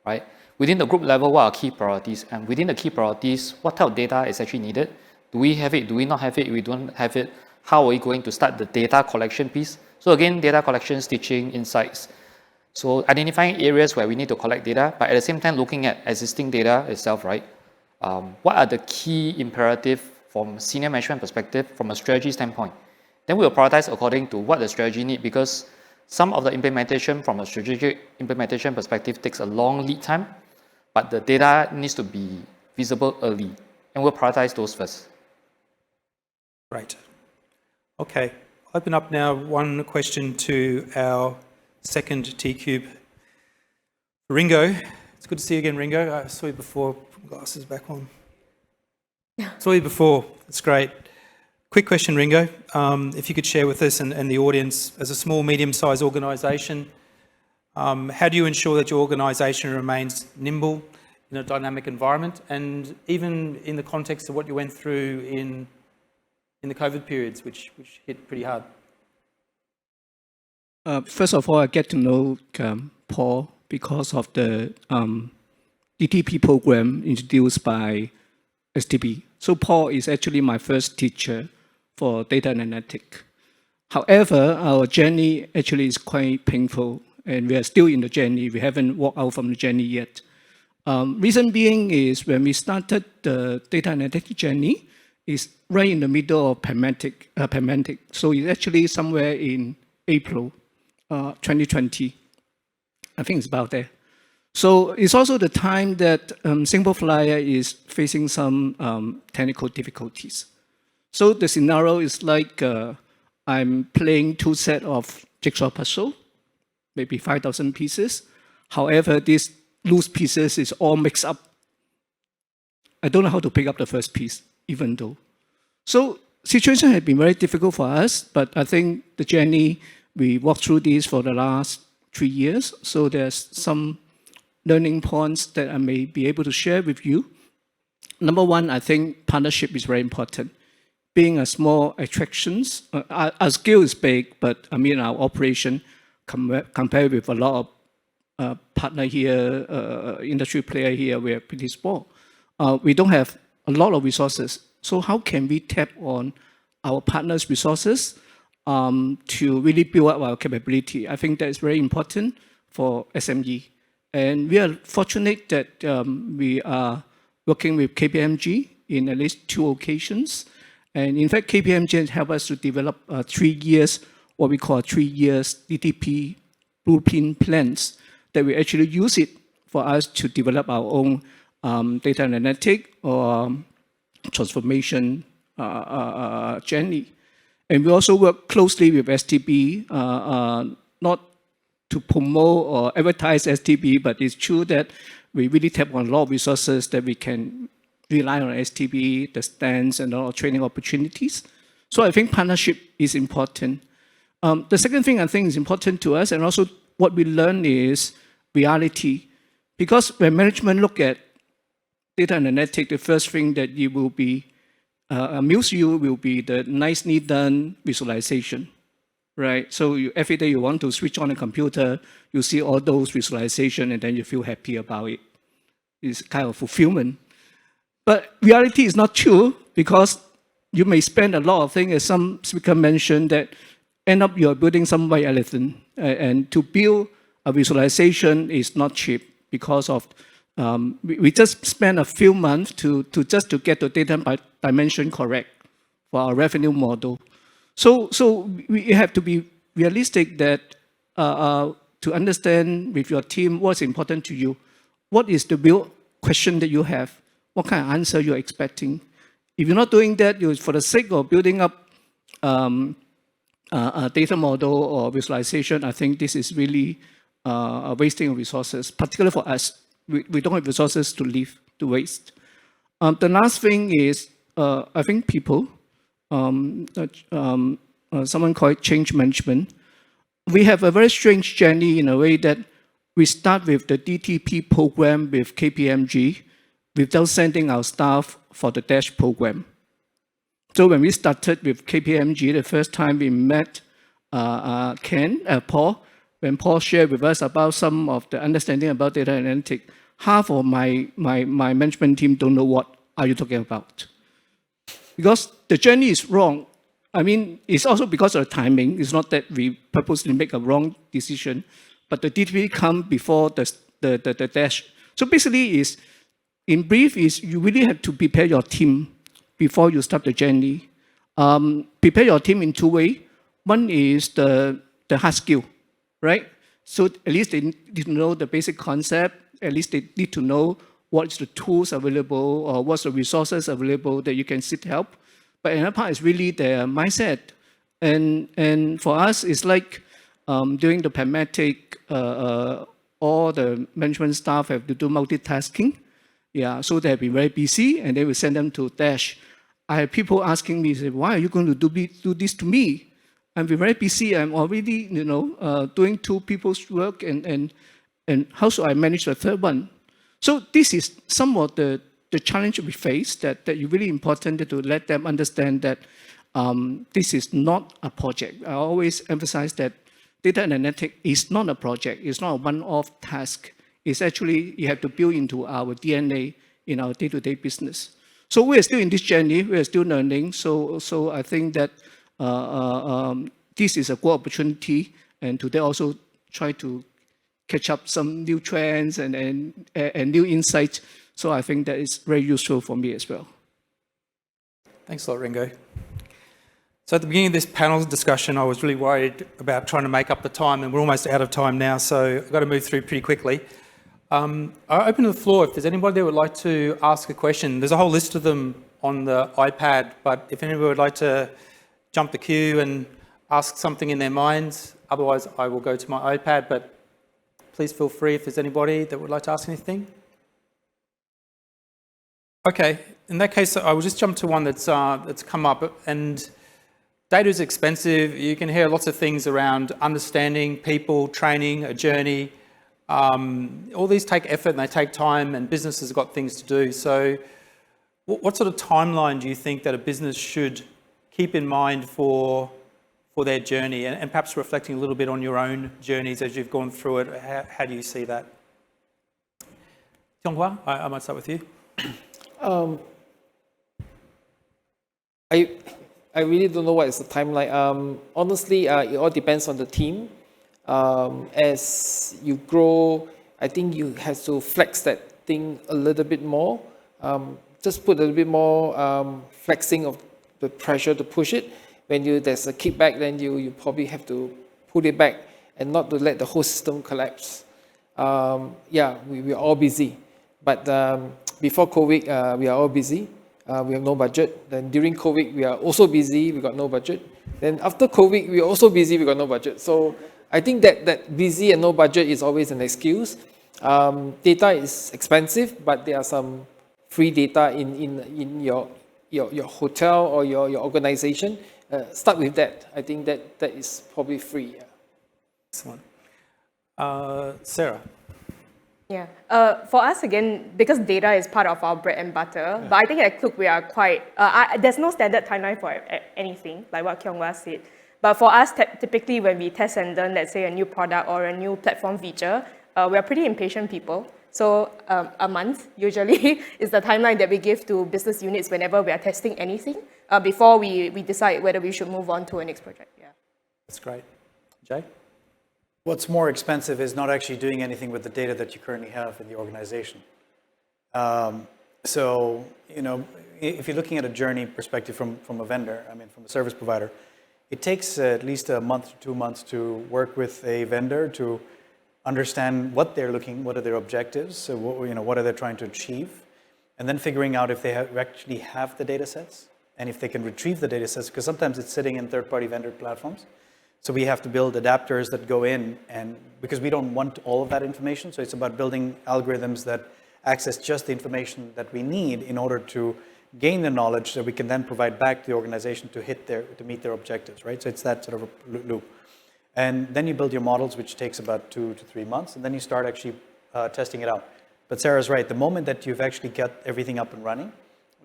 right? Within the group level, what are key priorities? And within the key priorities, what type of data is actually needed? Do we have it? Do we not have it? If we don't have it, how are we going to start the data collection piece? So again, data collection, stitching, insights. So identifying areas where we need to collect data, but at the same time looking at existing data itself, right? What are the key imperative from senior management perspective, from a strategy standpoint? Then we'll prioritize according to what the strategy need, because some of the implementation from a strategic implementation perspective takes a long lead time, but the data needs to be visible early, and we'll prioritize those first. Great. Okay, open up now one question to our second T-Cube. Ringo, it's good to see you again, Ringo. I saw you before, put my glasses back on. Saw you before, that's great. Quick question, Ringo. If you could share with us and the audience, as a small, medium-sized organisation, how do you ensure that your organisation remains nimble in a dynamic environment, and even in the context of what you went through in the COVID periods, which hit pretty hard? First of all, I get to know Paul because of the DTP program introduced by STB. So Paul is actually my first teacher for data analytics. However, our journey actually is quite painful, and we are still in the journey. We haven't walked out from the journey yet. Reason being is when we started the data analytics journey, it's right in the middle of pandemic. So it's actually somewhere in April 2020. I think it's about there. So it's also the time that Singapore Flyer is facing some technical difficulties. So the scenario is like I'm playing two sets of jigsaw puzzle, maybe 5,000 pieces. However, these loose pieces is all mixed up. I don't know how to pick up the first piece, even though. So situation has been very difficult for us, but I think the journey, we walked through this for the last 3 years. So there's some learning points that I may be able to share with you. Number one, I think partnership is very important. Being a small attractions, our scale is big, but I mean our operation compared with a lot of partner here, industry player here, we are pretty small. We don't have a lot of resources. So how can we tap on our partners' resources to really build up our capability? I think that is very important for SME. And we are fortunate that we are working with KPMG in at least 2 occasions. And in fact, KPMG has helped us to develop 3 years, what we call 3 years DTP blueprint plans, that we actually use it for us to develop our own data analytic or transformation journey. And we also work closely with STB, not to promote or advertise STB, but it's true that we really tap on a lot of resources that we can rely on STB, the stands, and all training opportunities. So I think partnership is important. The second thing I think is important to us, and also what we learn is reality. Because when management look at data analytics, the first thing that you will be amuse you will be the nicely done visualization, right? So every day you want to switch on a computer, you see all those visualization, and then you feel happy about it. It's kind of fulfillment. But reality is not true, because you may spend a lot of things, as some speaker mentioned, that end up you're building some white elephant. And to build a visualization is not cheap, because of we just spend a few months to get the data dimension correct for our revenue model. So we have to be realistic that to understand with your team what's important to you. What is the real question that you have? What kind of answer you're expecting? If you're not doing that, you're for the sake of building up a data model or visualization, I think this is really a wasting of resources, particularly for us. We don't have resources to waste. The last thing is, I think people, someone called it change management. We have a very strange journey in a way that we start with the DTP program with KPMG without sending our staff for the DASH program. So when we started with KPMG, the first time we met Paul, when Paul shared with us about some of the understanding about data analytics, half of my management team don't know what are you talking about. Because the journey is wrong. I mean, it's also because of the timing. It's not that we purposely make a wrong decision, but the DTP come before the dash. So basically, in brief, you really have to prepare your team before you start the journey. Prepare your team in two ways. One is the hard skill, right? So at least they need to know the basic concept. At least they need to know what's the tools available or what's the resources available that you can seek help. But another part is really their mindset. And for us, it's like during the pandemic, all the management staff have to do multitasking. Yeah, so they have been very busy, and they will send them to Dash. I have people asking me, say, why are you going to do this to me? I'm very busy. I'm already, doing two people's work, and how should I manage the third one? So this is some of the challenge we face that is really important to let them understand that this is not a project. I always emphasize that data analytics is not a project. It's not a one-off task. It's actually, you have to build into our DNA in our day-to-day business. So we are still in this journey. We are still learning. So I think that this is a good opportunity, and today also try to catch up some new trends and new insights. So I think that is very useful for me as well. Thanks a lot, Ringo. So at the beginning of this panel discussion, I was really worried about trying to make up the time, and we're almost out of time now, so I've got to move through pretty quickly. I open to the floor. If there's anybody that would like to ask a question, there's a whole list of them on the iPad, but if anybody would like to jump the queue and ask something in their minds, otherwise I will go to my iPad, but please feel free if there's anybody that would like to ask anything. Okay, in that case, I will just jump to one that's come up, and data is expensive. You can hear lots of things around understanding people, training, a journey. All these take effort and they take time, and businesses have got things to do. So what sort of timeline do you think that a business should keep in mind for their journey, and perhaps reflecting a little bit on your own journeys as you've gone through it? How do you see that? Tianghua, I might start with you. I really don't know what is the timeline. Honestly, it all depends on the team. As you grow, I think you have to flex that thing a little bit more. Just put a little bit more flexing of the pressure to push it. When there's a kickback, then you probably have to pull it back and not to let the whole system collapse. Yeah, we're all busy. But before COVID, we are all busy. We have no budget. Then during COVID, we are also busy. We got no budget. Then after COVID, we are also busy. We got no budget. So I think that busy and no budget is always an excuse. Data is expensive, but there are some free data in your hotel or your organization. start with that. I think that is probably free. Yeah. Excellent. Sarah. Yeah. For us, again, because data is part of our bread and butter, but I think at Klook we are quite, there's no standard timeline for anything, like what Kyung-Hwa said. But for us, typically when we test and learn, let's say, a new product or a new platform feature, we are pretty impatient people. So a month, usually, is the timeline that we give to business units whenever we are testing anything, before we decide whether we should move on to a next project. Yeah. That's great. Jay? What's more expensive is not actually doing anything with the data that you currently have in the organization. So, you know, if you're looking at a journey perspective from a vendor, I mean, from a service provider, it takes at least a month to 2 months to work with a vendor to understand what they're looking, what are their objectives, so what are they trying to achieve, and then figuring out if they actually have the data sets and if they can retrieve the data sets, because sometimes it's sitting in third-party vendor platforms. So we have to build adapters that go in, and because we don't want all of that information, so it's about building algorithms that access just the information that we need in order to gain the knowledge that we can then provide back to the organization to meet their objectives, right? So it's that sort of a loop. And then you build your models, which takes about 2 to 3 months, and then you start actually testing it out. But Sarah's right, the moment that you've actually got everything up and running,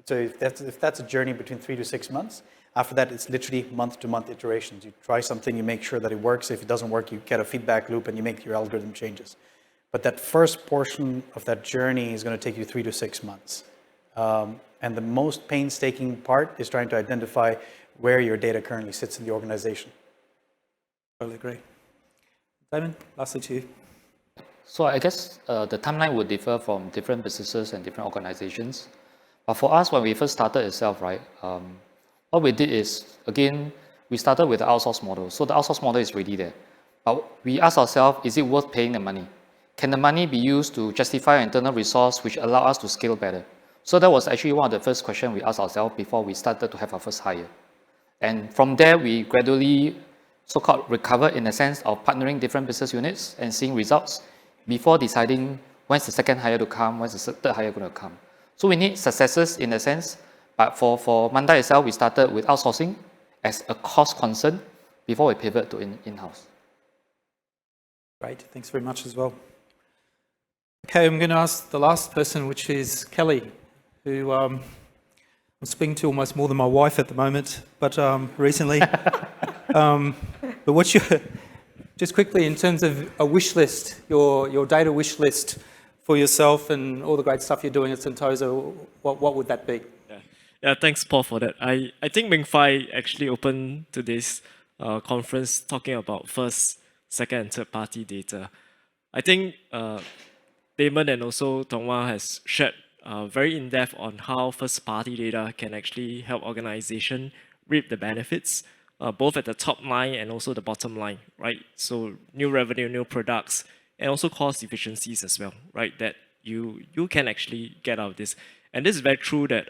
so if that's a journey between 3 to 6 months, after that, it's literally month-to-month iterations. You try something, you make sure that it works. If it doesn't work, you get a feedback loop and you make your algorithm changes. But that first portion of that journey is going to take you 3 to 6 months. And the most painstaking part is trying to identify where your data currently sits in the organization. Totally agree. Damon, lastly to you. So I guess the timeline would differ from different businesses and different organizations. But for us, when we first started itself, right, what we did is, again, we started with the outsource model. So the outsource model is already there. But we asked ourselves, is it worth paying the money? Can the money be used to justify an internal resource which allow us to scale better? So that was actually one of the first questions we asked ourselves before we started to have our first hire. And from there, we gradually so-called recover in the sense of partnering different business units and seeing results before deciding when's the second hire to come, when's the third hire going to come. So we need successes in a sense, but for Mandai itself, we started with outsourcing as a cost concern before we pivot to in-house. Great, thanks very much as well. Okay, I'm going to ask the last person, which is Kelly, who I'm speaking to almost more than my wife at the moment, but recently. But what's your, just quickly in terms of a wish list, your data wish list for yourself and all the great stuff you're doing at Sentosa, what would that be? Yeah, thanks Paul for that. I think Ming-Fai actually opened today's conference talking about first, second and third party data. I think Damon and also Tongwa has shared very in-depth on how first-party data can actually help organization reap the benefits, both at the top line and also the bottom line, right? So new revenue, new products, and also cost efficiencies as well, right? That you can actually get out of this. And this is very true that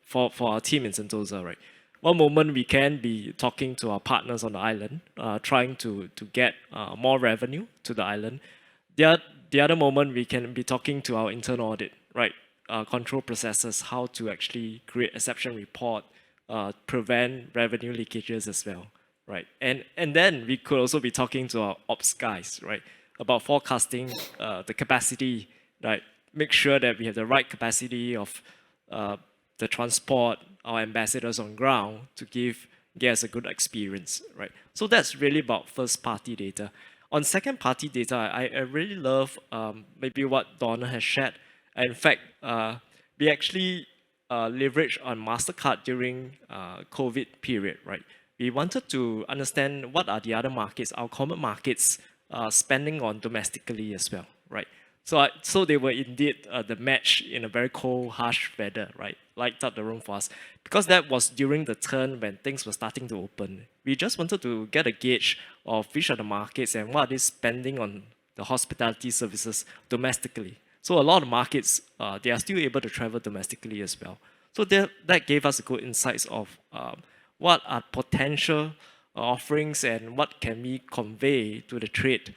for our team in Sentosa, right? One moment we can be talking to our partners on the island, trying to get more revenue to the island. The other moment we can be talking to our internal audit, right? Control processes, how to actually create exception report, prevent revenue leakages as well, right? And then we could also be talking to our ops guys, right? About forecasting the capacity, right? Make sure that we have the right capacity of the transport, our ambassadors on ground to give us a good experience, right? So that's really about first-party data. On second-party data, I really love maybe what Donna has shared. In fact, we actually leveraged on MasterCard during COVID period, right? We wanted to understand what are the other markets, our common markets, spending on domestically as well, right? So they were indeed the match in a very cold, harsh weather, right? Lighted up the room for us. Because that was during the turn when things were starting to open. We just wanted to get a gauge of which are the markets and what is spending on the hospitality services domestically. So a lot of markets, they are still able to travel domestically as well. So that gave us good insights of what are potential offerings and what can we convey to the trade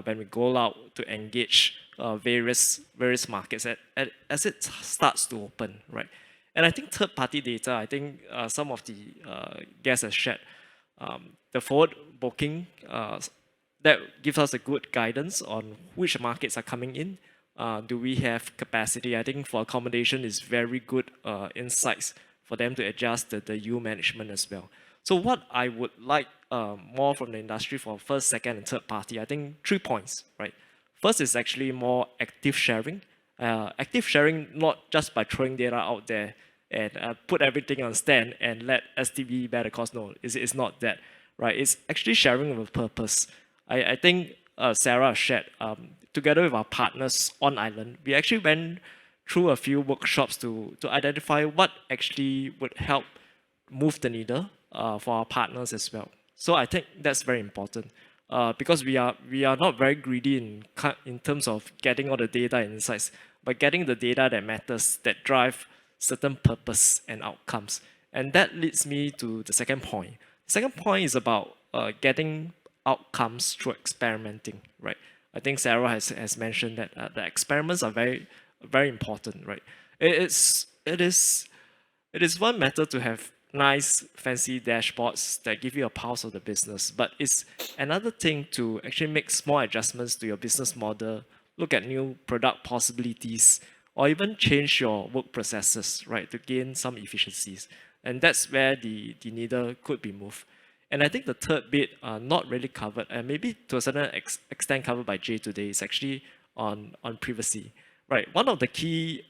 when we go out to engage various markets as it starts to open, right? And I think third-party data, I think some of the guests have shared, the forward booking, that gives us a good guidance on which markets are coming in. Do we have capacity? I think for accommodation is very good insights for them to adjust the yield management as well. So what I would like more from the industry for first, second, and third party, I think 3 points, right? First is actually more active sharing. Active sharing, not just by throwing data out there and put everything on stand and let STB bear the cost. No, it's not that, right? It's actually sharing with a purpose. I think Sarah shared, together with our partners on island, we actually went through a few workshops to identify what actually would help move the needle for our partners as well. So I think that's very important because we are not very greedy in terms of getting all the data and insights, but getting the data that matters, that drive certain purpose and outcomes. And that leads me to the second point. The second point is about getting outcomes through experimenting, right? I think Sarah has mentioned that the experiments are very, very important, right? It is one matter to have nice, fancy dashboards that give you a pulse of the business, but it's another thing to actually make small adjustments to your business model, look at new product possibilities, or even change your work processes, right, to gain some efficiencies. And that's where the needle could be moved. And I think the third bit, not really covered, and maybe to a certain extent covered by Jay today, is actually on privacy, right? One of the key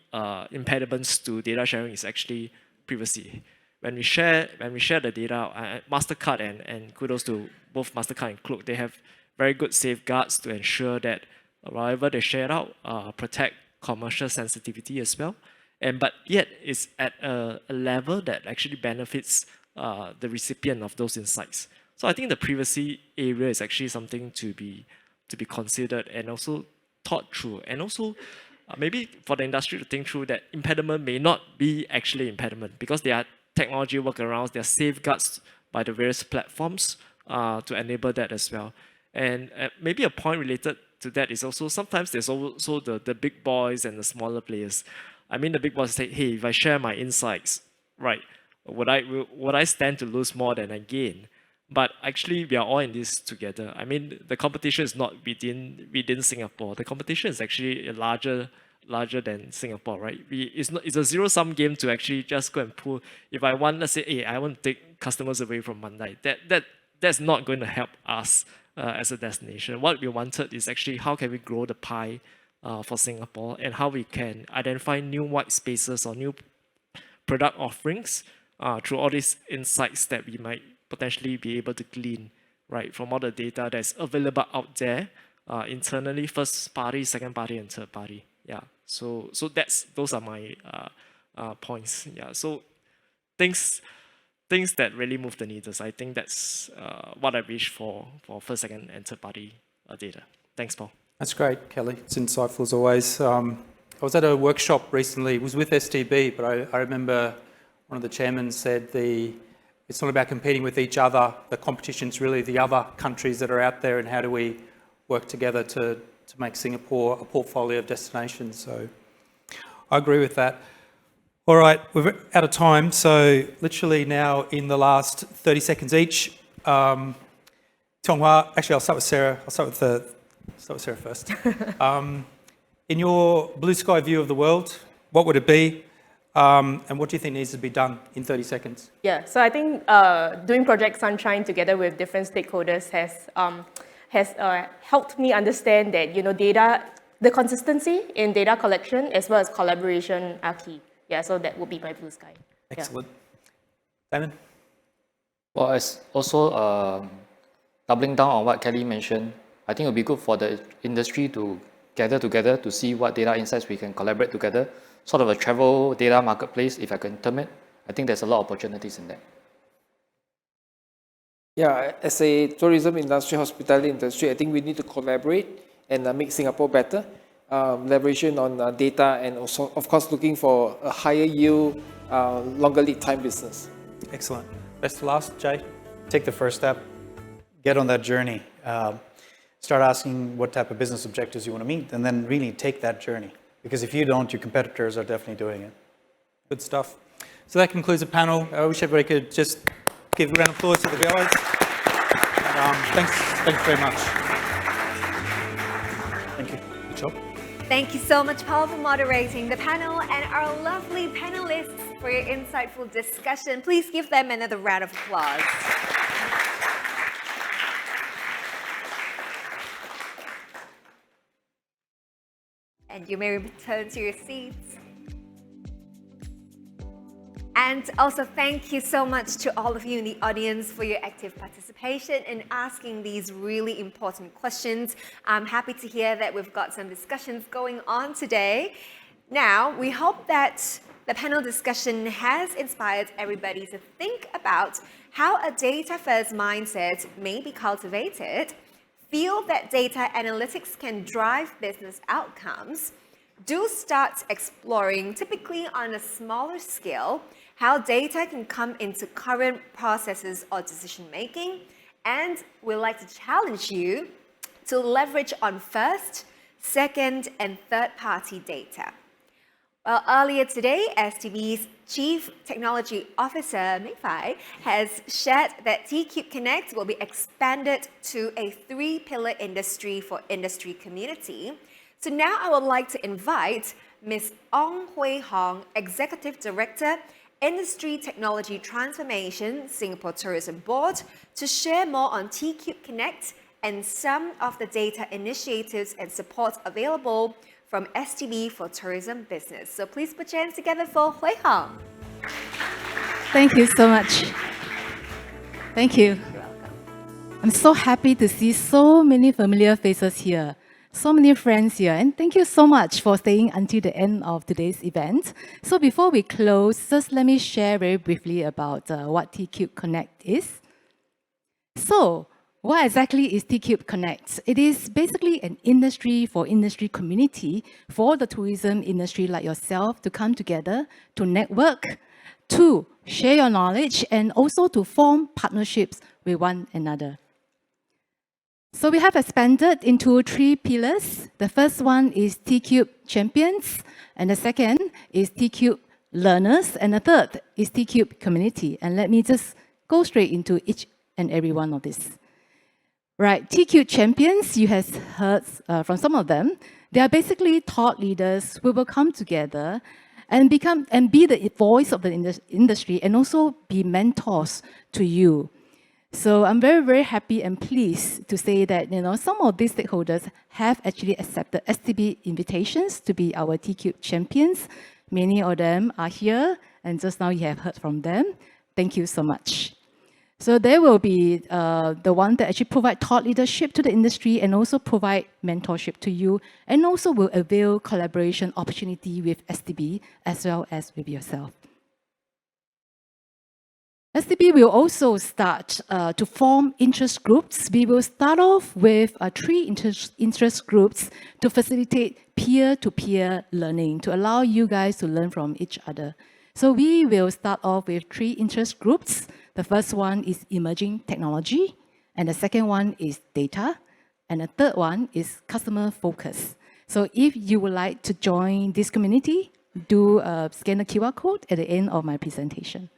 impediments to data sharing is actually privacy. When we share the data, MasterCard and kudos to both MasterCard and Klook, they have very good safeguards to ensure that whatever they share out protect commercial sensitivity as well. But yet it's at a level that actually benefits the recipient of those insights. So I think the privacy area is actually something to be considered and also thought through, and also maybe for the industry to think through that impediment may not be actually impediment because there are technology workarounds, there are safeguards by the various platforms to enable that as well. And maybe a point related to that is also sometimes there's also the big boys and the smaller players. I mean, the big boys say, hey, if I share my insights, right, would I stand to lose more than I gain? But actually, we are all in this together. I mean, the competition is not within Singapore. The competition is actually larger than Singapore, right? It's a zero-sum game to actually just go and pull. If I want, let's say, hey, I want to take customers away from Mandai, that's not going to help us as a destination. What we wanted is actually how can we grow the pie for Singapore and how we can identify new white spaces or new product offerings through all these insights that we might potentially be able to glean, right, from all the data that's available out there internally, first party, second party, and third party. Yeah. So those are my points. Yeah. So things that really move the needles. I think that's what I wish for first, second, and third party data. Thanks, Paul. That's great, Kelly. It's insightful as always. I was at a workshop recently. It was with STB, but I remember one of the chairmen said it's not about competing with each other. The competition's really the other countries that are out there, and how do we work together to make Singapore a portfolio of destinations. So I agree with that. All right, we're out of time. So literally now in the last 30 seconds each, Tiong Hua, actually I'll start with Sarah. I'll start with Sarah first. In your blue sky view of the world, what would it be? And what do you think needs to be done in 30 seconds? Yeah, so I think doing Project Sunshine together with different stakeholders has helped me understand that the consistency in data collection as well as collaboration are key. Yeah, so that would be my blue sky. Excellent. Simon? Well, it's also doubling down on what Kelly mentioned. I think it would be good for the industry to gather together to see what data insights we can collaborate together. Sort of a travel data marketplace, if I can term it. I think there's a lot of opportunities in that. Yeah, as a tourism industry, hospitality industry, I think we need to collaborate and make Singapore better. Leveraging on data and also, of course, looking for a higher yield, longer lead time business. Excellent. Best to last, Jay? Take the first step, get on that journey. Start asking what type of business objectives you want to meet, and then really take that journey. Because if you don't, your competitors are definitely doing it. Good stuff. So that concludes the panel. I wish everybody could just give a round of applause to the guys. Thanks very much. Thank you. Good job. Thank you so much, Paul, for moderating the panel, and our lovely panelists for your insightful discussion. Please give them another round of applause. And you may return to your seats. And also thank you so much to all of you in the audience for your active participation in asking these really important questions. I'm happy to hear that we've got some discussions going on today. Now, we hope that the panel discussion has inspired everybody to think about how a data-first mindset may be cultivated, feel that data analytics can drive business outcomes, do start exploring, typically on a smaller scale, how data can come into current processes or decision-making, and we'd like to challenge you to leverage on first, second, and third-party data. Well, earlier today, STB's Chief Technology Officer, Mei Fai, has shared that T-Cube Connect will be expanded to a 3-pillar industry for industry community. So now I would like to invite Ms. Ong Hui Hong, Executive Director, Industry Technology Transformation, Singapore Tourism Board, to share more on T-Cube Connect and some of the data initiatives and support available from STB for tourism business. So please put your hands together for Hui Hong. Thank you so much. Thank you. You're welcome. I'm so happy to see so many familiar faces here. So many friends here, and thank you so much for staying until the end of today's event. So before we close, just let me share very briefly about what T-Cube Connect is. So, what exactly is T-Cube Connect? It is basically an industry for industry community for the tourism industry like yourself to come together, to network, to share your knowledge, and also to form partnerships with one another. So we have expanded into 3 pillars. The first one is T-Cube Champions, and the second is T-Cube Learners, and the third is T-Cube Community. And let me just go straight into each and every one of these. Right, T-Cube Champions, you have heard from some of them. They are basically thought leaders who will come together and be the voice of the industry and also be mentors to you. So I'm very, very happy and pleased to say that some of these stakeholders have actually accepted STB invitations to be our T-Cube champions. Many of them are here, and just now you have heard from them. Thank you so much. So they will be the one that actually provide thought leadership to the industry and also provide mentorship to you, and also will avail collaboration opportunity with STB as well as with yourself. STB will also start to form interest groups. We will start off with 3 interest groups to facilitate peer-to-peer learning, to allow you guys to learn from each other. So we will start off with 3 interest groups. The first one is emerging technology, and the second one is data, and the third one is customer focus. So if you would like to join this community, do scan the QR code at the end of my presentation.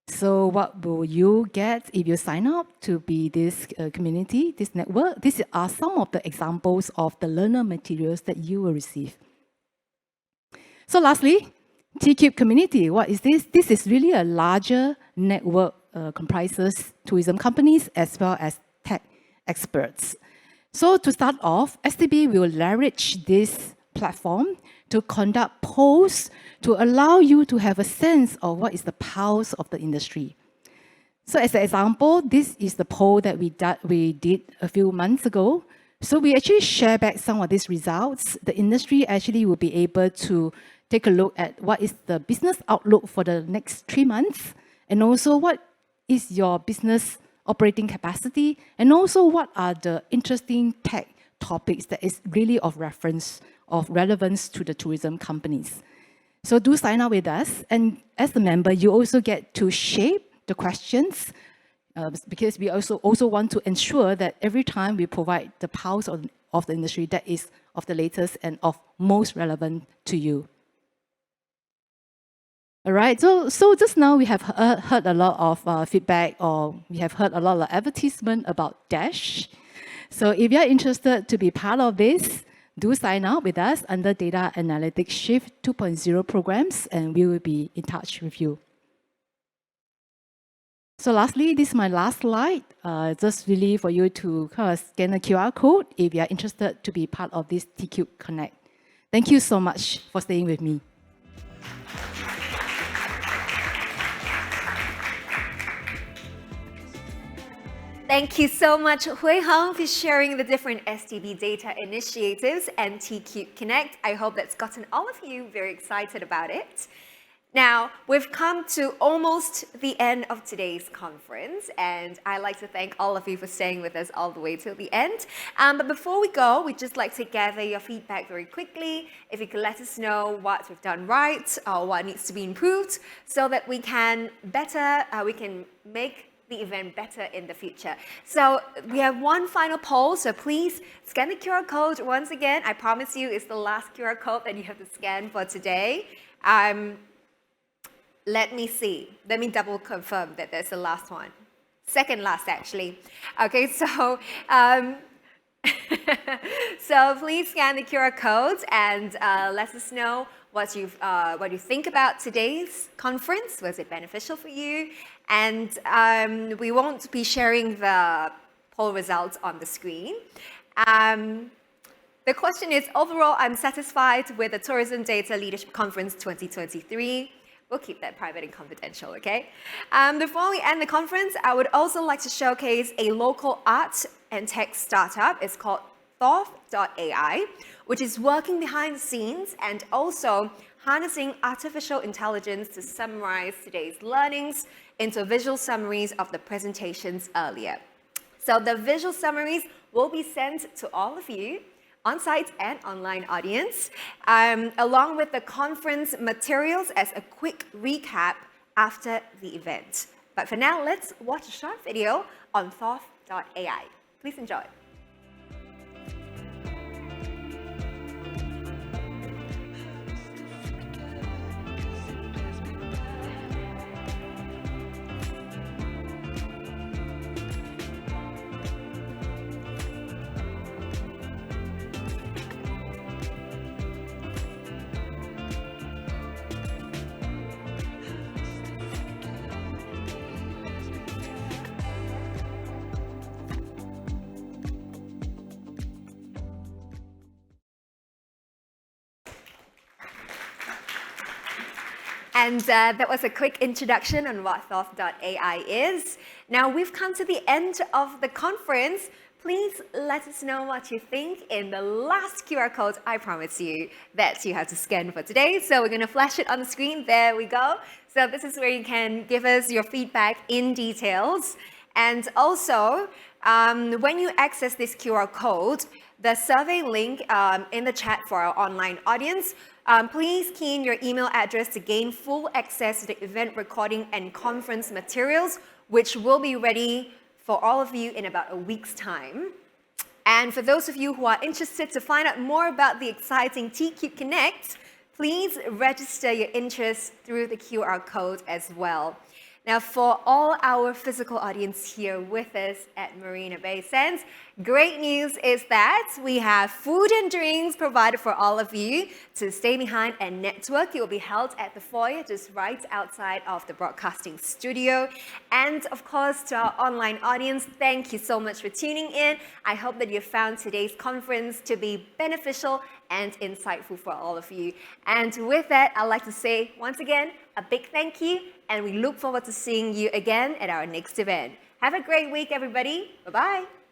So what will you get if you sign up to be this community, this network? These are some of the examples of the learner materials that you will receive. So lastly, T-Cube Community, what is this? This is really a larger network, comprises tourism companies as well as tech experts. So to start off, STB will leverage this platform to conduct polls to allow you to have a sense of what is the pulse of the industry. So as an example, this is the poll that we did a few months ago. So we actually share back some of these results. The industry actually will be able to take a look at what is the business outlook for the next 3 months, and also what is your business operating capacity, and also what are the interesting tech topics that is really of relevance to the tourism companies. So do sign up with us, and as the member, you also get to shape the questions because we also want to ensure that every time we provide the pulse of the industry that is of the latest and of most relevant to you. All right, so just now we have heard a lot of feedback, or we have heard a lot of advertisement about Dash. So if you're interested to be part of this, do sign up with us under Data Analytics Shift 2.0 programs, and we will be in touch with you. So lastly, this is my last slide, just really for you to scan the QR code if you are interested to be part of this TCube Connect. Thank you so much for staying with me. Thank you so much, Hui Hong, for sharing the different STB data initiatives and TCube Connect. I hope that's gotten all of you very excited about it. Now, we've come to almost the end of today's conference, and I'd like to thank all of you for staying with us all the way till the end. But before we go, we'd just like to gather your feedback very quickly. If you could let us know what we've done right or what needs to be improved, so that we can make the event better in the future. So we have one final poll, so please scan the QR code once again. I promise you it's the last QR code that you have to scan for today. Let me see. Let me double confirm that that's the last one. Second last, actually. Okay, so so please scan the QR code and let us know what you think about today's conference. Was it beneficial for you? And we won't be sharing the poll results on the screen. The question is, overall, I'm satisfied with the Tourism Data Leadership Conference 2023. We'll keep that private and confidential, okay? Before we end the conference, I would also like to showcase a local art and tech startup. It's called Thoth.ai, which is working behind the scenes and also harnessing artificial intelligence to summarize today's learnings into visual summaries of the presentations earlier. So the visual summaries will be sent to all of you, on-site and online audience, along with the conference materials as a quick recap after the event. But for now, let's watch a short video on Thoth.ai. Please enjoy. And that was a quick introduction on what Thoth.ai is. Now we've come to the end of the conference. Please let us know what you think in the last QR code I promise you that you have to scan for today. So we're going to flash it on the screen. There we go. So this is where you can give us your feedback in details. And also, when you access this QR code, the survey link in the chat for our online audience, please key in your email address to gain full access to the event recording and conference materials, which will be ready for all of you in about a week's time. And for those of you who are interested to find out more about the exciting TCube Connect, please register your interest through the QR code as well. Now, for all our physical audience here with us at Marina Bay Sands, great news is that we have food and drinks provided for all of you to stay behind and network. It will be held at the foyer just right outside of the broadcasting studio. And of course, to our online audience, thank you so much for tuning in. I hope that you found today's conference to be beneficial and insightful for all of you. And with that, I'd like to say once again, a big thank you, and we look forward to seeing you again at our next event. Have a great week, everybody. Bye-bye.